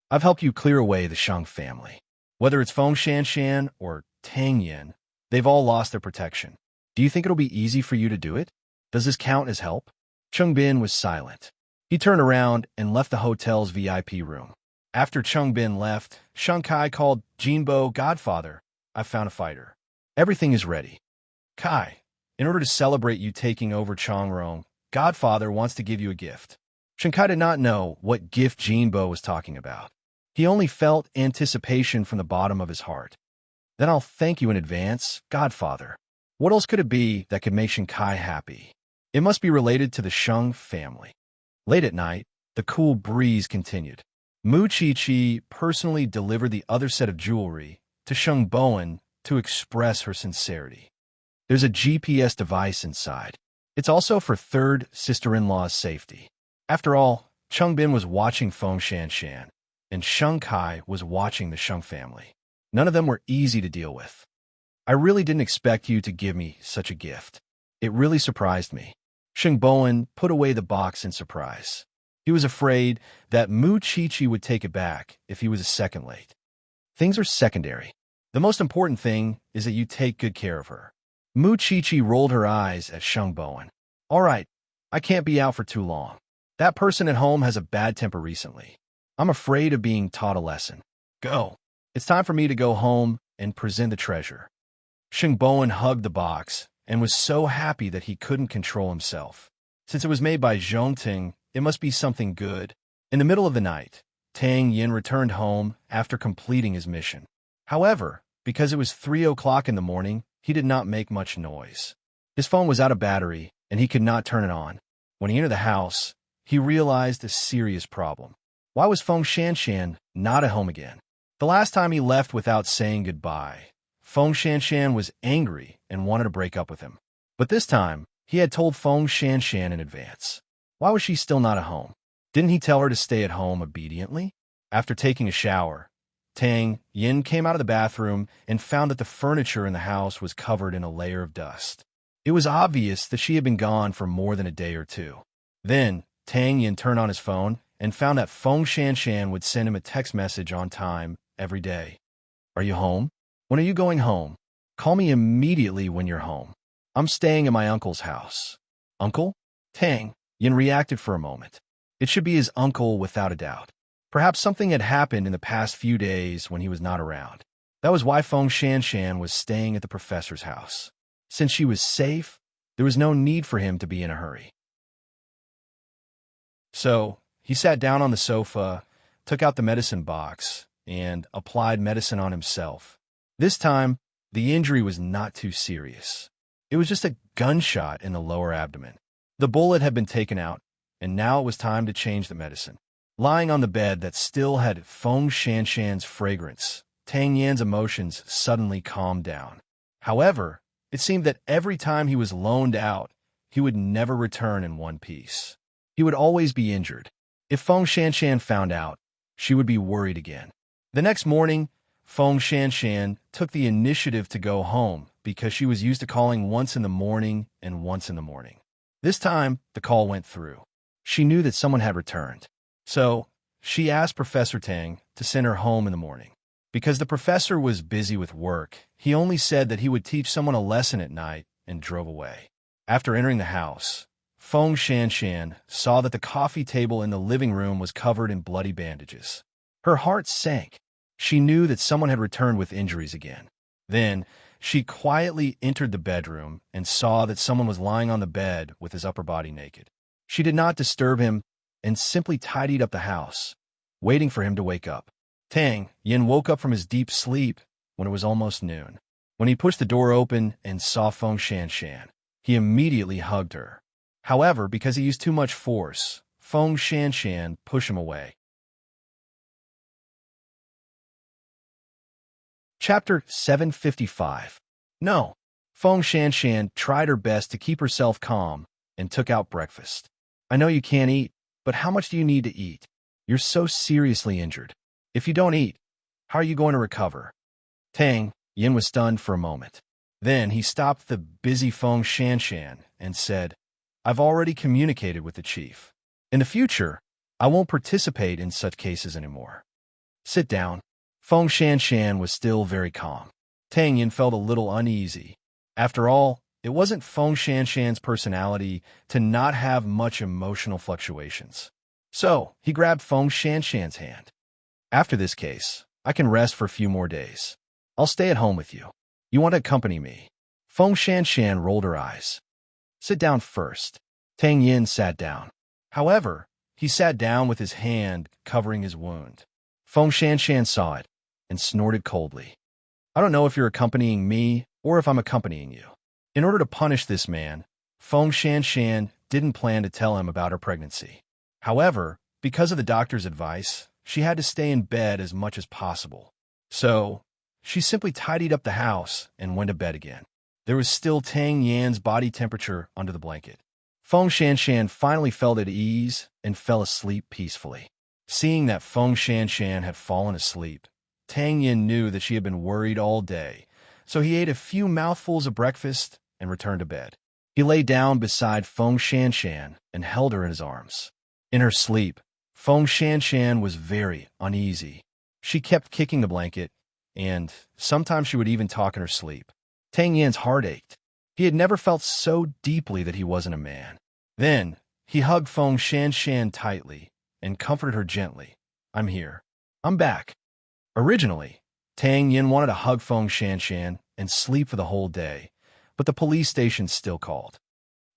I've helped you clear away the Sheng family. Whether it's Feng Shanshan or Tang Yan, they've all lost their protection. Do you think it'll be easy for you to do it? Does this count as help?" Qingbin was silent. He turned around and left the hotel's VIP room. After Qingbin left, Sheng Kai called Jinbo Godfather. "I've found a fighter. Everything is ready. Kai, in order to celebrate you taking over Changrong, Godfather wants to give you a gift." Sheng Kai did not know what gift Jinbo was talking about. He only felt anticipation from the bottom of his heart. "Then I'll thank you in advance, Godfather. What else could it be that could make Sheng Kai happy? It must be related to the Sheng family." Late at night, the cool breeze continued. Mu Chi personally delivered the other set of jewelry to Sheng Bowen to express her sincerity. There's a GPS device inside. It's also for third sister-in-law's safety. After all, Qingbin was watching Feng Shanshan, and Sheng Kai was watching the Sheng family. None of them were easy to deal with. "I really didn't expect you to give me such a gift. It really surprised me." Sheng Bowen put away the box in surprise. He was afraid that Mu Chi would take it back if he was a second late. Things are secondary. The most important thing is that you take good care of her. Mu Chi rolled her eyes at Sheng Bowen. "All right, I can't be out for too long. That person at home has a bad temper recently. I'm afraid of being taught a lesson. Go. It's time for me to go home and present the treasure." Sheng Bowen hugged the box and was so happy that he couldn't control himself. Since it was made by Zhongting, it must be something good. In the middle of the night, Tang Yin returned home after completing his mission. However, because it was 3 o'clock in the morning, he did not make much noise. His phone was out of battery, and he could not turn it on. When he entered the house, he realized a serious problem. Why was Feng Shanshan not at home again? The last time he left without saying goodbye, Feng Shanshan was angry and wanted to break up with him. But this time, he had told Feng Shanshan in advance. Why was she still not at home? Didn't he tell her to stay at home obediently? After taking a shower, Tang Yin came out of the bathroom and found that the furniture in the house was covered in a layer of dust. It was obvious that she had been gone for more than a day or two. Then, Tang Yin turned on his phone and found that Feng Shanshan would send him a text message on time every day. Are you home? When are you going home? Call me immediately when you're home. I'm staying at my uncle's house. Uncle? Tang Yin reacted for a moment. It should be his uncle without a doubt. Perhaps something had happened in the past few days when he was not around. That was why Feng Shanshan was staying at the professor's house. Since she was safe, there was no need for him to be in a hurry. So, he sat down on the sofa, took out the medicine box, and applied medicine on himself. This time, the injury was not too serious. It was just a gunshot in the lower abdomen. The bullet had been taken out, and now it was time to change the medicine. Lying on the bed that still had Feng Shanshan's fragrance, Tang Yan's emotions suddenly calmed down. However, it seemed that every time he was loaned out, he would never return in one piece. He would always be injured. If Feng Shanshan found out, she would be worried again. The next morning, Feng Shanshan took the initiative to go home because she was used to calling once in the morning and once in the morning. This time, the call went through. She knew that someone had returned. So, she asked Professor Tang to send her home in the morning. Because the professor was busy with work, he only said that he would teach someone a lesson at night and drove away. After entering the house, Feng Shanshan saw that the coffee table in the living room was covered in bloody bandages. Her heart sank. She knew that someone had returned with injuries again. Then, she quietly entered the bedroom and saw that someone was lying on the bed with his upper body naked. She did not disturb him and simply tidied up the house, waiting for him to wake up. Tang Yin woke up from his deep sleep when it was almost noon. When he pushed the door open and saw Feng Shanshan, he immediately hugged her. However, because he used too much force, Feng Shanshan pushed him away. Chapter 755. No. Feng Shanshan tried her best to keep herself calm and took out breakfast. I know you can't eat, but how much do you need to eat? You're so seriously injured. If you don't eat, how are you going to recover? Tang Yin was stunned for a moment. Then he stopped the busy Feng Shanshan and said, I've already communicated with the chief. In the future, I won't participate in such cases anymore. Sit down. Feng Shanshan was still very calm. Tang Yin felt a little uneasy. After all, it wasn't Feng Shanshan's personality to not have much emotional fluctuations. So, he grabbed Feng Shanshan's hand. After this case, I can rest for a few more days. I'll stay at home with you. You want to accompany me? Feng Shanshan rolled her eyes. Sit down first. Tang Yin sat down. However, he sat down with his hand covering his wound. Feng Shanshan saw it and snorted coldly. I don't know if you're accompanying me or if I'm accompanying you. In order to punish this man, Feng Shanshan didn't plan to tell him about her pregnancy. However, because of the doctor's advice, she had to stay in bed as much as possible. So, she simply tidied up the house and went to bed again. There was still Tang Yan's body temperature under the blanket. Feng Shanshan finally felt at ease and fell asleep peacefully. Seeing that Feng Shanshan had fallen asleep, Tang Yin knew that she had been worried all day, so he ate a few mouthfuls of breakfast and returned to bed. He lay down beside Feng Shanshan and held her in his arms. In her sleep, Feng Shanshan was very uneasy. She kept kicking the blanket, and sometimes she would even talk in her sleep. Tang Yan's heart ached. He had never felt so deeply that he wasn't a man. Then, he hugged Feng Shanshan tightly and comforted her gently. I'm here. I'm back. Originally, Tang Yin wanted to hug Feng Shanshan and sleep for the whole day, but the police station still called.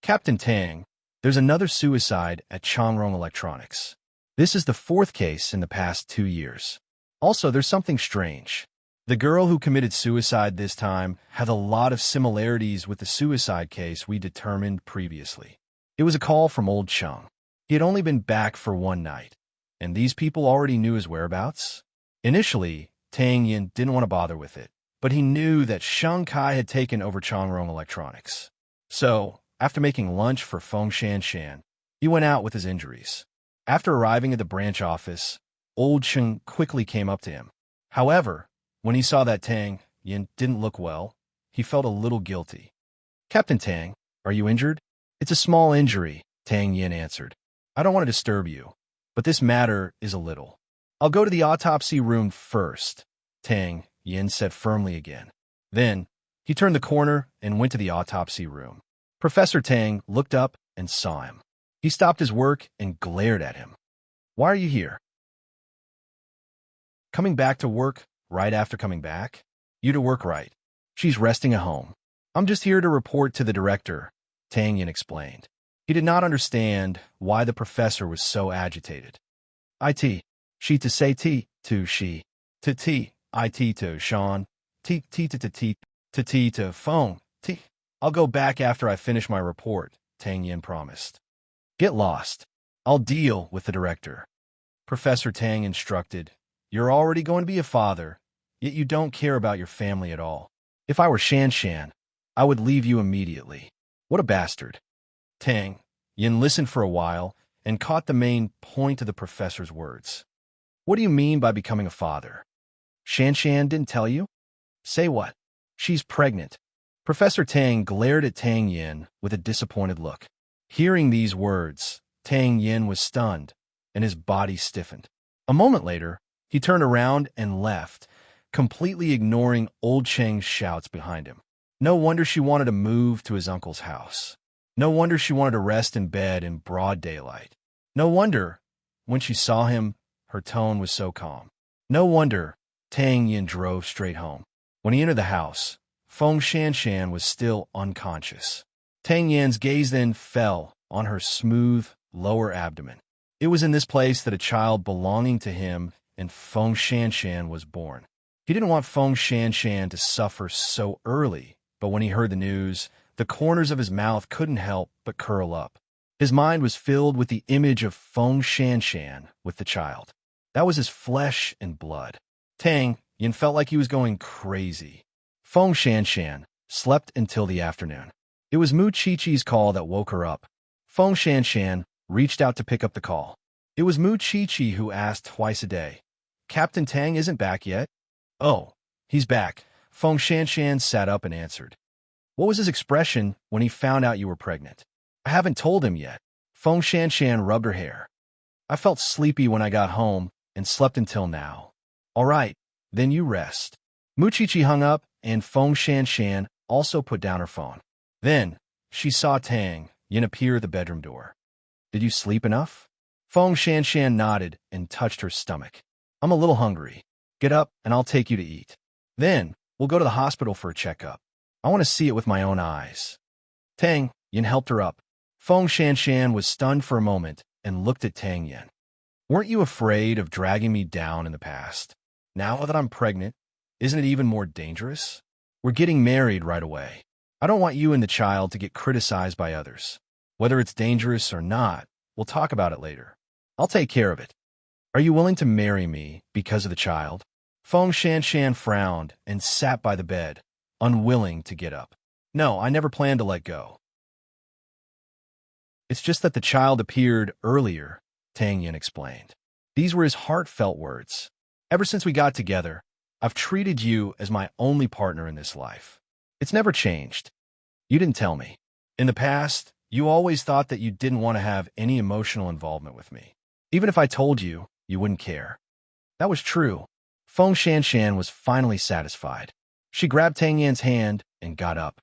Captain Tang, there's another suicide at Changrong Electronics. This is the fourth case in the past 2 years. Also, there's something strange. The girl who committed suicide this time had a lot of similarities with the suicide case we determined previously. It was a call from old Chung. He had only been back for one night, and these people already knew his whereabouts. Initially, Tang Yin didn't want to bother with it, but he knew that Shang Kai had taken over Chongrong Electronics. So, after making lunch for Feng Shanshan, he went out with his injuries. After arriving at the branch office, old Chung quickly came up to him. However, when he saw that Tang Yin didn't look well, he felt a little guilty. "Captain Tang, are you injured?" "It's a small injury," Tang Yin answered. "I don't want to disturb you, but this matter is a little." "I'll go to the autopsy room first," Tang Yin said firmly again. Then, he turned the corner and went to the autopsy room. Professor Tang looked up and saw him. He stopped his work and glared at him. "Why are you here?" "Coming back to work right after coming back?" "You to work right. She's resting at home." "I'm just here to report to the director," Tang Yin explained. He did not understand why the professor was so agitated. "It. She to say T to she. To T. It to Sean. T to phone. T. I'll go back after I finish my report," Tang Yin promised. "Get lost. I'll deal with the director." Professor Tang instructed, "You're already going to be a father, yet you don't care about your family at all. If I were Shanshan, I would leave you immediately." "What a bastard." Tang Yin listened for a while and caught the main point of the professor's words. "What do you mean by becoming a father? Shanshan didn't tell you?" "Say what?" "She's pregnant." Professor Tang glared at Tang Yin with a disappointed look. Hearing these words, Tang Yin was stunned, and his body stiffened. A moment later, he turned around and left, completely ignoring old Cheng's shouts behind him. No wonder she wanted to move to his uncle's house. No wonder she wanted to rest in bed in broad daylight. No wonder, when she saw him, her tone was so calm. No wonder Tang Yin drove straight home. When he entered the house, Feng Shanshan was still unconscious. Tang Yin's gaze then fell on her smooth, lower abdomen. It was in this place that a child belonging to him and Feng Shanshan was born. He didn't want Feng Shanshan to suffer so early, but when he heard the news, the corners of his mouth couldn't help but curl up. His mind was filled with the image of Feng Shanshan with the child. That was his flesh and blood. Tang Yin felt like he was going crazy. Feng Shanshan slept until the afternoon. It was Mu Chi-Chi's call that woke her up. Feng Shanshan reached out to pick up the call. It was Mu Chi-Chi who asked twice a day, "Captain Tang isn't back yet?" "Oh, he's back." Feng Shanshan sat up and answered. "What was his expression when he found out you were pregnant?" "I haven't told him yet." Feng Shanshan rubbed her hair. "I felt sleepy when I got home and slept until now." "All right, then you rest." Mu Chi-Chi hung up, and Feng Shanshan also put down her phone. Then, she saw Tang Yin appear at the bedroom door. "Did you sleep enough?" Feng Shanshan nodded and touched her stomach. "I'm a little hungry. Get up and I'll take you to eat. Then, we'll go to the hospital for a checkup. I want to see it with my own eyes." Tang Yin helped her up. Feng Shanshan was stunned for a moment and looked at Tang Yin. "Weren't you afraid of dragging me down in the past? Now that I'm pregnant, isn't it even more dangerous? We're getting married right away. I don't want you and the child to get criticized by others. Whether it's dangerous or not, we'll talk about it later. I'll take care of it. Are you willing to marry me because of the child?" Feng Shanshan frowned and sat by the bed, unwilling to get up. "No, I never planned to let go. It's just that the child appeared earlier," Tang Yin explained. These were his heartfelt words. "Ever since we got together, I've treated you as my only partner in this life. It's never changed. You didn't tell me. In the past, you always thought that you didn't want to have any emotional involvement with me. Even if I told you, you wouldn't care." That was true. Feng Shanshan was finally satisfied. She grabbed Tang Yin's hand and got up.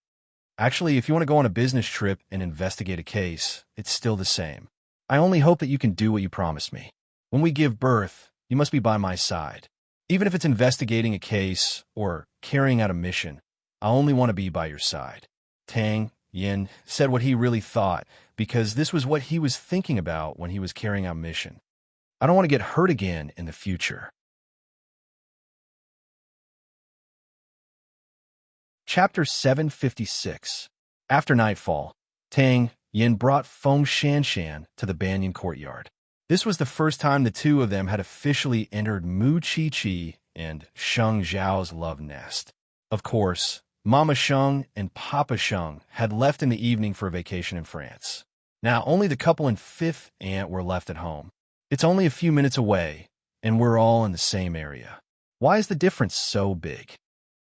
"Actually, if you want to go on a business trip and investigate a case, it's still the same. I only hope that you can do what you promised me. When we give birth, you must be by my side. Even if it's investigating a case or carrying out a mission, I only want to be by your side." Tang Yin said what he really thought, because this was what he was thinking about when he was carrying out mission. I don't want to get hurt again in the future. Chapter 756. After nightfall, Tang Yin brought Feng Shanshan to the banyan courtyard. This was the first time the two of them had officially entered Mu Chi and Sheng Zhao's love nest. Of course, Mama Sheng and Papa Sheng had left in the evening for a vacation in France. Now only the couple and fifth aunt were left at home. It's only a few minutes away, and we're all in the same area. Why is the difference so big?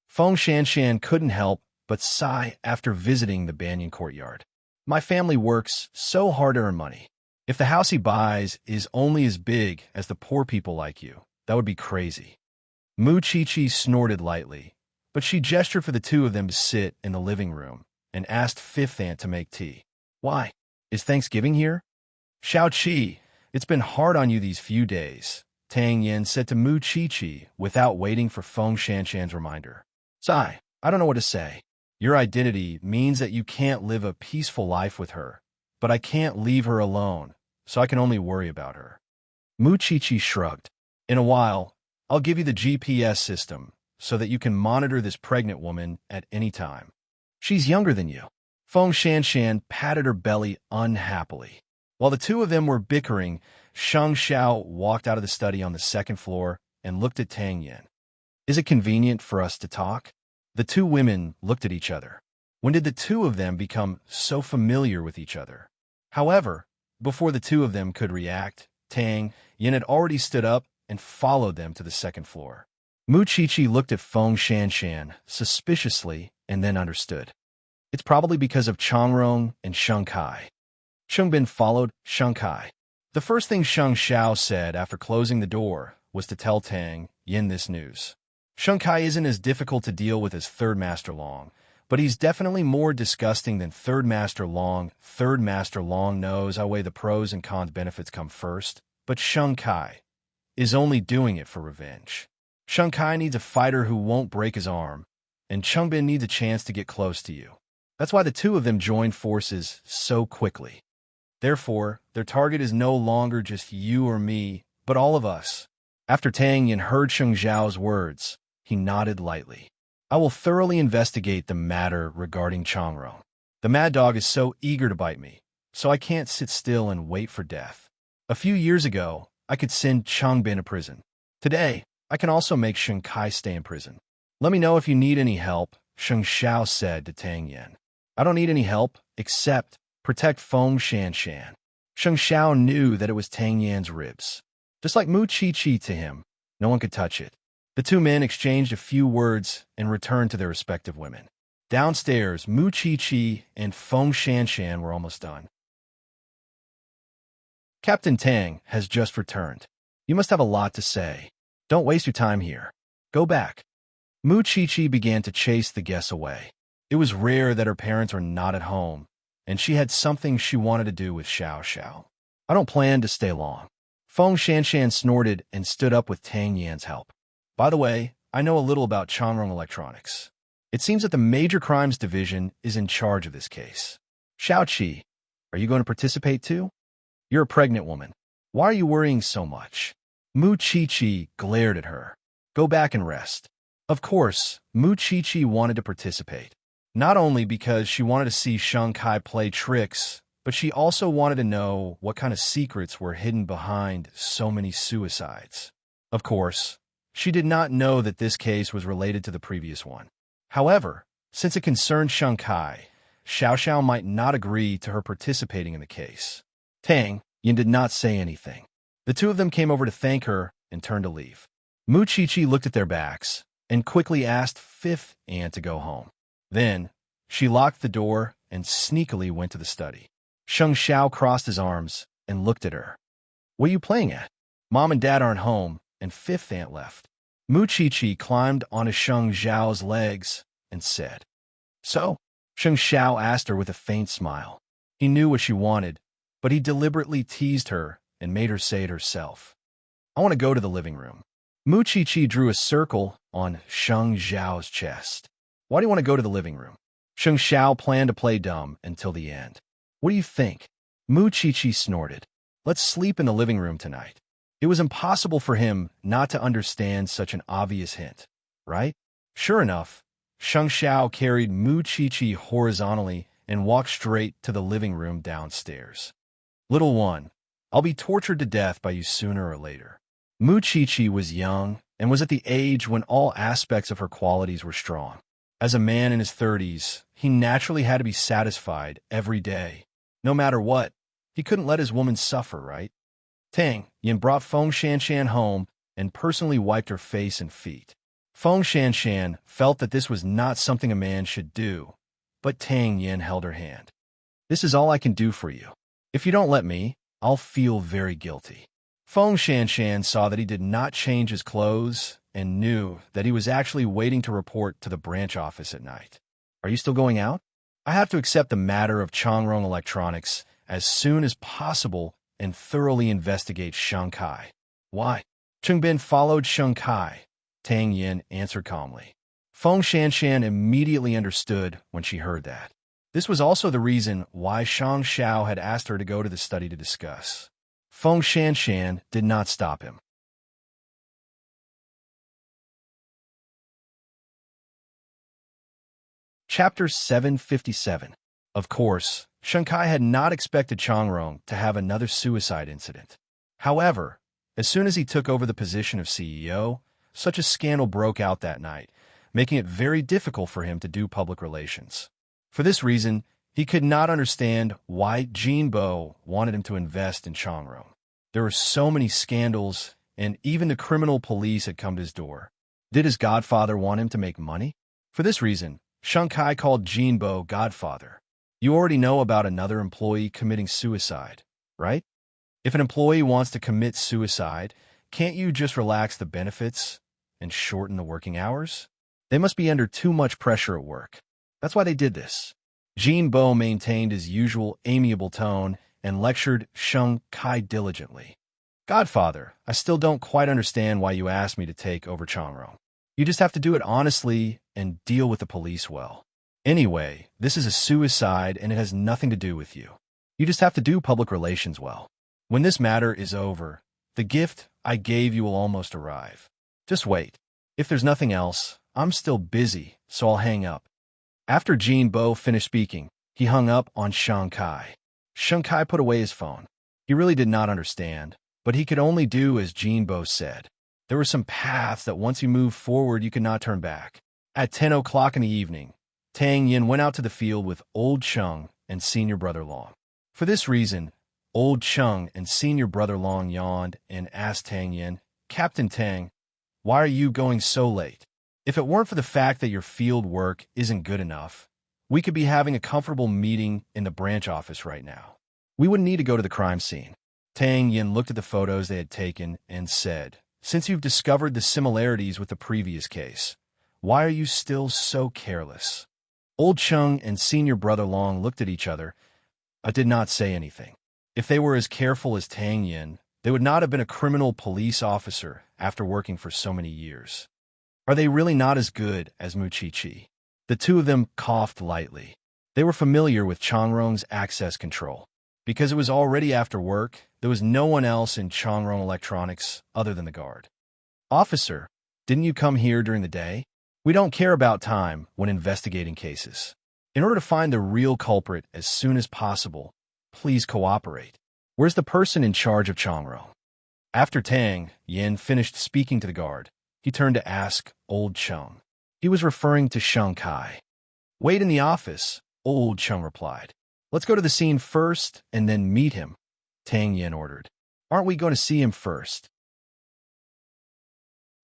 Feng Shanshan couldn't help but sigh after visiting the banyan courtyard. My family works so hard to earn money. If the house he buys is only as big as the poor people like you, that would be crazy. Mu Chi snorted lightly, but she gestured for the two of them to sit in the living room and asked fifth aunt to make tea. Why? Is Thanksgiving here? Xiao Qi, it's been hard on you these few days, Tang Yin said to Mu Chi without waiting for Feng Shanshan's reminder. Sigh, I don't know what to say. Your identity means that you can't live a peaceful life with her, but I can't leave her alone, so I can only worry about her. Mu Chi shrugged. In a while, I'll give you the GPS system so that you can monitor this pregnant woman at any time. She's younger than you. Feng Shanshan patted her belly unhappily. While the two of them were bickering, Sheng Xiao walked out of the study on the second floor and looked at Tang Yin. Is it convenient for us to talk? The two women looked at each other. When did the two of them become so familiar with each other? However, before the two of them could react, Tang Yin had already stood up and followed them to the second floor. Mu Chi looked at Feng Shanshan suspiciously and then understood. It's probably because of Changrong and Sheng Kai. Sheng Bin followed Sheng Kai. The first thing Sheng Xiao said after closing the door was to tell Tang Yin this news. Sheng Kai isn't as difficult to deal with as Third Master Long, but he's definitely more disgusting than Third Master Long. Third Master Long knows how way the pros and cons benefits come first, but Sheng Kai is only doing it for revenge. Sheng Kai needs a fighter who won't break his arm, and Cheng Bin needs a chance to get close to you. That's why the two of them joined forces so quickly. Therefore, their target is no longer just you or me, but all of us. After Tang Yin heard Sheng Zhao's words, he nodded lightly. I will thoroughly investigate the matter regarding Changrong. The mad dog is so eager to bite me, so I can't sit still and wait for death. A few years ago, I could send Cheng Bin to prison. Today, I can also make Sheng Kai stay in prison. Let me know if you need any help, Sheng Xiao said to Tang Yin. I don't need any help, except protect Feng Shanshan. Sheng Xiao knew that it was Tang Yin's ribs. Just like Mu Chi to him, no one could touch it. The two men exchanged a few words and returned to their respective women. Downstairs, Mu Chi and Feng Shanshan were almost done. Captain Tang has just returned. You must have a lot to say. Don't waste your time here. Go back. Mu Chi began to chase the guests away. It was rare that her parents were not at home, and she had something she wanted to do with Xiao Xiao. I don't plan to stay long. Feng Shanshan snorted and stood up with Tang Yan's help. By the way, I know a little about Changrong Electronics. It seems that the Major Crimes Division is in charge of this case. Xiao Qi, are you going to participate too? You're a pregnant woman. Why are you worrying so much? Mu Chi glared at her. Go back and rest. Of course, Mu Chi wanted to participate. Not only because she wanted to see Sheng Kai play tricks, but she also wanted to know what kind of secrets were hidden behind so many suicides. Of course, she did not know that this case was related to the previous one. However, since it concerned Sheng Kai, Xiao Xiao might not agree to her participating in the case. Tang Yin did not say anything. The two of them came over to thank her and turned to leave. Mu Chi looked at their backs and quickly asked fifth aunt to go home. Then, she locked the door and sneakily went to the study. Sheng Xiao crossed his arms and looked at her. What are you playing at? Mom and Dad aren't home, and fifth aunt left. Mu Chi climbed onto Sheng Xiao's legs and said, So? Sheng Xiao asked her with a faint smile. He knew what she wanted, but he deliberately teased her and made her say it herself. I want to go to the living room. Mu Chi drew a circle on Sheng Xiao's chest. Why do you want to go to the living room? Sheng Xiao planned to play dumb until the end. What do you think? Mu Chi snorted. Let's sleep in the living room tonight. It was impossible for him not to understand such an obvious hint, right? Sure enough, Sheng Xiao carried Mu Chi horizontally and walked straight to the living room downstairs. Little one, I'll be tortured to death by you sooner or later. Mu Chi was young and was at the age when all aspects of her qualities were strong. As a man in his 30s, he naturally had to be satisfied every day. No matter what, he couldn't let his woman suffer, right? Tang Yin brought Feng Shanshan home and personally wiped her face and feet. Feng Shanshan felt that this was not something a man should do, but Tang Yin held her hand. This is all I can do for you. If you don't let me, I'll feel very guilty. Feng Shanshan saw that he did not change his clothes and knew that he was actually waiting to report to the branch office at night. Are you still going out? I have to accept the matter of Changrong Electronics as soon as possible and thoroughly investigate Sheng Kai. Why? Chengbin followed Sheng Kai. Tang Yin answered calmly. Feng Shanshan immediately understood when she heard that. This was also the reason why Shang Xiao had asked her to go to the study to discuss. Feng Shanshan did not stop him. Chapter 757. Of course, Sheng Kai had not expected Changrong to have another suicide incident. However, as soon as he took over the position of CEO, such a scandal broke out that night, making it very difficult for him to do public relations. For this reason, he could not understand why Jinbo wanted him to invest in Changrong. There were so many scandals, and even the criminal police had come to his door. Did his godfather want him to make money? For this reason, Sheng Kai called Jinbo godfather. You already know about another employee committing suicide, right? If an employee wants to commit suicide, can't you just relax the benefits and shorten the working hours? They must be under too much pressure at work. That's why they did this. Jinbo maintained his usual amiable tone and lectured Sheng Kai diligently. Godfather, I still don't quite understand why you asked me to take over Changrong. You just have to do it honestly and deal with the police well. Anyway, this is a suicide and it has nothing to do with you. You just have to do public relations well. When this matter is over, the gift I gave you will almost arrive. Just wait. If there's nothing else, I'm still busy, so I'll hang up. After Jinbo finished speaking, he hung up on Sheng Kai. Sheng Kai put away his phone. He really did not understand, but he could only do as Jinbo said. There were some paths that once you move forward, you could not turn back. At 10 o'clock in the evening, Tang Yin went out to the field with Old Cheng and Senior Brother Long. For this reason, Old Cheng and Senior Brother Long yawned and asked Tang Yin, Captain Tang, why are you going so late? If it weren't for the fact that your field work isn't good enough, we could be having a comfortable meeting in the branch office right now. We wouldn't need to go to the crime scene. Tang Yin looked at the photos they had taken and said, Since you've discovered the similarities with the previous case, why are you still so careless? Old Cheng and Senior Brother Long looked at each other, but did not say anything. If they were as careful as Tang Yin, they would not have been a criminal police officer after working for so many years. Are they really not as good as Mu Chi? The two of them coughed lightly. They were familiar with Changrong's access control. Because it was already after work, there was no one else in Changrong Electronics other than the guard. Officer, didn't you come here during the day? We don't care about time when investigating cases. In order to find the real culprit as soon as possible, please cooperate. Where's the person in charge of Changrong? After Tang Yin finished speaking to the guard, he turned to ask Old Cheng. He was referring to Sheng Kai. Wait in the office, Old Cheng replied. Let's go to the scene first and then meet him, Tang Yin ordered. Aren't we going to see him first?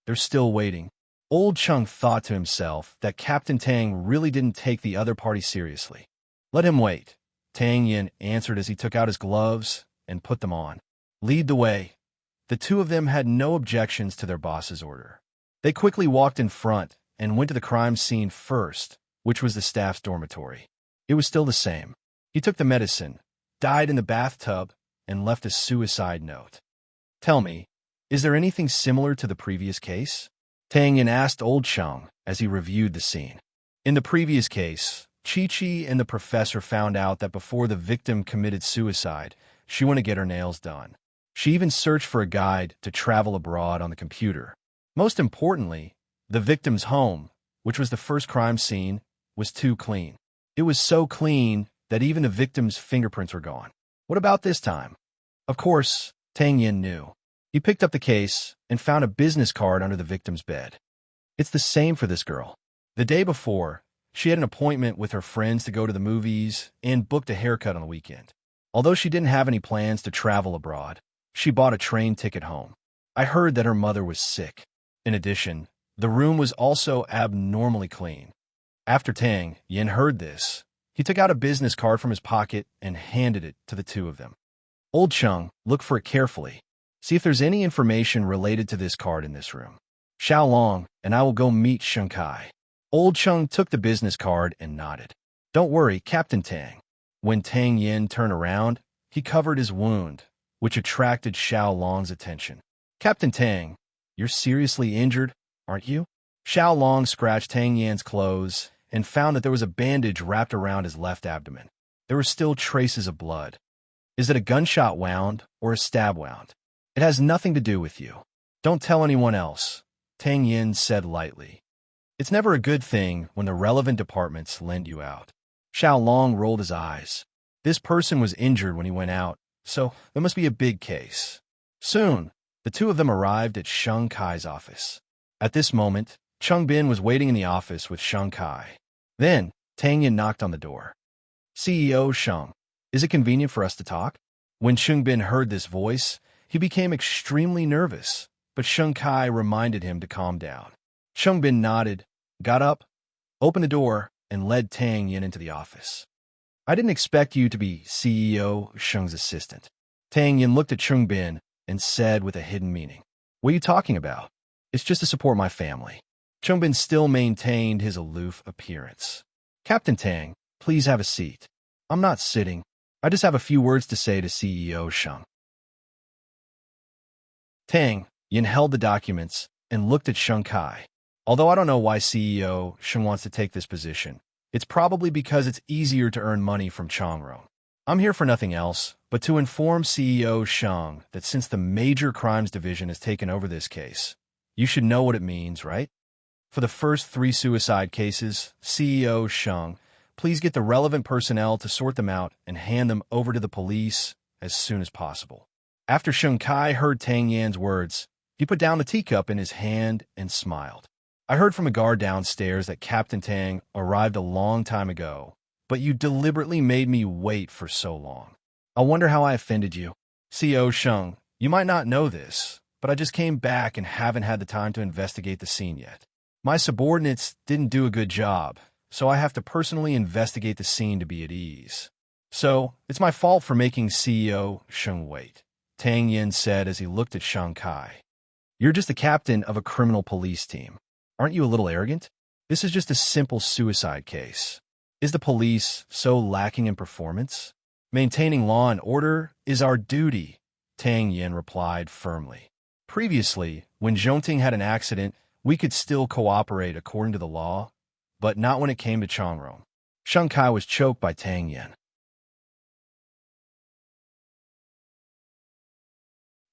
They're still waiting. Old Cheng thought to himself that Captain Tang really didn't take the other party seriously. Let him wait, Tang Yin answered as he took out his gloves and put them on. Lead the way. The two of them had no objections to their boss's order. They quickly walked in front and went to the crime scene first, which was the staff's dormitory. It was still the same. He took the medicine, died in the bathtub, and left a suicide note. Tell me, is there anything similar to the previous case? Tang Yin asked Old Cheng as he reviewed the scene. In the previous case, Chi and the professor found out that before the victim committed suicide, she went to get her nails done. She even searched for a guide to travel abroad on the computer. Most importantly, the victim's home, which was the first crime scene, was too clean. It was so clean that even the victim's fingerprints were gone. What about this time? Of course, Tang Yin knew. He picked up the case and found a business card under the victim's bed. It's the same for this girl. The day before, she had an appointment with her friends to go to the movies and booked a haircut on the weekend. Although she didn't have any plans to travel abroad, she bought a train ticket home. I heard that her mother was sick. In addition, the room was also abnormally clean. After Tang Yin heard this, he took out a business card from his pocket and handed it to the two of them. Old Chung, look for it carefully. See if there's any information related to this card in this room. Xiao Long and I will go meet Sheng Kai. Old Chung took the business card and nodded. Don't worry, Captain Tang. When Tang Yin turned around, he covered his wound, which attracted Xiao Long's attention. Captain Tang, you're seriously injured, aren't you? Xiao Long scratched Tang Yin's clothes and found that there was a bandage wrapped around his left abdomen. There were still traces of blood. Is it a gunshot wound or a stab wound? It has nothing to do with you. Don't tell anyone else, Tang Yin said lightly. It's never a good thing when the relevant departments lend you out. Xiao Long rolled his eyes. This person was injured when he went out, so there must be a big case. Soon, the two of them arrived at Sheng Kai's office. At this moment, Chung Bin was waiting in the office with Sheng Kai. Then, Tang Yin knocked on the door. CEO Sheng, is it convenient for us to talk? When Chung Bin heard this voice, he became extremely nervous, but Sheng Kai reminded him to calm down. Chung Bin nodded, got up, opened the door, and led Tang Yin into the office. I didn't expect you to be CEO Sheng's assistant. Tang Yin looked at Chung Bin and said with a hidden meaning, what are you talking about? It's just to support my family. Chung Bin still maintained his aloof appearance. Captain Tang, please have a seat. I'm not sitting. I just have a few words to say to CEO Sheng. Tang Yin held the documents and looked at Sheng Kai. Although I don't know why CEO Sheng wants to take this position, it's probably because it's easier to earn money from Changrong. I'm here for nothing else but to inform CEO Sheng that since the Major Crimes Division has taken over this case, you should know what it means, right? For the first 3 suicide cases, CEO Sheng, please get the relevant personnel to sort them out and hand them over to the police as soon as possible. After Sheng Kai heard Tang Yan's words, he put down the teacup in his hand and smiled. I heard from a guard downstairs that Captain Tang arrived a long time ago, but you deliberately made me wait for so long. I wonder how I offended you. CEO Sheng, you might not know this, but I just came back and haven't had the time to investigate the scene yet. My subordinates didn't do a good job, so I have to personally investigate the scene to be at ease. So, it's my fault for making CEO Sheng wait, Tang Yin said as he looked at Sheng Kai. You're just the captain of a criminal police team. Aren't you a little arrogant? This is just a simple suicide case. Is the police so lacking in performance? Maintaining law and order is our duty, Tang Yin replied firmly. Previously, when Zhongting had an accident, we could still cooperate according to the law, but not when it came to Changrong. Sheng Kai was choked by Tang Yin.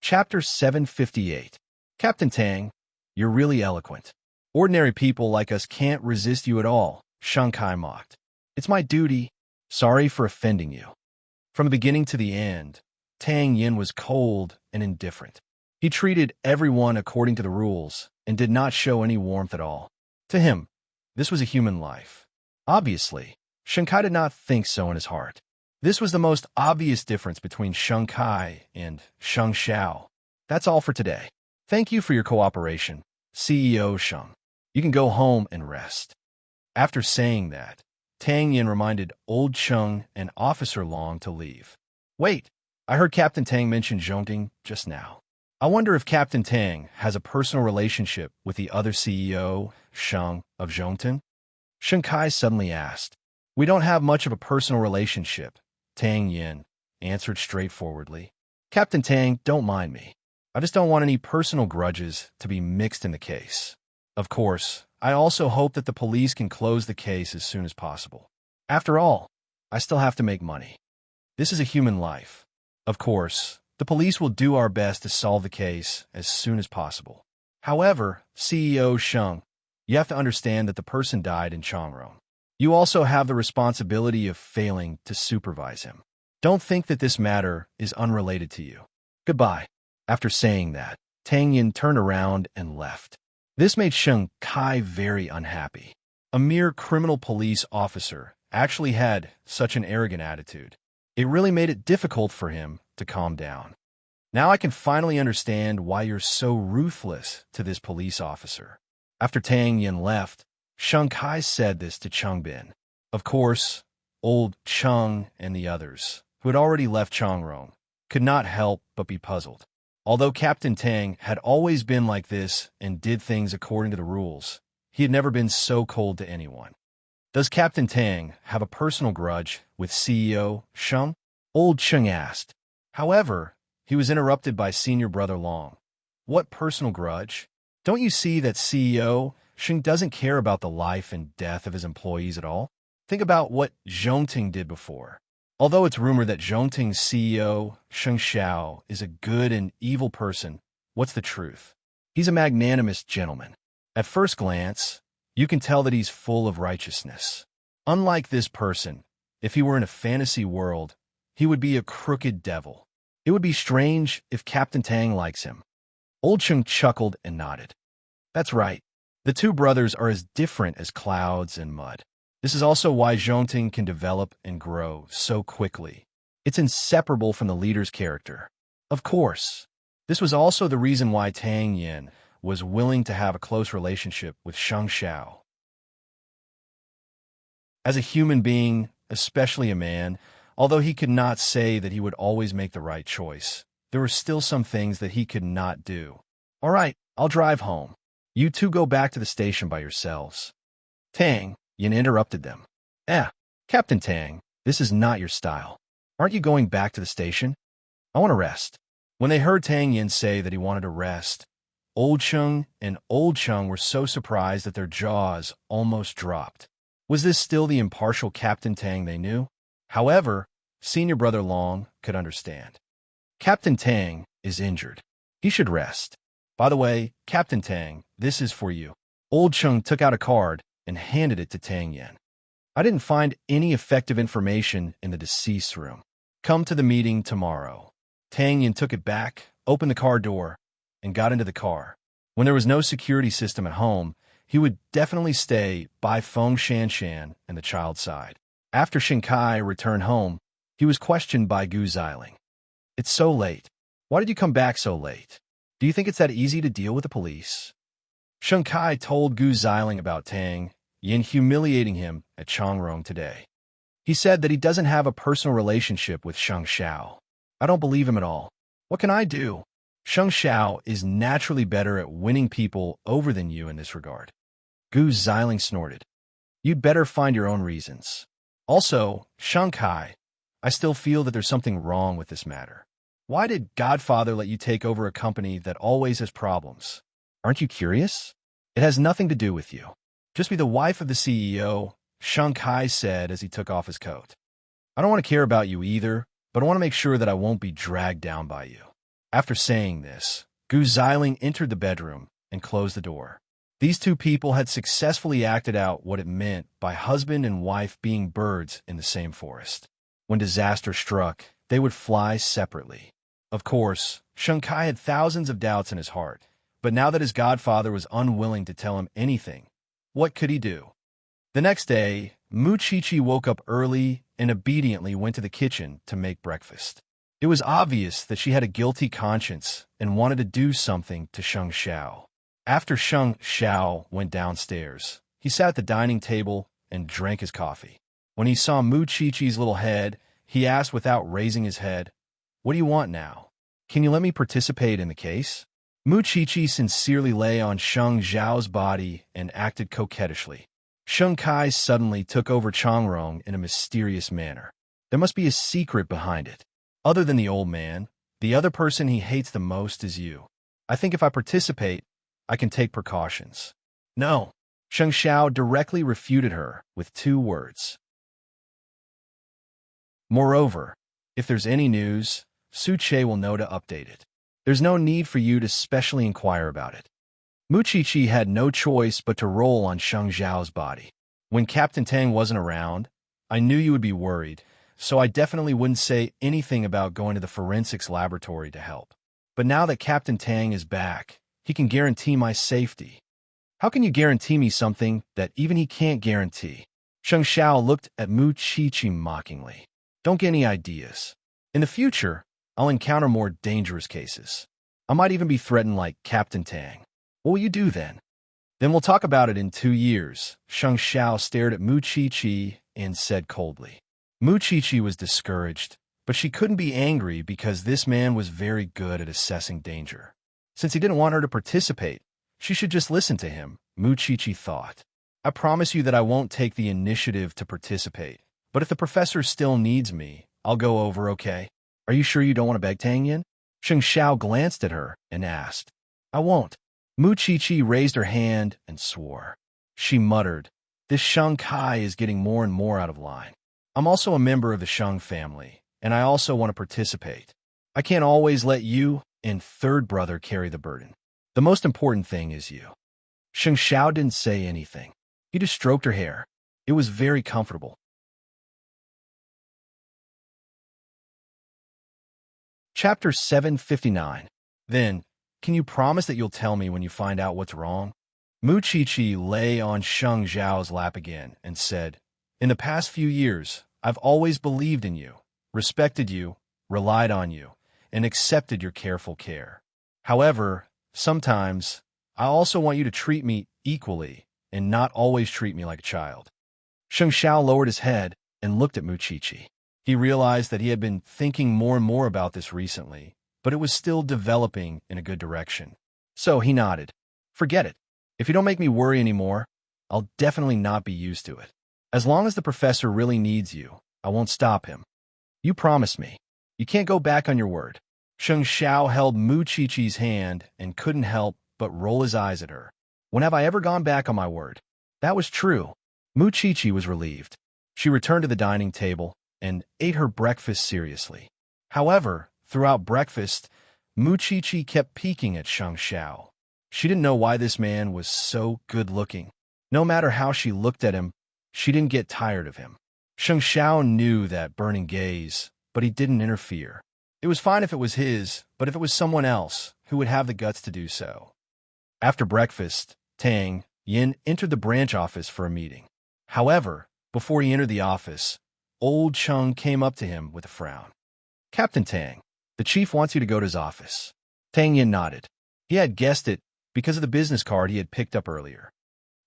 Chapter 758. Captain Tang, you're really eloquent. Ordinary people like us can't resist you at all, Sheng Kai mocked. It's my duty. Sorry for offending you. From the beginning to the end, Tang Yin was cold and indifferent. He treated everyone according to the rules and did not show any warmth at all. To him, this was a human life. Obviously, Sheng Kai did not think so in his heart. This was the most obvious difference between Sheng Kai and Sheng Xiao. That's all for today. Thank you for your cooperation, CEO Sheng. You can go home and rest. After saying that, Tang Yin reminded Old Chung and Officer Long to leave. Wait, I heard Captain Tang mention Zhongting just now. I wonder if Captain Tang has a personal relationship with the other CEO, Sheng, of Zhongting? Sheng Kai suddenly asked. We don't have much of a personal relationship, Tang Yin answered straightforwardly. Captain Tang, don't mind me. I just don't want any personal grudges to be mixed in the case. Of course, I also hope that the police can close the case as soon as possible. After all, I still have to make money. This is a human life. Of course, The police will do our best to solve the case as soon as possible. However, CEO Sheng, you have to understand that the person died in Changrong. You also have the responsibility of failing to supervise him. Don't think that this matter is unrelated to you. Goodbye. After saying that, Tang Yin turned around and left. This made Sheng Kai very unhappy. A mere criminal police officer actually had such an arrogant attitude. It really made it difficult for him to calm down. Now I can finally understand why you're so ruthless to this police officer. After Tang Yin left, Sheng Kai said this to Cheng Bin. Of course, old Cheng and the others, who had already left Changrong, could not help but be puzzled. Although Captain Tang had always been like this and did things according to the rules, he had never been so cold to anyone. Does Captain Tang have a personal grudge with CEO Sheng? Old Cheng asked. However, he was interrupted by Senior Brother Long. What personal grudge? Don't you see that CEO Sheng doesn't care about the life and death of his employees at all? Think about what Zhongting did before. Although it's rumored that Zhongting's CEO, Sheng Xiao, is a good and evil person, what's the truth? He's a magnanimous gentleman. At first glance, you can tell that he's full of righteousness. Unlike this person, if he were in a fantasy world, he would be a crooked devil. It would be strange if Captain Tang likes him. Old Cheng chuckled and nodded. That's right. The two brothers are as different as clouds and mud. This is also why Zhongting can develop and grow so quickly. It's inseparable from the leader's character. Of course, this was also the reason why Tang Yin was willing to have a close relationship with Sheng Xiao. As a human being, especially a man, although he could not say that he would always make the right choice, there were still some things that he could not do. All right, I'll drive home. You two go back to the station by yourselves. Tang Yin interrupted them. Captain Tang, this is not your style. Aren't you going back to the station? I want to rest. When they heard Tang Yin say that he wanted to rest, Old Cheng and Old Cheng were so surprised that their jaws almost dropped. Was this still the impartial Captain Tang they knew? However, Senior Brother Long could understand. Captain Tang is injured. He should rest. By the way, Captain Tang, this is for you. Old Cheng took out a card and handed it to Tang Yin. I didn't find any effective information in the deceased room. Come to the meeting tomorrow. Tang Yin took it back, opened the car door, and got into the car. When there was no security system at home, he would definitely stay by Feng Shanshan and the child's side. After Shen Kai returned home, he was questioned by Gu Xiling. It's so late. Why did you come back so late? Do you think it's that easy to deal with the police? Shen Kai told Gu Xiling about Tang Yin humiliating him at Changrong today. He said that he doesn't have a personal relationship with Sheng Xiao. I don't believe him at all. What can I do? Sheng Xiao is naturally better at winning people over than you in this regard. Gu Xiling snorted. You'd better find your own reasons. Also, Sheng Kai, I still feel that there's something wrong with this matter. Why did Godfather let you take over a company that always has problems? Aren't you curious? It has nothing to do with you. Just be the wife of the CEO, Sheng Kai said as he took off his coat. I don't want to care about you either, but I want to make sure that I won't be dragged down by you. After saying this, Gu Xiling entered the bedroom and closed the door. These two people had successfully acted out what it meant by husband and wife being birds in the same forest. When disaster struck, they would fly separately. Of course, Sheng Kai had thousands of doubts in his heart, but now that his godfather was unwilling to tell him anything, what could he do? The next day, Mu Chi-Chi woke up early and obediently went to the kitchen to make breakfast. It was obvious that she had a guilty conscience and wanted to do something to Sheng Xiao. After Sheng Xiao went downstairs, he sat at the dining table and drank his coffee. When he saw Mu Chi-Chi's little head, he asked without raising his head, "What do you want now? Can you let me participate in the case?" Mu Chi-Chi sincerely lay on Sheng Xiao's body and acted coquettishly. Sheng Kai suddenly took over Changrong in a mysterious manner. There must be a secret behind it. Other than the old man, the other person he hates the most is you. I think if I participate, I can take precautions. No. Sheng Xiao directly refuted her with 2 words. Moreover, if there's any news, Su Che will know to update it. There's no need for you to specially inquire about it. Muchichi had no choice but to roll on Sheng Zhao's body. When Captain Tang wasn't around, I knew you would be worried, so I definitely wouldn't say anything about going to the forensics laboratory to help. But now that Captain Tang is back, he can guarantee my safety. How can you guarantee me something that even he can't guarantee? Sheng Xiao looked at Muchichi mockingly. Don't get any ideas. In the future, I'll encounter more dangerous cases. I might even be threatened like Captain Tang. What will you do then? Then we'll talk about it in 2 years. Sheng Xiao stared at Muchichi and said coldly. Muchichi was discouraged, but she couldn't be angry because this man was very good at assessing danger. Since he didn't want her to participate, she should just listen to him, Muchichi thought. I promise you that I won't take the initiative to participate, but if the professor still needs me, I'll go over, okay? Are you sure you don't want to beg Tang Yin? Sheng Xiao glanced at her and asked. I won't. Muchichi raised her hand and swore. She muttered, this Sheng Kai is getting more and more out of line. I'm also a member of the Sheng family, and I also want to participate. I can't always let you and third brother carry the burden. The most important thing is you. Sheng Xiao didn't say anything. He just stroked her hair. It was very comfortable. Chapter 759. Then, can you promise that you'll tell me when you find out what's wrong? Muchichi lay on Sheng Zhao's lap again and said, in the past few years, I've always believed in you, respected you, relied on you, and accepted your careful care. However, sometimes, I also want you to treat me equally and not always treat me like a child. Sheng Xiao lowered his head and looked at Muchichi. He realized that he had been thinking more and more about this recently, but it was still developing in a good direction. So he nodded. Forget it. If you don't make me worry anymore, I'll definitely not be used to it. As long as the professor really needs you, I won't stop him. You promised me. You can't go back on your word. Sheng Xiao held Muchichi's hand and couldn't help but roll his eyes at her. When have I ever gone back on my word? That was true. Muchichi was relieved. She returned to the dining table and ate her breakfast seriously. However, throughout breakfast, Muchichi kept peeking at Sheng Xiao. She didn't know why this man was so good-looking. No matter how she looked at him, she didn't get tired of him. Sheng Xiao knew that burning gaze, but he didn't interfere. It was fine if it was his, but if it was someone else, who would have the guts to do so? After breakfast, Tang Yin entered the branch office for a meeting. However, before he entered the office, Old Chung came up to him with a frown. Captain Tang, the chief wants you to go to his office. Tang Yin nodded. He had guessed it because of the business card he had picked up earlier.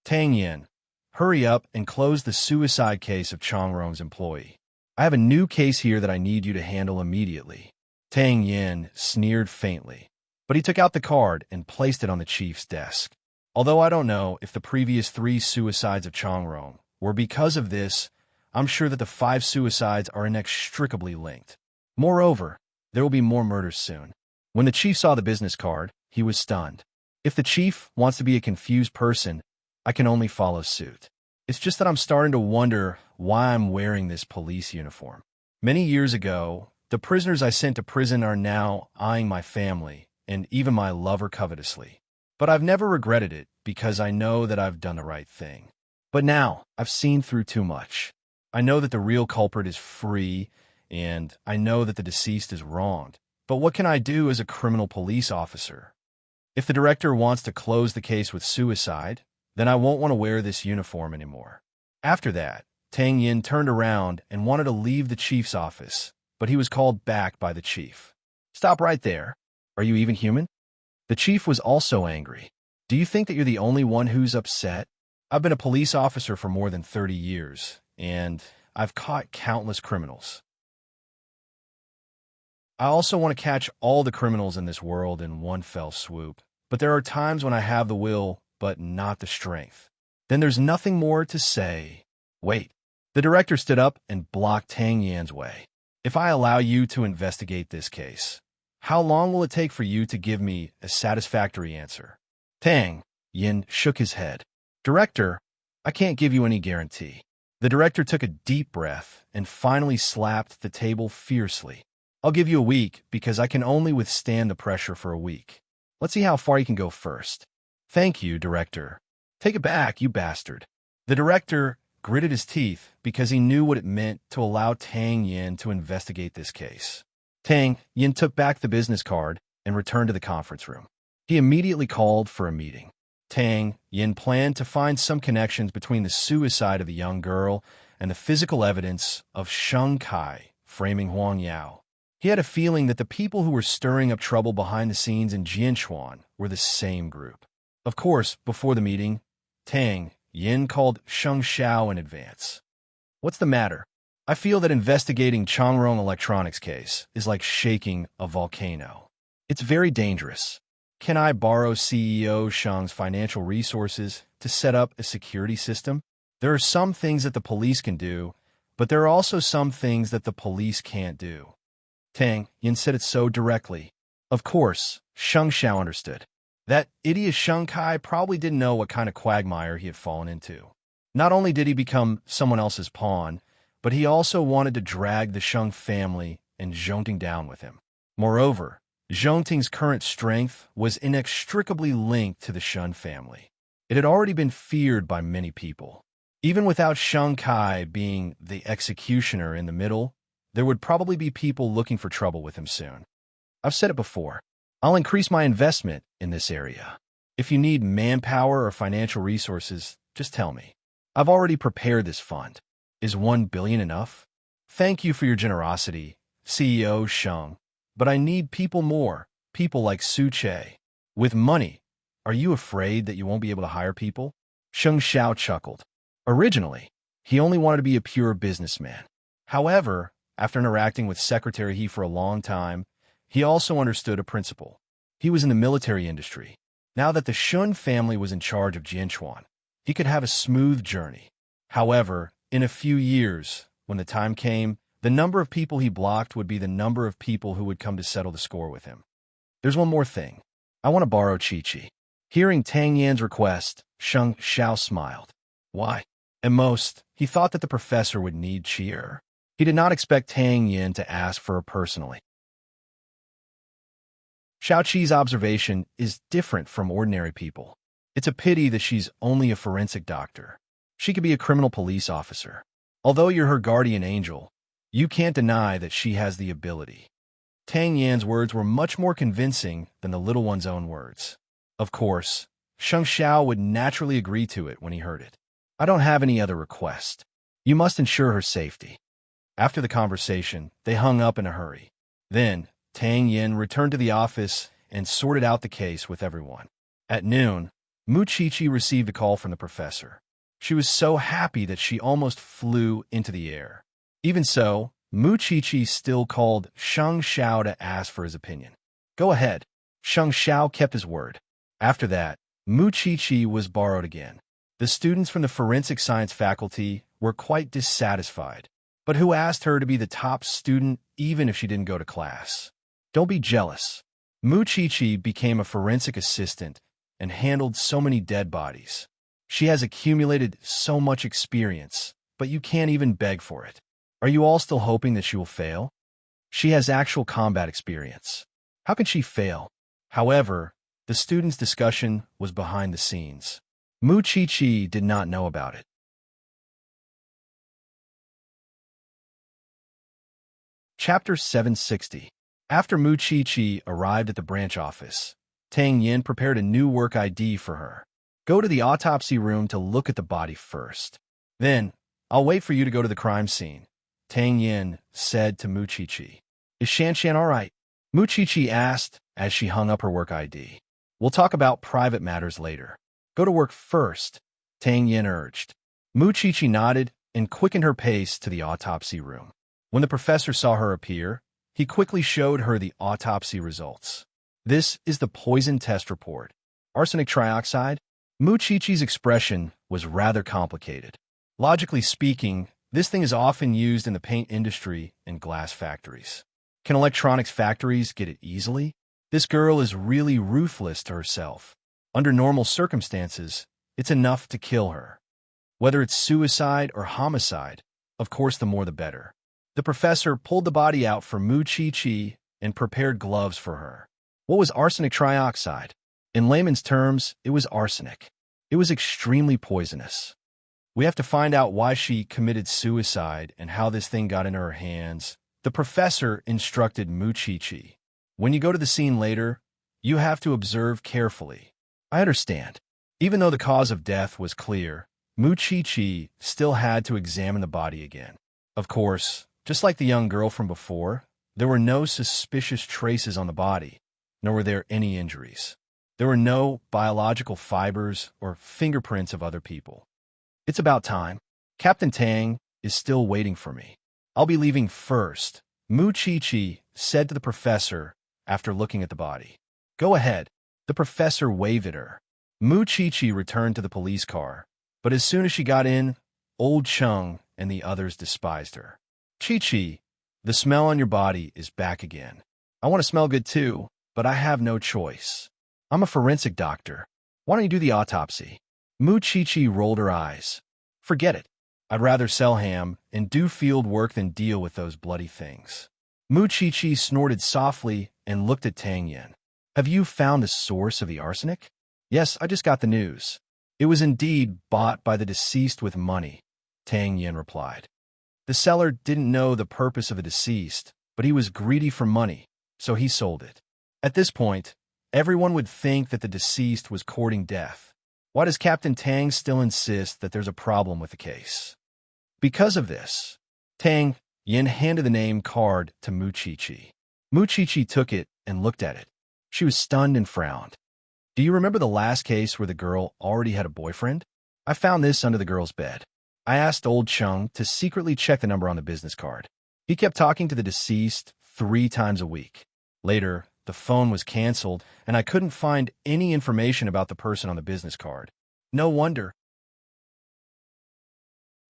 Tang Yin, hurry up and close the suicide case of Chong Rong's employee. I have a new case here that I need you to handle immediately. Tang Yin sneered faintly, but he took out the card and placed it on the chief's desk. Although I don't know if the previous 3 suicides of Chong Rong were because of this, I'm sure that the 5 suicides are inextricably linked. Moreover, there will be more murders soon. When the chief saw the business card, he was stunned. If the chief wants to be a confused person, I can only follow suit. It's just that I'm starting to wonder why I'm wearing this police uniform. Many years ago, the prisoners I sent to prison are now eyeing my family and even my lover covetously. But I've never regretted it because I know that I've done the right thing. But now, I've seen through too much. I know that the real culprit is free, and I know that the deceased is wronged. But what can I do as a criminal police officer? If the director wants to close the case with suicide, then I won't want to wear this uniform anymore. After that, Tang Yin turned around and wanted to leave the chief's office, but he was called back by the chief. Stop right there. Are you even human? The chief was also angry. Do you think that you're the only one who's upset? I've been a police officer for more than 30 years, and I've caught countless criminals. I also want to catch all the criminals in this world in one fell swoop, but there are times when I have the will, but not the strength. Then there's nothing more to say. Wait. The director stood up and blocked Tang Yan's way. If I allow you to investigate this case, how long will it take for you to give me a satisfactory answer? Tang Yin shook his head. Director, I can't give you any guarantee. The director took a deep breath and finally slapped the table fiercely. I'll give you a week because I can only withstand the pressure for a week. Let's see how far you can go first. Thank you, director. Take it back, you bastard. The director gritted his teeth because he knew what it meant to allow Tang Yin to investigate this case. Tang Yin took back the business card and returned to the conference room. He immediately called for a meeting. Tang Yin planned to find some connections between the suicide of the young girl and the physical evidence of Sheng Kai framing Huang Yao. He had a feeling that the people who were stirring up trouble behind the scenes in Jianchuan were the same group. Of course, before the meeting, Tang Yin called Sheng Xiao in advance. What's the matter? I feel that investigating Changrong Electronics case is like shaking a volcano. It's very dangerous. Can I borrow CEO Sheng's financial resources to set up a security system? There are some things that the police can do, but there are also some things that the police can't do. Tang Yin said it so directly. Of course, Sheng Xiao understood. That idiot Sheng Kai probably didn't know what kind of quagmire he had fallen into. Not only did he become someone else's pawn, but he also wanted to drag the Sheng family and Zhongting down with him. Moreover, Zhongting's current strength was inextricably linked to the Shun family. It had already been feared by many people. Even without Sheng Kai being the executioner in the middle, there would probably be people looking for trouble with him soon. I've said it before. I'll increase my investment in this area. If you need manpower or financial resources, just tell me. I've already prepared this fund. Is 1 billion enough? Thank you for your generosity, CEO Sheng. But I need people more, people like Su Che. With money, are you afraid that you won't be able to hire people? Sheng Xiao chuckled. Originally, he only wanted to be a pure businessman. However, after interacting with Secretary He for a long time, he also understood a principle. He was in the military industry. Now that the Shun family was in charge of Jianchuan, he could have a smooth journey. However, in a few years, when the time came, the number of people he blocked would be the number of people who would come to settle the score with him. There's one more thing. I want to borrow Chi-Chi. Hearing Tang Yan's request, Sheng Xiao smiled. Why? At most, he thought that the professor would need cheer. He did not expect Tang Yin to ask for her personally. Xiao Qi's observation is different from ordinary people. It's a pity that she's only a forensic doctor. She could be a criminal police officer. Although you're her guardian angel, you can't deny that she has the ability. Tang Yan's words were much more convincing than the little one's own words. Of course, Sheng Xiao would naturally agree to it when he heard it. I don't have any other request. You must ensure her safety. After the conversation, they hung up in a hurry. Then, Tang Yin returned to the office and sorted out the case with everyone. At noon, Mu Chi-Chi received a call from the professor. She was so happy that she almost flew into the air. Even so, Mu Chi-Chi still called Sheng Xiao to ask for his opinion. Go ahead. Sheng Xiao kept his word. After that, Mu Chi-Chi was borrowed again. The students from the forensic science faculty were quite dissatisfied. But who asked her to be the top student even if she didn't go to class? Don't be jealous. Mu Chi-Chi became a forensic assistant and handled so many dead bodies. She has accumulated so much experience, but you can't even beg for it. Are you all still hoping that she will fail? She has actual combat experience. How can she fail? However, the students' discussion was behind the scenes. Mu Chi-Chi did not know about it. Chapter 760. After Mu Chi-Chi arrived at the branch office, Tang Yin prepared a new work ID for her. Go to the autopsy room to look at the body first. Then, I'll wait for you to go to the crime scene, Tang Yin said to Mu Chi-Chi. Is Shan all right? Mu Chi-Chi asked as she hung up her work ID. We'll talk about private matters later. Go to work first, Tang Yin urged. Mu Chi-Chi nodded and quickened her pace to the autopsy room. When the professor saw her appear, he quickly showed her the autopsy results. This is the poison test report. Arsenic trioxide? Mu Chi-Chi's expression was rather complicated. Logically speaking, this thing is often used in the paint industry and glass factories. Can electronics factories get it easily? This girl is really ruthless to herself. Under normal circumstances, it's enough to kill her. Whether it's suicide or homicide, of course the more the better. The professor pulled the body out from Mu Chi and prepared gloves for her. What was arsenic trioxide? In layman's terms, it was arsenic. It was extremely poisonous. We have to find out why she committed suicide and how this thing got into her hands. The professor instructed Mu Chi. When you go to the scene later, you have to observe carefully. I understand. Even though the cause of death was clear, Mu Chi still had to examine the body again. Of course, just like the young girl from before, there were no suspicious traces on the body, nor were there any injuries. There were no biological fibers or fingerprints of other people. It's about time. Captain Tang is still waiting for me. I'll be leaving first, Mu Chi said to the professor after looking at the body. Go ahead. The professor waved at her. Mu Chi returned to the police car, but as soon as she got in, Old Chung and the others despised her. Chi, the smell on your body is back again. I want to smell good too, but I have no choice. I'm a forensic doctor. Why don't you do the autopsy? Mu Chi rolled her eyes. Forget it. I'd rather sell ham and do field work than deal with those bloody things. Mu Chi snorted softly and looked at Tang Yen. Have you found the source of the arsenic? Yes, I just got the news. It was indeed bought by the deceased with money, Tang Yen replied. The seller didn't know the purpose of the deceased, but he was greedy for money, so he sold it. At this point, everyone would think that the deceased was courting death. Why does Captain Tang still insist that there's a problem with the case? Because of this, Tang Yen handed the name card to Mu Chi. Mu Chi took it and looked at it. She was stunned and frowned. Do you remember the last case where the girl already had a boyfriend? I found this under the girl's bed. I asked Old Chung to secretly check the number on the business card. He kept talking to the deceased 3 times a week. Later, the phone was canceled, and I couldn't find any information about the person on the business card. No wonder.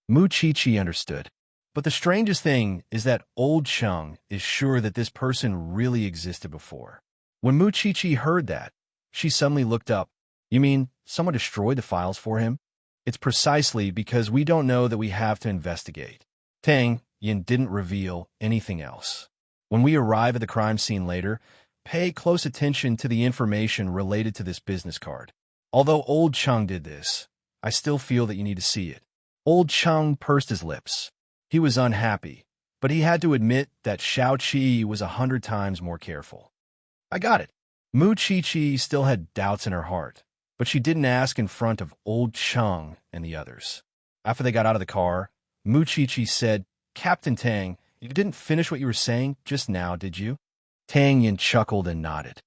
Mu Chi understood. But the strangest thing is that Old Chung is sure that this person really existed before. When Mu Chi heard that, she suddenly looked up. You mean someone destroyed the files for him? It's precisely because we don't know that we have to investigate. Tang Yen didn't reveal anything else. When we arrive at the crime scene later, pay close attention to the information related to this business card. Although Old Chung did this, I still feel that you need to see it. Old Chung pursed his lips. He was unhappy, but he had to admit that Xiao Qi was 100 times more careful. I got it. Mu Chi still had doubts in her heart, but she didn't ask in front of Old Chung and the others. After they got out of the car, Mu Chi said, Captain Tang, you didn't finish what you were saying just now, did you? Tang Yen chuckled and nodded.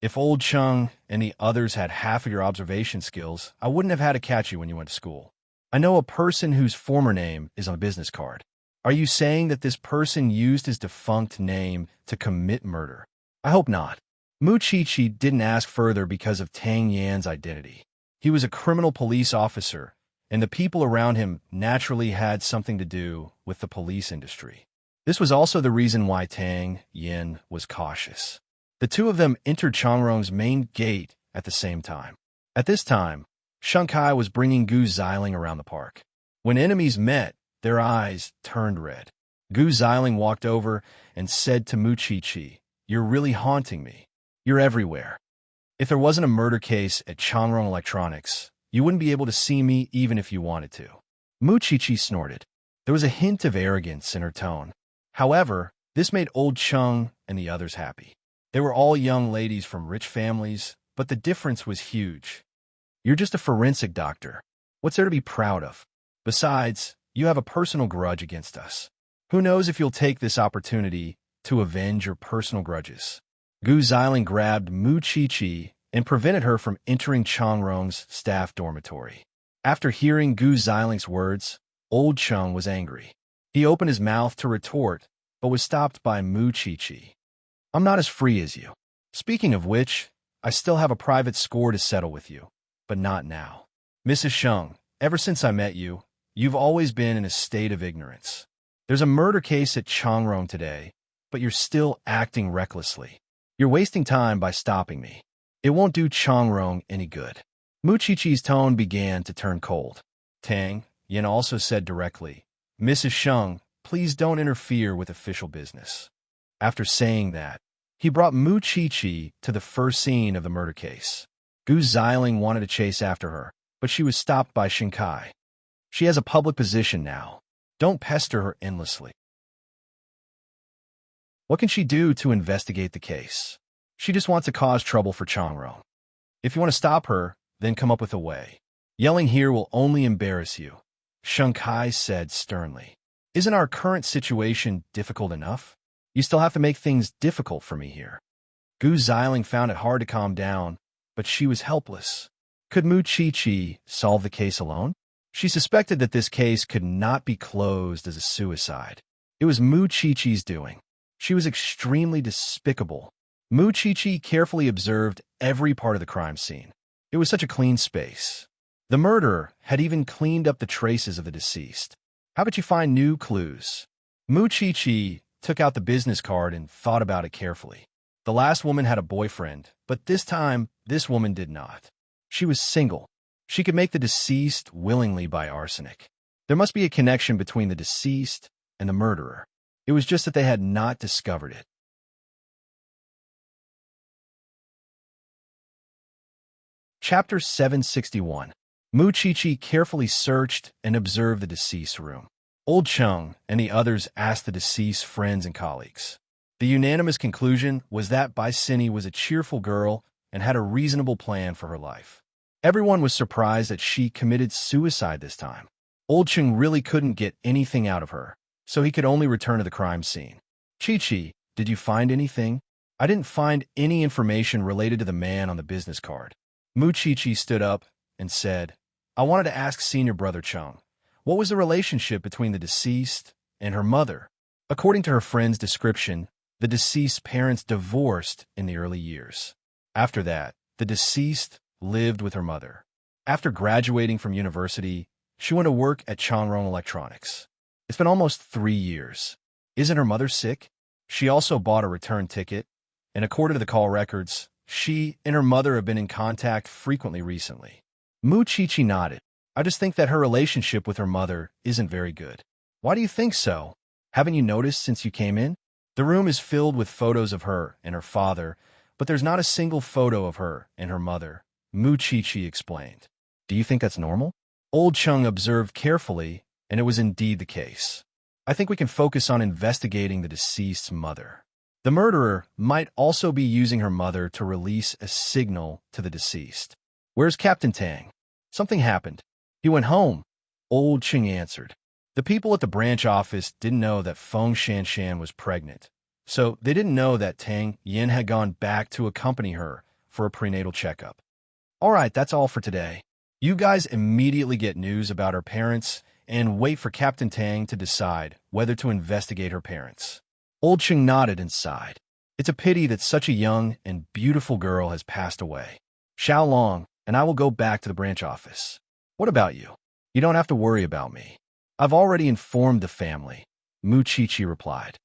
If Old Chung and the others had half of your observation skills, I wouldn't have had to catch you when you went to school. I know a person whose former name is on a business card. Are you saying that this person used his defunct name to commit murder? I hope not. Mu Chi didn't ask further because of Tang Yan's identity. He was a criminal police officer, and the people around him naturally had something to do with the police industry. This was also the reason why Tang Yan was cautious. The two of them entered Changrong's main gate at the same time. At this time, Sheng Kai was bringing Gu Xiling around the park. When enemies met, their eyes turned red. Gu Xiling walked over and said to Mu Chi, "You're really haunting me. You're everywhere. If there wasn't a murder case at Changrong Electronics, you wouldn't be able to see me even if you wanted to." Mu Chi snorted. There was a hint of arrogance in her tone. However, this made Old Chung and the others happy. They were all young ladies from rich families, but the difference was huge. You're just a forensic doctor. What's there to be proud of? Besides, you have a personal grudge against us. Who knows if you'll take this opportunity to avenge your personal grudges. Gu Xiling grabbed Mu Chi and prevented her from entering Changrong's staff dormitory. After hearing Gu Xiling's words, Old Chung was angry. He opened his mouth to retort, but was stopped by Mu Chi. I'm not as free as you. Speaking of which, I still have a private score to settle with you, but not now. Mrs. Sheng, ever since I met you, you've always been in a state of ignorance. There's a murder case at Changrong today, but you're still acting recklessly. You're wasting time by stopping me. It won't do Changrong any good. Mu Chi's tone began to turn cold. Tang Yen also said directly, Mrs. Sheng, please don't interfere with official business. After saying that, he brought Mu Chi-Chi to the first scene of the murder case. Gu Xiling wanted to chase after her, but she was stopped by Shinkai. She has a public position now. Don't pester her endlessly. What can she do to investigate the case? She just wants to cause trouble for Changrong. If you want to stop her, then come up with a way. Yelling here will only embarrass you, Shinkai said sternly. Isn't our current situation difficult enough? You still have to make things difficult for me here. Gu Xiling found it hard to calm down, but she was helpless. Could Mu Chi-Chi solve the case alone? She suspected that this case could not be closed as a suicide. It was Mu Chi-Chi's doing. She was extremely despicable. Mu Chi-Chi carefully observed every part of the crime scene. It was such a clean space. The murderer had even cleaned up the traces of the deceased. How about you find new clues? Mu Chi-Chi took out the business card and thought about it carefully. The last woman had a boyfriend, but this time, this woman did not. She was single. She could make the deceased willingly buy arsenic. There must be a connection between the deceased and the murderer. It was just that they had not discovered it. Chapter 761. Mu Chi-Chi carefully searched and observed the deceased's room. Old Chung and the others asked the deceased's friends and colleagues. The unanimous conclusion was that Bai Sini was a cheerful girl and had a reasonable plan for her life. Everyone was surprised that she committed suicide this time. Old Chung really couldn't get anything out of her, so he could only return to the crime scene. Chi-Chi, did you find anything? I didn't find any information related to the man on the business card. Mu Chi-Chi stood up and said, I wanted to ask senior brother Chung, what was the relationship between the deceased and her mother? According to her friend's description, the deceased's parents divorced in the early years. After that, the deceased lived with her mother. After graduating from university, she went to work at Changrong Electronics. It's been almost 3 years. Isn't her mother sick? She also bought a return ticket, and according to the call records, she and her mother have been in contact frequently recently. Mu Chi-Chi nodded. I just think that her relationship with her mother isn't very good. Why do you think so? Haven't you noticed since you came in? The room is filled with photos of her and her father, but there's not a single photo of her and her mother, Mu Chi-Chi explained. Do you think that's normal? Old Chung observed carefully, and it was indeed the case. I think we can focus on investigating the deceased's mother. The murderer might also be using her mother to release a signal to the deceased. Where's Captain Tang? Something happened. He went home, Old Chung answered. The people at the branch office didn't know that Feng Shanshan was pregnant, so they didn't know that Tang Yin had gone back to accompany her for a prenatal checkup. All right, that's all for today. You guys immediately get news about her parents and wait for Captain Tang to decide whether to investigate her parents. Old Chung nodded and sighed. It's a pity that such a young and beautiful girl has passed away. Xiao Long and I will go back to the branch office. What about you? You don't have to worry about me. I've already informed the family, Mu Chi-Chi replied.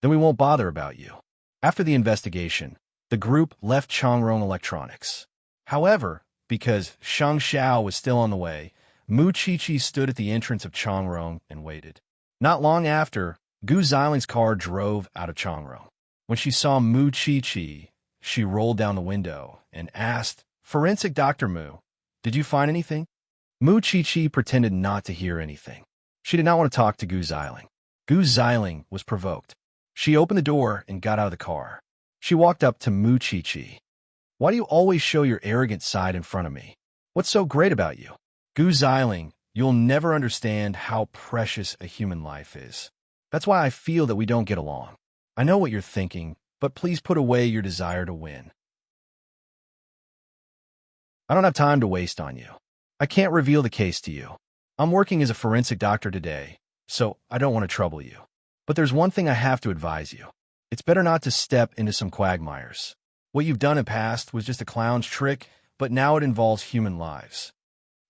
Then we won't bother about you. After the investigation, the group left Changrong Electronics. However, because Shang Xiao was still on the way, Mu Chi-Chi stood at the entrance of Changrong and waited. Not long after, Gu Xiling's car drove out of Changrong. When she saw Mu Chi-Chi, she rolled down the window and asked, Forensic Dr. Mu, did you find anything? Mu Chi-Chi pretended not to hear anything. She did not want to talk to Gu Xiling. Gu Xiling was provoked. She opened the door and got out of the car. She walked up to Mu Chi-Chi. Why do you always show your arrogant side in front of me? What's so great about you? Gu Xiling, you'll never understand how precious a human life is. That's why I feel that we don't get along. I know what you're thinking, but please put away your desire to win. I don't have time to waste on you. I can't reveal the case to you. I'm working as a forensic doctor today, so I don't want to trouble you. But there's one thing I have to advise you. It's better not to step into some quagmires. What you've done in the past was just a clown's trick, but now it involves human lives.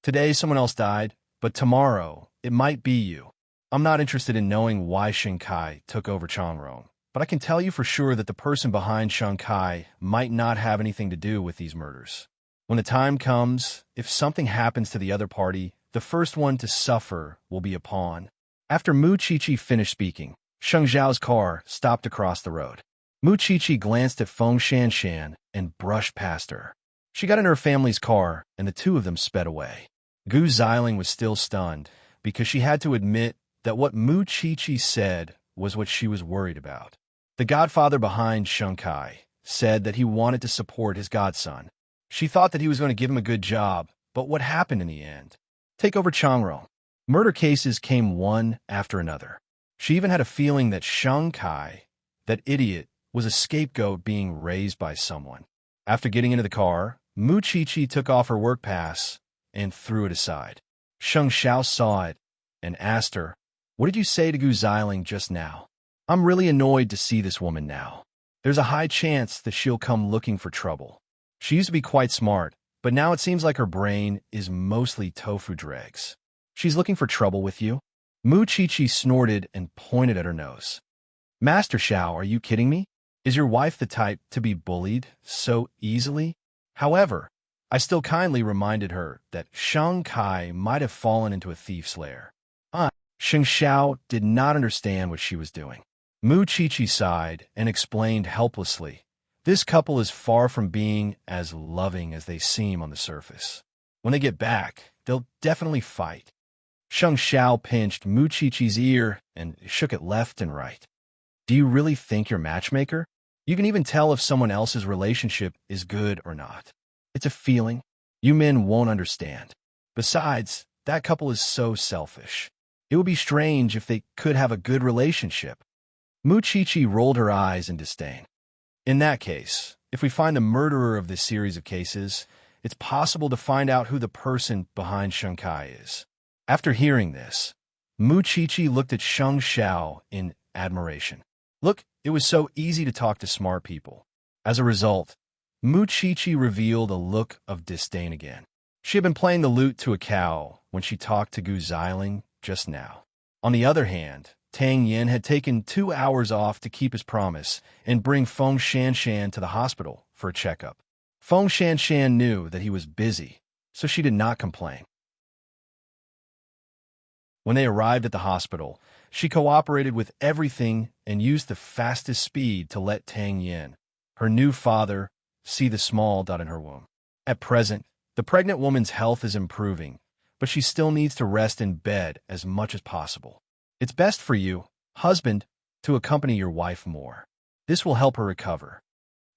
Today, someone else died, but tomorrow, it might be you. I'm not interested in knowing why Shinkai took over Changrong, but I can tell you for sure that the person behind Shinkai might not have anything to do with these murders. When the time comes, if something happens to the other party, the first one to suffer will be a pawn. After Mu Qiqi finished speaking, Sheng Zhao's car stopped across the road. Mu Qiqi glanced at Feng Shanshan and brushed past her. She got into her family's car, and the two of them sped away. Gu Xiling was still stunned, because she had to admit that what Mu Qiqi said was what she was worried about. The godfather behind Sheng Kai said that he wanted to support his godson. She thought that he was going to give him a good job, but what happened in the end? Take over Changrong. Murder cases came one after another. She even had a feeling that Sheng Kai, that idiot, was a scapegoat being raised by someone. After getting into the car, Mu Qiqi took off her work pass and threw it aside. Sheng Xiao saw it and asked her, "What did you say to Gu Xiling just now? I'm really annoyed to see this woman now. There's a high chance that she'll come looking for trouble. She used to be quite smart, but now it seems like her brain is mostly tofu dregs. She's looking for trouble with you?" Mu Qiqi snorted and pointed at her nose. "Master Xiao, are you kidding me? Is your wife the type to be bullied so easily?" However, I still kindly reminded her that Sheng Kai might have fallen into a thief's lair. Sheng Xiao did not understand what she was doing. Mu Qiqi sighed and explained helplessly, "This couple is far from being as loving as they seem on the surface. When they get back, they'll definitely fight." Sheng Xiao pinched Mu Qiqi's ear and shook it left and right. "Do you really think you're matchmaker? You can even tell if someone else's relationship is good or not. It's a feeling. You men won't understand. Besides, that couple is so selfish. It would be strange if they could have a good relationship." Mu Qiqi rolled her eyes in disdain. "In that case, if we find the murderer of this series of cases, it's possible to find out who the person behind Sheng Kai is." After hearing this, Mu Qiqi looked at Sheng Xiao in admiration. Look, it was so easy to talk to smart people. As a result, Mu Qiqi revealed a look of disdain again. She had been playing the lute to a cow when she talked to Gu Xiling just now. On the other hand, Tang Yin had taken 2 hours off to keep his promise and bring Feng Shanshan to the hospital for a checkup. Feng Shanshan knew that he was busy, so she did not complain. When they arrived at the hospital, she cooperated with everything and used the fastest speed to let Tang Yin, her new father, see the small dot in her womb. At present, the pregnant woman's health is improving, but she still needs to rest in bed as much as possible. It's best for you, husband, to accompany your wife more. This will help her recover.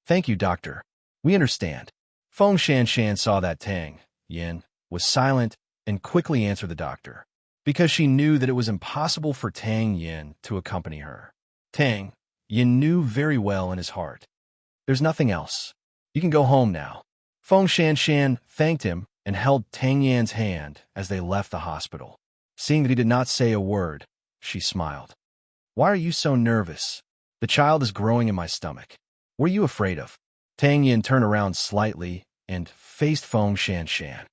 Thank you, doctor. We understand. Feng Shanshan saw that Tang Yin was silent and quickly answered the doctor, because she knew that it was impossible for Tang Yin to accompany her. Tang Yin knew very well in his heart, "There's nothing else. You can go home now." Feng Shanshan thanked him and held Tang Yan's hand as they left the hospital. Seeing that he did not say a word, she smiled. "Why are you so nervous? The child is growing in my stomach. What are you afraid of?" Tang Yin turned around slightly and faced Feng Shanshan.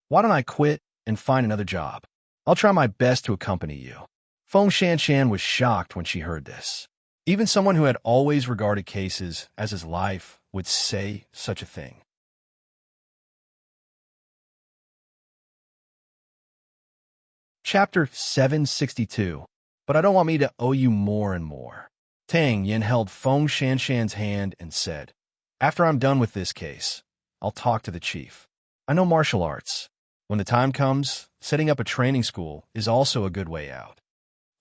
"Why don't I quit and find another job? I'll try my best to accompany you." Feng Shanshan was shocked when she heard this. Even someone who had always regarded cases as his life would say such a thing. Chapter 762. But I don't want me to owe you more and more. Tang Yin held Feng Shanshan's hand and said, "After I'm done with this case, I'll talk to the chief. I know martial arts. When the time comes, setting up a training school is also a good way out."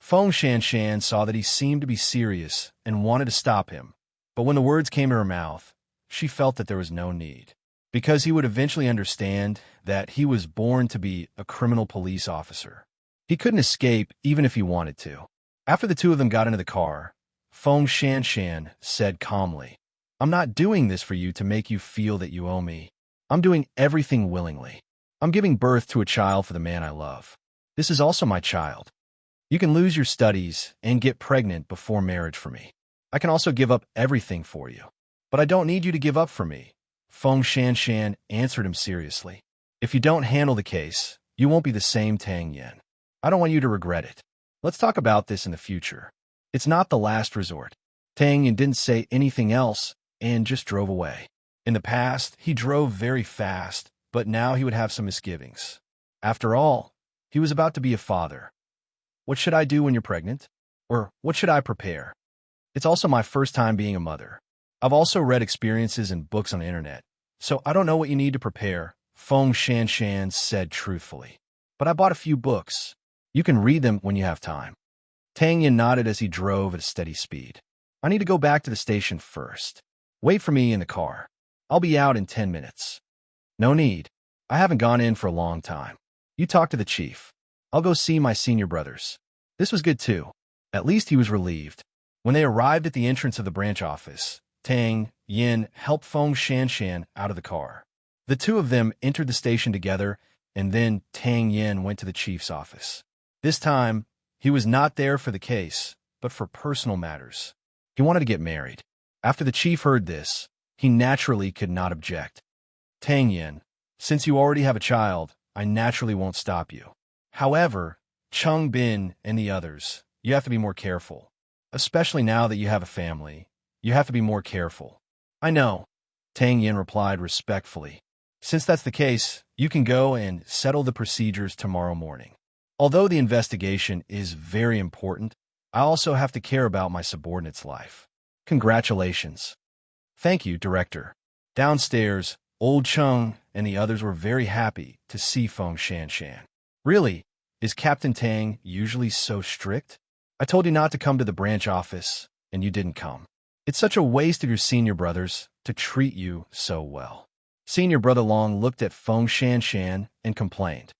Feng Shanshan saw that he seemed to be serious and wanted to stop him, but when the words came to her mouth, she felt that there was no need, because he would eventually understand that he was born to be a criminal police officer. He couldn't escape even if he wanted to. After the two of them got into the car, Feng Shanshan said calmly, "I'm not doing this for you to make you feel that you owe me. I'm doing everything willingly. I'm giving birth to a child for the man I love. This is also my child. You can lose your studies and get pregnant before marriage for me. I can also give up everything for you. But I don't need you to give up for me." Feng Shanshan answered him seriously. "If you don't handle the case, you won't be the same Tang Yin. I don't want you to regret it. Let's talk about this in the future. It's not the last resort." Tang Yin didn't say anything else and just drove away. In the past, he drove very fast, but now he would have some misgivings. After all, he was about to be a father. What should I do when you're pregnant? Or what should I prepare? It's also my first time being a mother. I've also read experiences and books on the internet, so I don't know what you need to prepare, Feng Shanshan said truthfully. But I bought a few books. You can read them when you have time. Tang Yin nodded as he drove at a steady speed. I need to go back to the station first. Wait for me in the car. I'll be out in 10 minutes. No need. I haven't gone in for a long time. You talk to the chief. I'll go see my senior brothers. This was good too. At least he was relieved. When they arrived at the entrance of the branch office, Tang Yin helped Feng Shanshan out of the car. The two of them entered the station together, and then Tang Yin went to the chief's office. This time, he was not there for the case, but for personal matters. He wanted to get married. After the chief heard this, he naturally could not object. Tang Yin, since you already have a child, I naturally won't stop you. However, Cheng Bin and the others, you have to be more careful. Especially now that you have a family, you have to be more careful. I know, Tang Yin replied respectfully. Since that's the case, you can go and settle the procedures tomorrow morning. Although the investigation is very important, I also have to care about my subordinate's life. Congratulations. Thank you, Director. Downstairs, Old Cheng and the others were very happy to see Feng Shanshan. Really? Is Captain Tang usually so strict? I told you not to come to the branch office, and you didn't come. It's such a waste of your senior brothers to treat you so well. Senior Brother Long looked at Feng Shanshan and complained.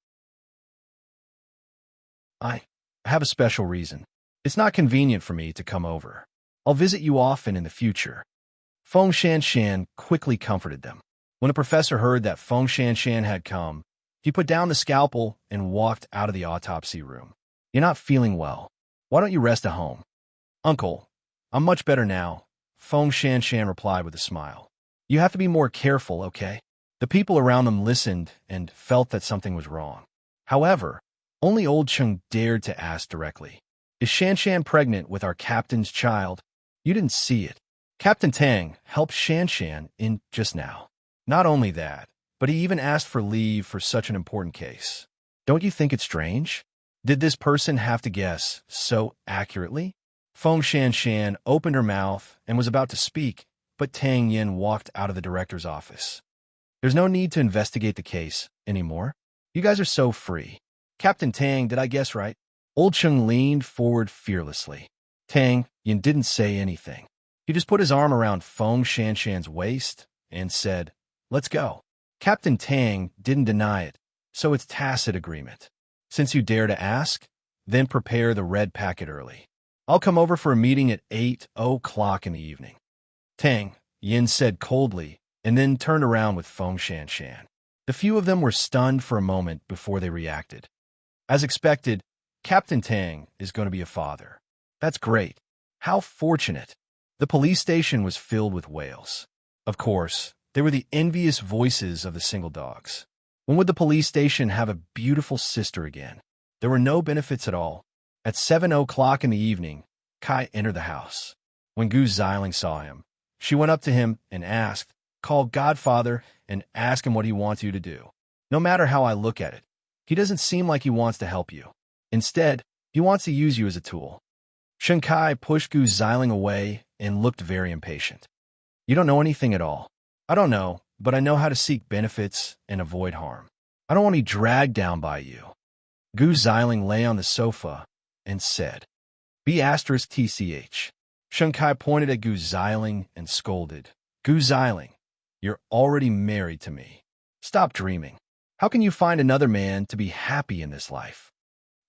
I have a special reason. It's not convenient for me to come over. I'll visit you often in the future. Feng Shanshan quickly comforted them. When the professor heard that Feng Shanshan had come, he put down the scalpel and walked out of the autopsy room. You're not feeling well. Why don't you rest at home? Uncle, I'm much better now, Feng Shanshan replied with a smile. You have to be more careful, okay? The people around them listened and felt that something was wrong. However, only Old Cheng dared to ask directly. Is Shanshan pregnant with our captain's child? You didn't see it. Captain Tang helped Shanshan in just now. Not only that, but he even asked for leave for such an important case. Don't you think it's strange? Did this person have to guess so accurately? Feng Shanshan opened her mouth and was about to speak, but Tang Yin walked out of the director's office. There's no need to investigate the case anymore. You guys are so free. Captain Tang, did I guess right? Old Cheng leaned forward fearlessly. Tang Yin didn't say anything. He just put his arm around Feng Shanshan's waist and said, "Let's go." Captain Tang didn't deny it, so it's tacit agreement. Since you dare to ask, then prepare the red packet early. I'll come over for a meeting at 8 o'clock in the evening. Tang Yin said coldly, and then turned around with Feng Shanshan. The few of them were stunned for a moment before they reacted. As expected, Captain Tang is going to be a father. That's great. How fortunate. The police station was filled with wails. Of course, they were the envious voices of the single dogs. When would the police station have a beautiful sister again? There were no benefits at all. At 7 o'clock in the evening, Kai entered the house. When Gu Xiling saw him, she went up to him and asked, "Call Godfather and ask him what he wants you to do. No matter how I look at it, he doesn't seem like he wants to help you. Instead, he wants to use you as a tool." Shen Kai pushed Gu Xiling away and looked very impatient. "You don't know anything at all." "I don't know, but I know how to seek benefits and avoid harm. I don't want to be dragged down by you." Gu Xiling lay on the sofa and said, B*TCH. Shen Kai pointed at Gu Xiling and scolded, "Gu Xiling, you're already married to me. Stop dreaming. How can you find another man to be happy in this life?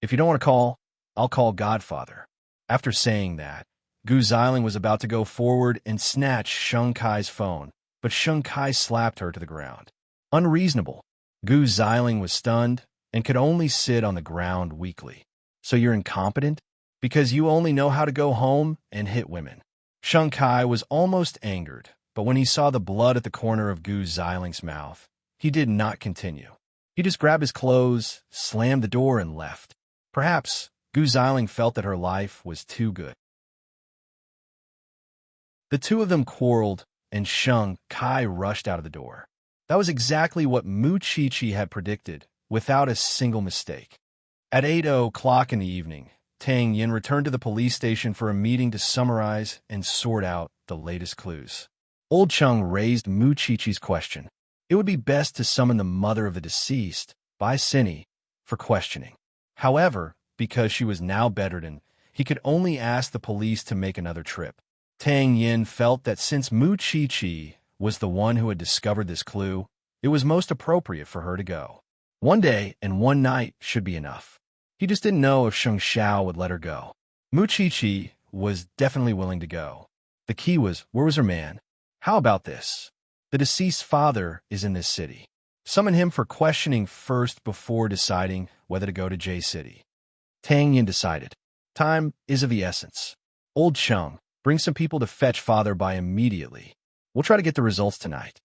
If you don't want to call, I'll call Godfather." After saying that, Gu Xiling was about to go forward and snatch Shen Kai's phone, but Shen Kai slapped her to the ground. Unreasonable. Gu Xiling was stunned and could only sit on the ground weakly. "So you're incompetent? Because you only know how to go home and hit women." Shen Kai was almost angered, but when he saw the blood at the corner of Gu Xiling's mouth, he did not continue. He just grabbed his clothes, slammed the door, and left. Perhaps Gu Xiling felt that her life was too good. The two of them quarreled, and Shen Kai rushed out of the door. That was exactly what Mu Chi-Chi had predicted, without a single mistake. At 8 o'clock in the evening, Tang Yin returned to the police station for a meeting to summarize and sort out the latest clues. Old Chung raised Mu Chi-Chi's question. It would be best to summon the mother of the deceased, Bai Sini, for questioning. However, because she was now bedridden, he could only ask the police to make another trip. Tang Yin felt that since Mu Chi-Chi was the one who had discovered this clue, it was most appropriate for her to go. One day and one night should be enough. He just didn't know if Sheng Xiao would let her go. Mu Chi-Chi was definitely willing to go. The key was, where was her man? How about this? The deceased's father is in this city. Summon him for questioning first before deciding whether to go to J City. Tang Yin decided. Time is of the essence. Old Chung, bring some people to fetch Father Bai immediately. We'll try to get the results tonight.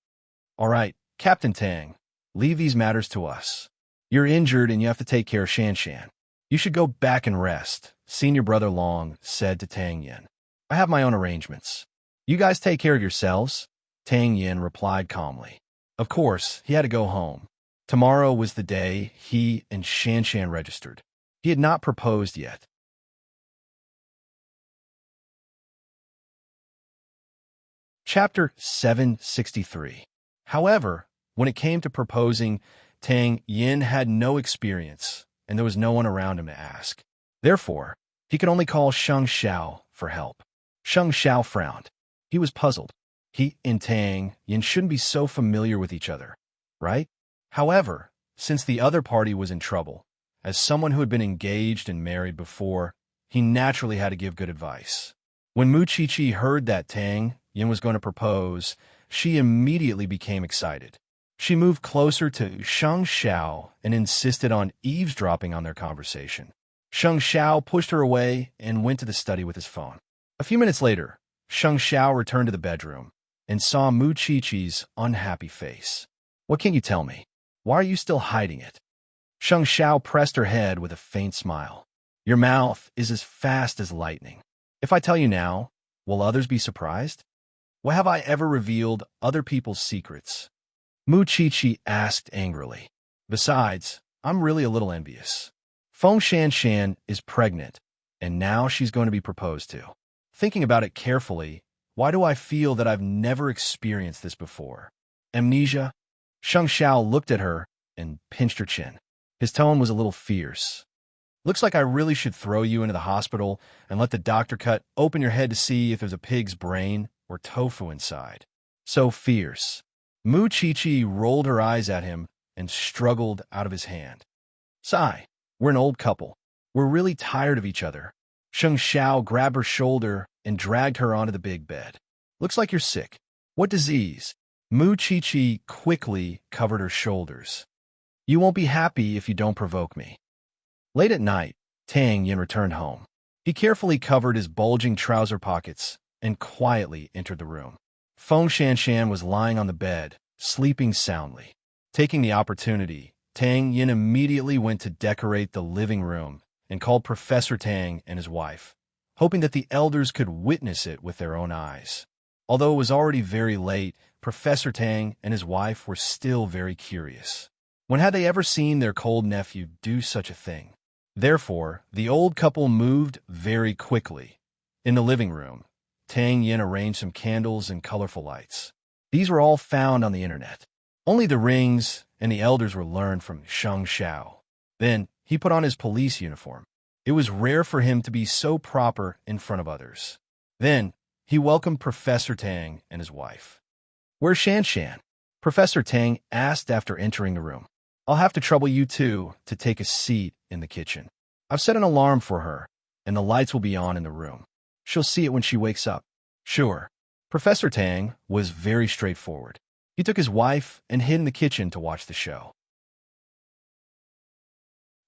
All right, Captain Tang, leave these matters to us. You're injured and you have to take care of Shan Shan. You should go back and rest, Senior Brother Long said to Tang Yin. I have my own arrangements. You guys take care of yourselves, Tang Yin replied calmly. Of course, he had to go home. Tomorrow was the day he and Shan Shan registered. He had not proposed yet. Chapter 763. However, when it came to proposing, Tang Yin had no experience, and there was no one around him to ask. Therefore, he could only call Sheng Xiao for help. Sheng Xiao frowned. He was puzzled. He and Tang Yin shouldn't be so familiar with each other, right? However, since the other party was in trouble, as someone who had been engaged and married before, he naturally had to give good advice. When Mu Chi-Chi heard that Tang Yin was going to propose, she immediately became excited. She moved closer to Sheng Xiao and insisted on eavesdropping on their conversation. Sheng Xiao pushed her away and went to the study with his phone. A few minutes later, Sheng Xiao returned to the bedroom and saw Mu Chi-Chi's unhappy face. What can you tell me? Why are you still hiding it? Sheng Xiao pressed her head with a faint smile. Your mouth is as fast as lightning. If I tell you now, will others be surprised? Why have I ever revealed other people's secrets? Mu Chi-Chi asked angrily. Besides, I'm really a little envious. Feng Shan Shan is pregnant, and now she's going to be proposed to. Thinking about it carefully, why do I feel that I've never experienced this before? Amnesia? Sheng Xiao looked at her and pinched her chin. His tone was a little fierce. Looks like I really should throw you into the hospital and let the doctor cut open your head to see if there's a pig's brain or tofu inside. So fierce. Mu Chi-Chi rolled her eyes at him and struggled out of his hand. Sigh, we're an old couple. We're really tired of each other. Sheng Xiao grabbed her shoulder and dragged her onto the big bed. Looks like you're sick. What disease? Mu Chi-Chi quickly covered her shoulders. You won't be happy if you don't provoke me. Late at night, Tang Yin returned home. He carefully covered his bulging trouser pockets and quietly entered the room. Feng Shan Shan was lying on the bed, sleeping soundly. Taking the opportunity, Tang Yin immediately went to decorate the living room and called Professor Tang and his wife, hoping that the elders could witness it with their own eyes. Although it was already very late, Professor Tang and his wife were still very curious. When had they ever seen their cold nephew do such a thing? Therefore, the old couple moved very quickly. In the living room, Tang Yin arranged some candles and colorful lights. These were all found on the internet. Only the rings and the elders were learned from Sheng Xiao. Then, he put on his police uniform. It was rare for him to be so proper in front of others. Then, he welcomed Professor Tang and his wife. Where's Shan Shan? Professor Tang asked after entering the room. I'll have to trouble you two to take a seat in the kitchen. I've set an alarm for her, and the lights will be on in the room. She'll see it when she wakes up. Sure. Professor Tang was very straightforward. He took his wife and hid in the kitchen to watch the show.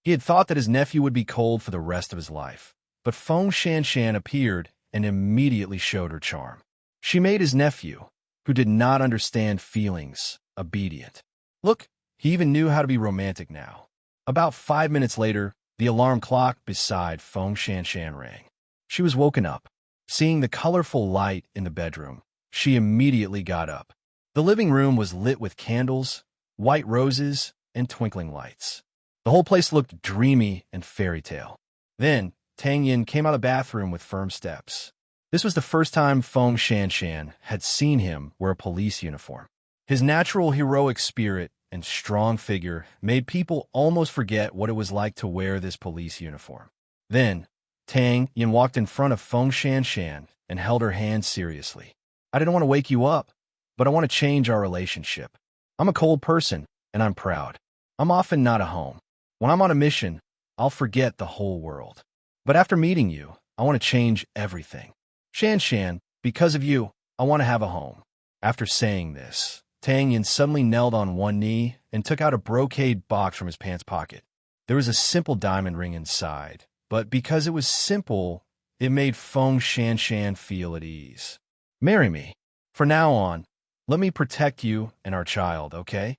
He had thought that his nephew would be cold for the rest of his life, but Feng Shan Shan appeared and immediately showed her charm. She made his nephew, who did not understand feelings, obedient. Look, he even knew how to be romantic now. About 5 minutes later, the alarm clock beside Feng Shan Shan rang. She was woken up. Seeing the colorful light in the bedroom, she immediately got up. The living room was lit with candles, white roses, and twinkling lights. The whole place looked dreamy and fairy tale. Then, Tang Yin came out of the bathroom with firm steps. This was the first time Feng Shanshan had seen him wear a police uniform. His natural heroic spirit and strong figure made people almost forget what it was like to wear this police uniform. Then, Tang Yin walked in front of Feng Shanshan and held her hand seriously. I didn't want to wake you up, but I want to change our relationship. I'm a cold person, and I'm proud. I'm often not at home. When I'm on a mission, I'll forget the whole world. But after meeting you, I want to change everything. Shanshan, because of you, I want to have a home. After saying this, Tang Yin suddenly knelt on one knee and took out a brocade box from his pants pocket. There was a simple diamond ring inside, but because it was simple, it made Feng Shanshan feel at ease. Marry me. From now on, let me protect you and our child, okay?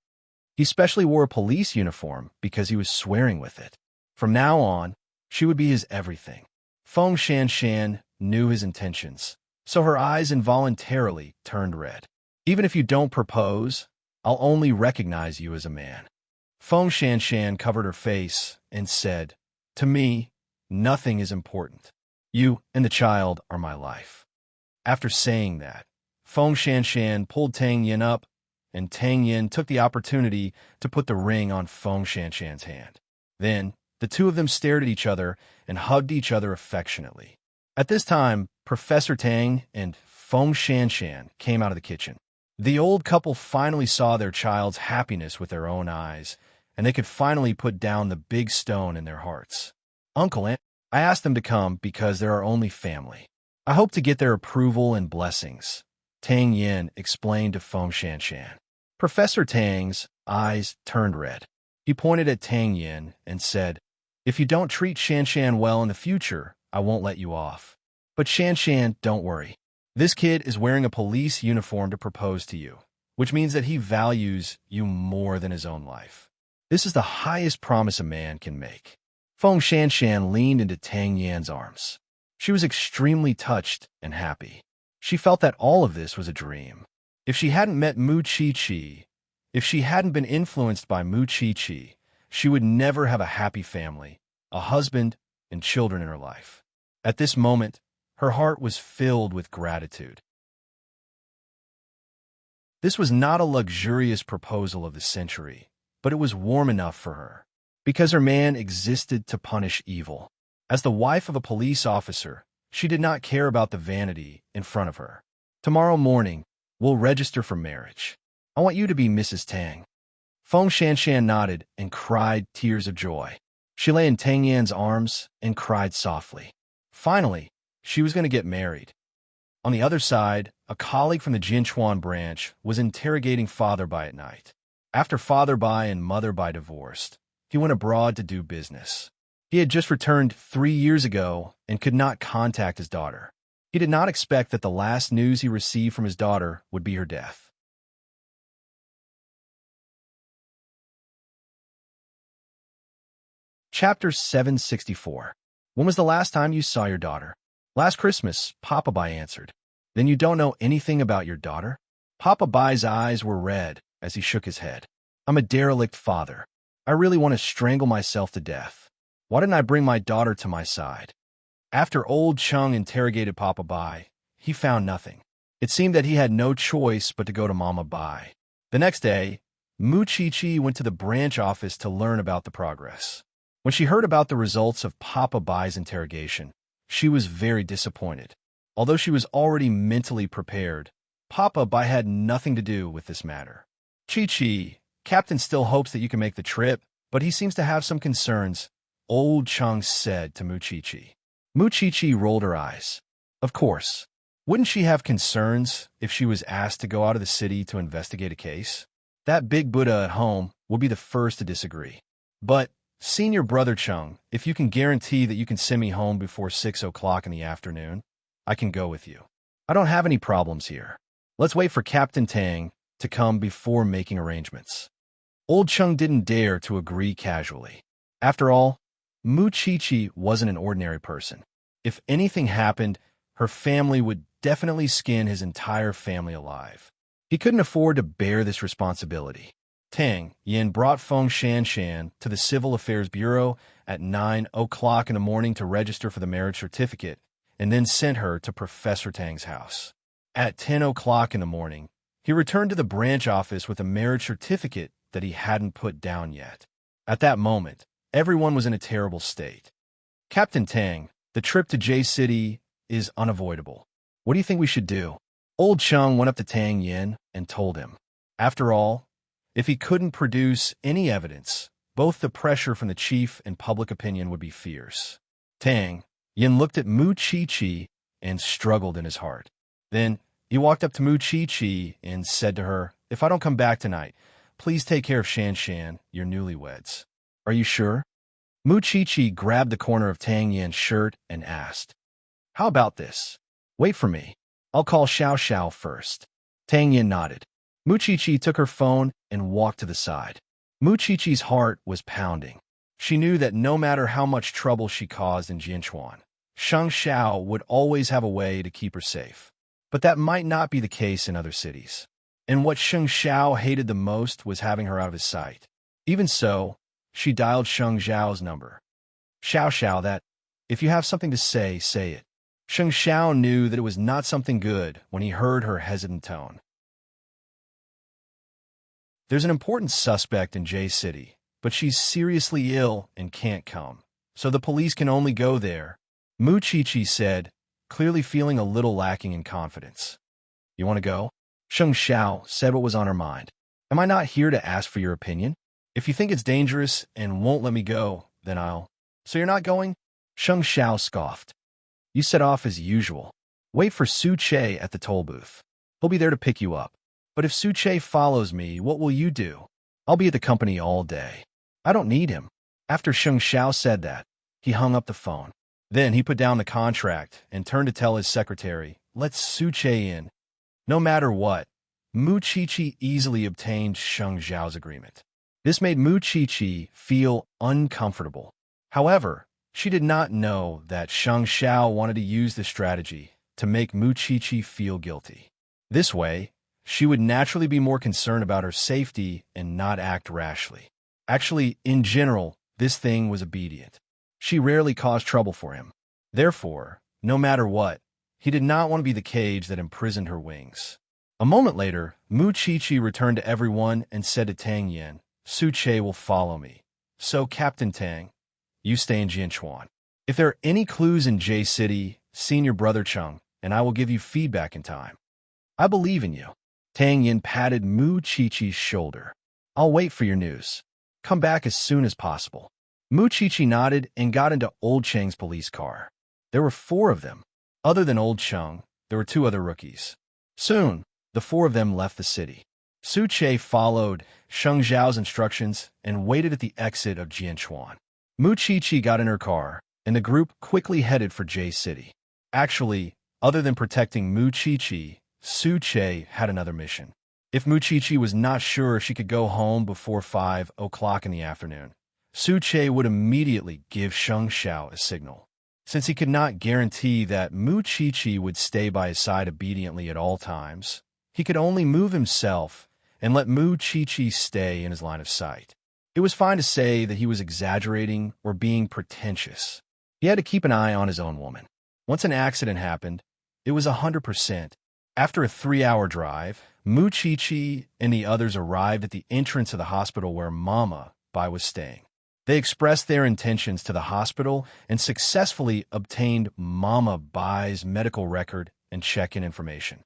He specially wore a police uniform because he was swearing with it. From now on, she would be his everything. Feng Shanshan knew his intentions, so her eyes involuntarily turned red. Even if you don't propose, I'll only recognize you as a man. Feng Shanshan covered her face and said, to me, nothing is important. You and the child are my life. After saying that, Feng Shanshan pulled Tang Yin up, and Tang Yin took the opportunity to put the ring on Feng Shanshan's hand. Then, the two of them stared at each other and hugged each other affectionately. At this time, Professor Tang and Feng Shanshan came out of the kitchen. The old couple finally saw their child's happiness with their own eyes, and they could finally put down the big stone in their hearts. Uncle, I asked them to come because they're our only family. I hope to get their approval and blessings, Tang Yin explained to Feng Shanshan. Professor Tang's eyes turned red. He pointed at Tang Yin and said, if you don't treat Shanshan well in the future, I won't let you off. But Shanshan, don't worry. This kid is wearing a police uniform to propose to you, which means that he values you more than his own life. This is the highest promise a man can make. Feng Shanshan leaned into Tang Yan's arms. She was extremely touched and happy. She felt that all of this was a dream. If she hadn't met Mu Chi-Chi, if she hadn't been influenced by Mu Chi-Chi, she would never have a happy family, a husband, and children in her life. At this moment, her heart was filled with gratitude. This was not a luxurious proposal of the century, but it was warm enough for her, because her man existed to punish evil. As the wife of a police officer, she did not care about the vanity in front of her. Tomorrow morning, we'll register for marriage. I want you to be Mrs. Tang. Feng Shanshan nodded and cried tears of joy. She lay in Tang Yan's arms and cried softly. Finally, she was going to get married. On the other side, a colleague from the Jinchuan branch was interrogating Father Bai at night. After Father Bai and Mother Bai divorced, he went abroad to do business. He had just returned 3 years ago and could not contact his daughter. He did not expect that the last news he received from his daughter would be her death. Chapter 764. When was the last time you saw your daughter? Last Christmas, Papa Bai answered. Then you don't know anything about your daughter? Papa Bai's eyes were red as he shook his head. I'm a derelict father. I really want to strangle myself to death. Why didn't I bring my daughter to my side? After old Chung interrogated Papa Bai, he found nothing. It seemed that he had no choice but to go to Mama Bai. The next day, Mu Chi-Chi went to the branch office to learn about the progress. When she heard about the results of Papa Bai's interrogation, she was very disappointed. Although she was already mentally prepared, Papa Bai had nothing to do with this matter. Chi-Chi, Captain still hopes that you can make the trip, but he seems to have some concerns, old Chung said to Mu Chi-Chi. Mu Chi-Chi rolled her eyes. Of course. Wouldn't she have concerns if she was asked to go out of the city to investigate a case? That big Buddha at home will be the first to disagree. But, Senior Brother Chung, if you can guarantee that you can send me home before 6 o'clock in the afternoon, I can go with you. I don't have any problems here. Let's wait for Captain Tang to come before making arrangements. Old Chung didn't dare to agree casually. After all, Mu Chi-Chi wasn't an ordinary person. If anything happened, her family would definitely skin his entire family alive. He couldn't afford to bear this responsibility. Tang Yin brought Feng Shanshan to the Civil Affairs Bureau at 9 o'clock in the morning to register for the marriage certificate and then sent her to Professor Tang's house. At 10 o'clock in the morning, he returned to the branch office with a marriage certificate that he hadn't put down yet. At that moment, everyone was in a terrible state. Captain Tang, the trip to J City is unavoidable. What do you think we should do? Old Chung went up to Tang Yin and told him. After all, if he couldn't produce any evidence, both the pressure from the chief and public opinion would be fierce. Tang Yin looked at Mu Chi-Chi and struggled in his heart. Then he walked up to Mu Chi-Chi and said to her, "If I don't come back tonight, please take care of Shan Shan, your newlyweds." "Are you sure?" Mu Chi-Chi grabbed the corner of Tang Yin's shirt and asked. "How about this? Wait for me. I'll call Xiao Xiao first." Tang Yin nodded. Mu Chi-Chi took her phone and walked to the side. Mu Chi-Chi's heart was pounding. She knew that no matter how much trouble she caused in Jianchuan, Sheng Xiao would always have a way to keep her safe. But that might not be the case in other cities. And what Sheng Xiao hated the most was having her out of his sight. Even so, she dialed Sheng Xiao's number. "Xiao Xiao, that, if you have something to say, say it." Sheng Xiao knew that it was not something good when he heard her hesitant tone. "There's an important suspect in J City, but she's seriously ill and can't come, so the police can only go there," Mu Chi-Chi said, clearly feeling a little lacking in confidence. "You want to go?" Sheng Xiao said what was on her mind. "Am I not here to ask for your opinion? If you think it's dangerous and won't let me go, then I'll—" "So you're not going?" Sheng Xiao scoffed. "You set off as usual. Wait for Su Che at the toll booth. He'll be there to pick you up. But if Su Che follows me, what will you do? I'll be at the company all day. I don't need him." After Sheng Xiao said that, he hung up the phone. Then he put down the contract and turned to tell his secretary, "Let Su Che in." No matter what, Mu Chi-Chi easily obtained Sheng Xiao's agreement. This made Mu Chi-Chi feel uncomfortable. However, she did not know that Sheng Xiao wanted to use this strategy to make Mu Chi-Chi feel guilty. This way, she would naturally be more concerned about her safety and not act rashly. Actually, in general, this thing was obedient. She rarely caused trouble for him. Therefore, no matter what, he did not want to be the cage that imprisoned her wings. A moment later, Mu Chi-Chi returned to everyone and said to Tang Yin, "Su Che will follow me. So, Captain Tang, you stay in Jianchuan. If there are any clues in J City, Senior Brother Chung, and I will give you feedback in time. I believe in you." Tang Yin patted Mu Chi-Chi's shoulder. "I'll wait for your news. Come back as soon as possible." Mu Chi-Chi nodded and got into Old Cheng's police car. There were 4 of them. Other than Old Cheng, there were 2 other rookies. Soon, the 4 of them left the city. Su Che followed Sheng Xiao's instructions and waited at the exit of Jianchuan. Mu Chi-Chi got in her car, and the group quickly headed for J City. Actually, other than protecting Mu Chi-Chi, Su Che had another mission. If Mu Chi-Chi was not sure she could go home before 5 o'clock in the afternoon, Su Che would immediately give Sheng Xiao a signal. Since he could not guarantee that Mu Chi-Chi would stay by his side obediently at all times, he could only move himself and let Mu Chi-Chi stay in his line of sight. It was fine to say that he was exaggerating or being pretentious. He had to keep an eye on his own woman. Once an accident happened, it was 100%. After a 3-hour drive, Mu Chi-Chi and the others arrived at the entrance of the hospital where Mama Bai was staying. They expressed their intentions to the hospital and successfully obtained Mama Bai's medical record and check-in information.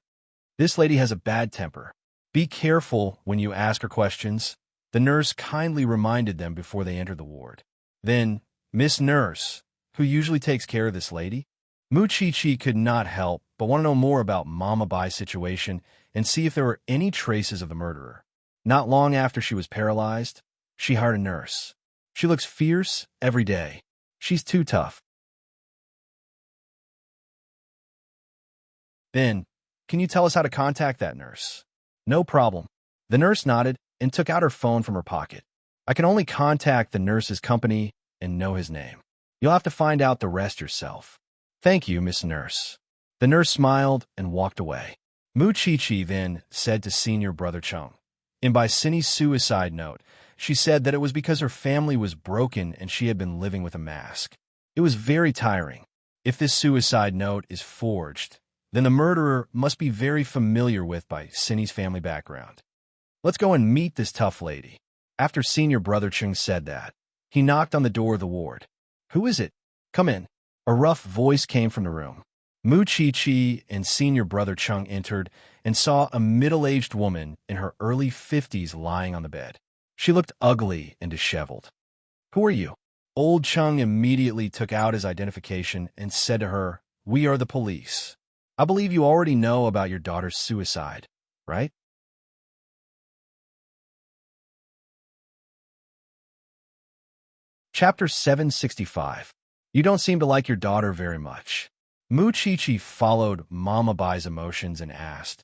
"This lady has a bad temper. Be careful when you ask her questions," the nurse kindly reminded them before they entered the ward. Then, "Miss Nurse, who usually takes care of this lady?" Mu Chi-Chi could not help but want to know more about Mama Bai's situation and see if there were any traces of the murderer. Not long after she was paralyzed, she hired a nurse. "She looks fierce every day. She's too tough." "Ben, can you tell us how to contact that nurse?" "No problem." The nurse nodded and took out her phone from her pocket. "I can only contact the nurse's company and know his name. You'll have to find out the rest yourself." "Thank you, Miss Nurse." The nurse smiled and walked away. Mu Chi-Chi then said to Senior Brother Chung, In by Cindy's suicide note, she said that it was because her family was broken and she had been living with a mask. It was very tiring. If this suicide note is forged, then the murderer must be very familiar with by Cindy's family background. Let's go and meet this tough lady. After senior brother Chung said that, he knocked on the door of the ward. Who is it? Come in. A rough voice came from the room. Mu Chi-Chi and senior brother Chung entered and saw a middle-aged woman in her early 50s lying on the bed. She looked ugly and disheveled. Who are you? Old Chung immediately took out his identification and said to her, We are the police. I believe you already know about your daughter's suicide, right? Chapter 765. You don't seem to like your daughter very much. Mu Chi-Chi followed Mama Bai's emotions and asked,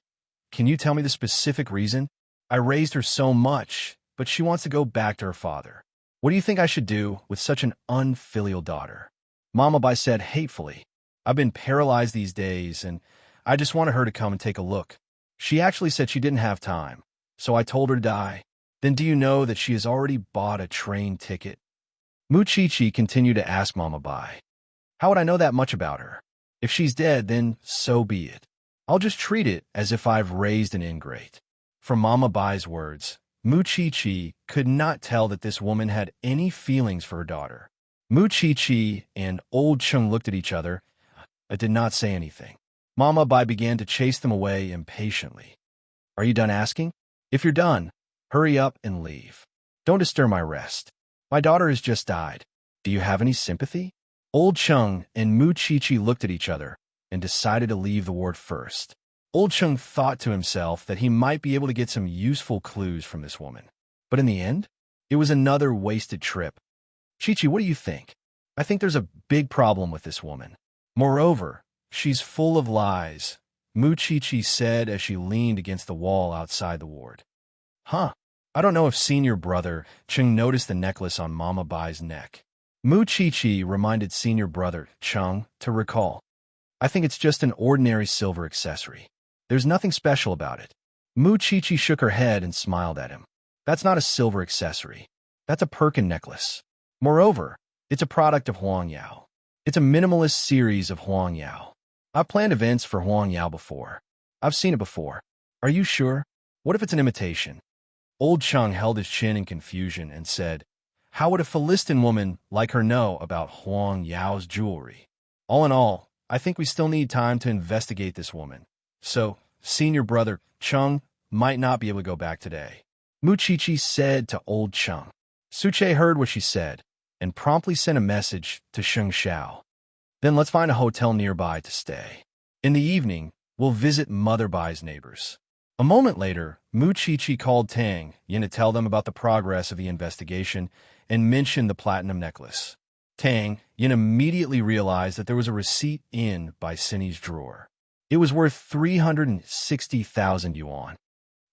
Can you tell me the specific reason? I raised her so much, but she wants to go back to her father. What do you think I should do with such an unfilial daughter? Mama Bai said hatefully, I've been paralyzed these days, and I just wanted her to come and take a look. She actually said she didn't have time, so I told her to die. Then do you know that she has already bought a train ticket? Mu Chi-Chi continued to ask Mama Bai, How would I know that much about her? If she's dead, then so be it. I'll just treat it as if I've raised an ingrate. From Mama Bai's words, Mu Chi-Chi could not tell that this woman had any feelings for her daughter. Mu Chi-Chi and Old Chung looked at each other, but did not say anything. Mama Bai began to chase them away impatiently. Are you done asking? If you're done, hurry up and leave. Don't disturb my rest. My daughter has just died. Do you have any sympathy? Old Chung and Mu Chi-Chi looked at each other and decided to leave the ward first. Old Chung thought to himself that he might be able to get some useful clues from this woman. But in the end, it was another wasted trip. Chi-Chi, what do you think? I think there's a big problem with this woman. Moreover, she's full of lies, Mu Chi-Chi said as she leaned against the wall outside the ward. Huh. I don't know if senior brother Chung noticed the necklace on Mama Bai's neck. Mu Chi-Chi reminded senior brother Chung to recall. I think it's just an ordinary silver accessory. There's nothing special about it. Mu Chi-Chi shook her head and smiled at him. That's not a silver accessory. That's a Perkin necklace. Moreover, it's a product of Huang Yao. It's a minimalist series of Huang Yao. I've planned events for Huang Yao before. I've seen it before. Are you sure? What if it's an imitation? Old Chung held his chin in confusion and said, How would a Philistine woman like her know about Huang Yao's jewelry? All in all, I think we still need time to investigate this woman. So, senior brother Chung might not be able to go back today. Mu Chi-Chi said to Old Chung. Suche heard what she said and promptly sent a message to Sheng Xiao. Then let's find a hotel nearby to stay. In the evening, we'll visit Mother Bai's neighbors. A moment later, Mu Chi-Chi called Tang Yin to tell them about the progress of the investigation and mentioned the platinum necklace. Tang Yin immediately realized that there was a receipt in by Cindy's drawer. It was worth 360,000 yuan.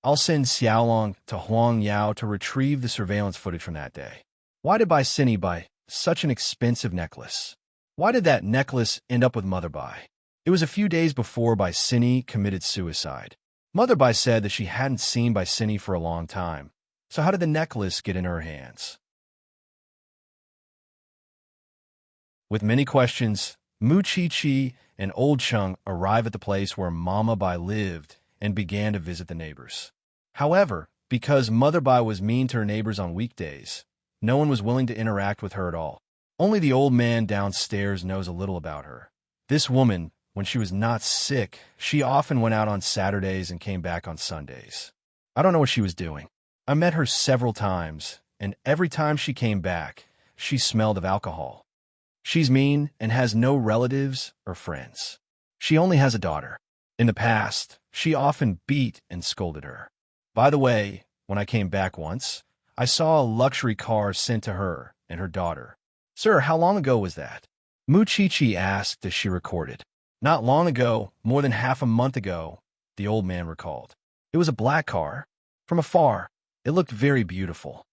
I'll send Xiaolong to Huang Yao to retrieve the surveillance footage from that day. Why did Bai Cindy buy such an expensive necklace? Why did that necklace end up with Mother Bai? It was a few days before Bai Cindy committed suicide. Mother Bai said that she hadn't seen Bai Cindy for a long time. So how did the necklace get in her hands? With many questions, Mu Chi-Chi and Old Chung arrive at the place where Mama Bai lived and began to visit the neighbors. However, because Mother Bai was mean to her neighbors on weekdays, no one was willing to interact with her at all. Only the old man downstairs knows a little about her. This woman, when she was not sick, she often went out on Saturdays and came back on Sundays. I don't know what she was doing. I met her several times, and every time she came back, she smelled of alcohol. She's mean and has no relatives or friends. She only has a daughter. In the past, she often beat and scolded her. By the way, when I came back once, I saw a luxury car sent to her and her daughter. Sir, how long ago was that? Mu Chi-Chi asked as she recorded. Not long ago, more than half a month ago, the old man recalled. It was a black car. From afar, it looked very beautiful.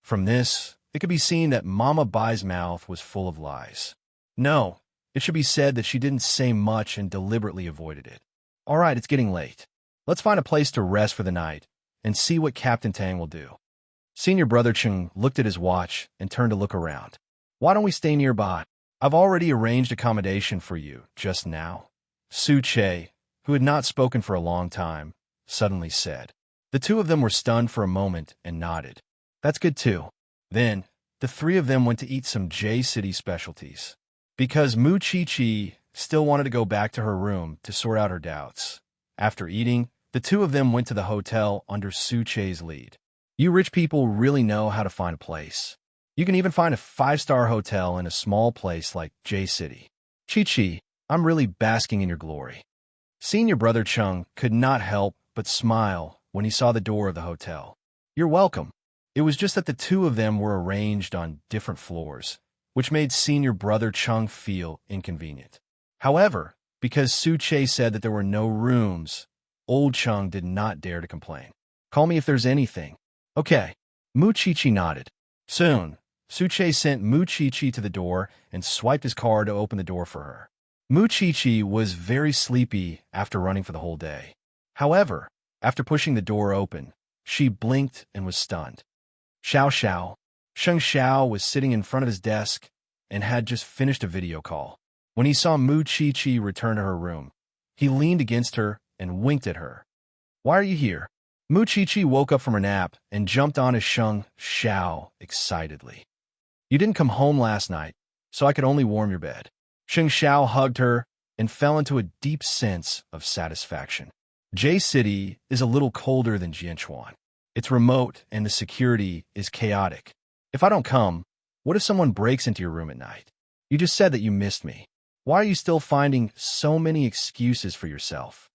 From this, it could be seen that Mama Bai's mouth was full of lies. No, it should be said that she didn't say much and deliberately avoided it. All right, it's getting late. Let's find a place to rest for the night and see what Captain Tang will do. Senior brother Cheng looked at his watch and turned to look around. Why don't we stay nearby? I've already arranged accommodation for you just now. Su Che, who had not spoken for a long time, suddenly said. The two of them were stunned for a moment and nodded. That's good too. Then, the three of them went to eat some J-City specialties. Because Mu Chi-Chi still wanted to go back to her room to sort out her doubts. After eating, the two of them went to the hotel under Su Che's lead. You rich people really know how to find a place. You can even find a 5-star hotel in a small place like J-City. Chi-Chi, I'm really basking in your glory. Senior brother Chung could not help but smile when he saw the door of the hotel. You're welcome. It was just that the two of them were arranged on different floors, which made senior brother Chung feel inconvenient. However, because Su Che said that there were no rooms, old Chung did not dare to complain. Call me if there's anything. Okay. Mu Chi-Chi nodded. Soon, Su Che sent Mu Chi-Chi to the door and swiped his card to open the door for her. Mu Chi-Chi was very sleepy after running for the whole day. However, after pushing the door open, she blinked and was stunned. Xiao Xiao. Sheng Xiao was sitting in front of his desk and had just finished a video call. When he saw Mu Chi-Chi return to her room, he leaned against her and winked at her. Why are you here? Mu Chi-Chi woke up from her nap and jumped on his Sheng Xiao excitedly. You didn't come home last night, so I could only warm your bed. Sheng Xiao hugged her and fell into a deep sense of satisfaction. J-City is a little colder than Jianchuan. It's remote and the security is chaotic. If I don't come, what if someone breaks into your room at night? You just said that you missed me. Why are you still finding so many excuses for yourself?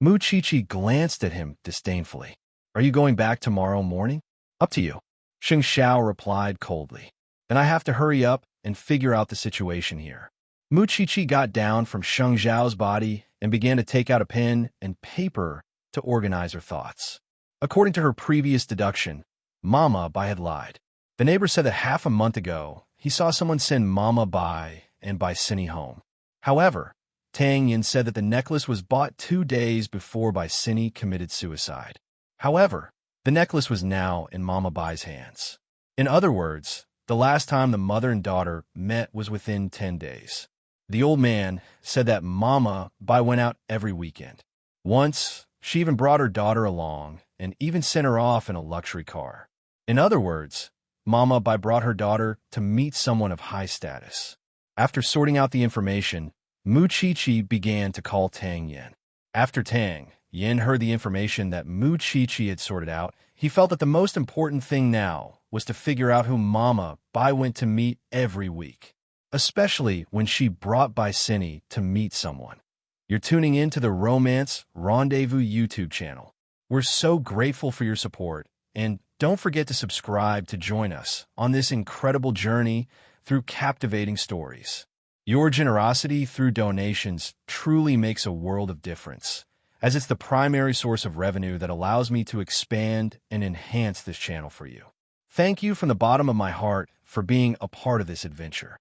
Mu Chi-Chi glanced at him disdainfully. Are you going back tomorrow morning? Up to you. Sheng Xiao replied coldly. Then I have to hurry up and figure out the situation here. Mu Chi-Chi got down from Sheng Xiao's body and began to take out a pen and paper to organize her thoughts. According to her previous deduction, Mama Bai had lied. The neighbor said that half a month ago, he saw someone send Mama Bai and Bai Cinny home. However, Tang Yin said that the necklace was bought 2 days before Bai Cinny committed suicide. However, the necklace was now in Mama Bai's hands. In other words, the last time the mother and daughter met was within 10 days. The old man said that Mama Bai went out every weekend. Once, she even brought her daughter along and even sent her off in a luxury car. In other words, Mama Bai brought her daughter to meet someone of high status. After sorting out the information, Mu Chi-Chi began to call Tang Yin. After Tang Yin heard the information that Mu Chi-Chi had sorted out, he felt that the most important thing now was to figure out who Mama Bai went to meet every week, especially when she brought Bai Cinny to meet someone. You're tuning in to the Romance Rendezvous YouTube channel. We're so grateful for your support, and don't forget to subscribe to join us on this incredible journey through captivating stories. Your generosity through donations truly makes a world of difference, as it's the primary source of revenue that allows me to expand and enhance this channel for you. Thank you from the bottom of my heart for being a part of this adventure.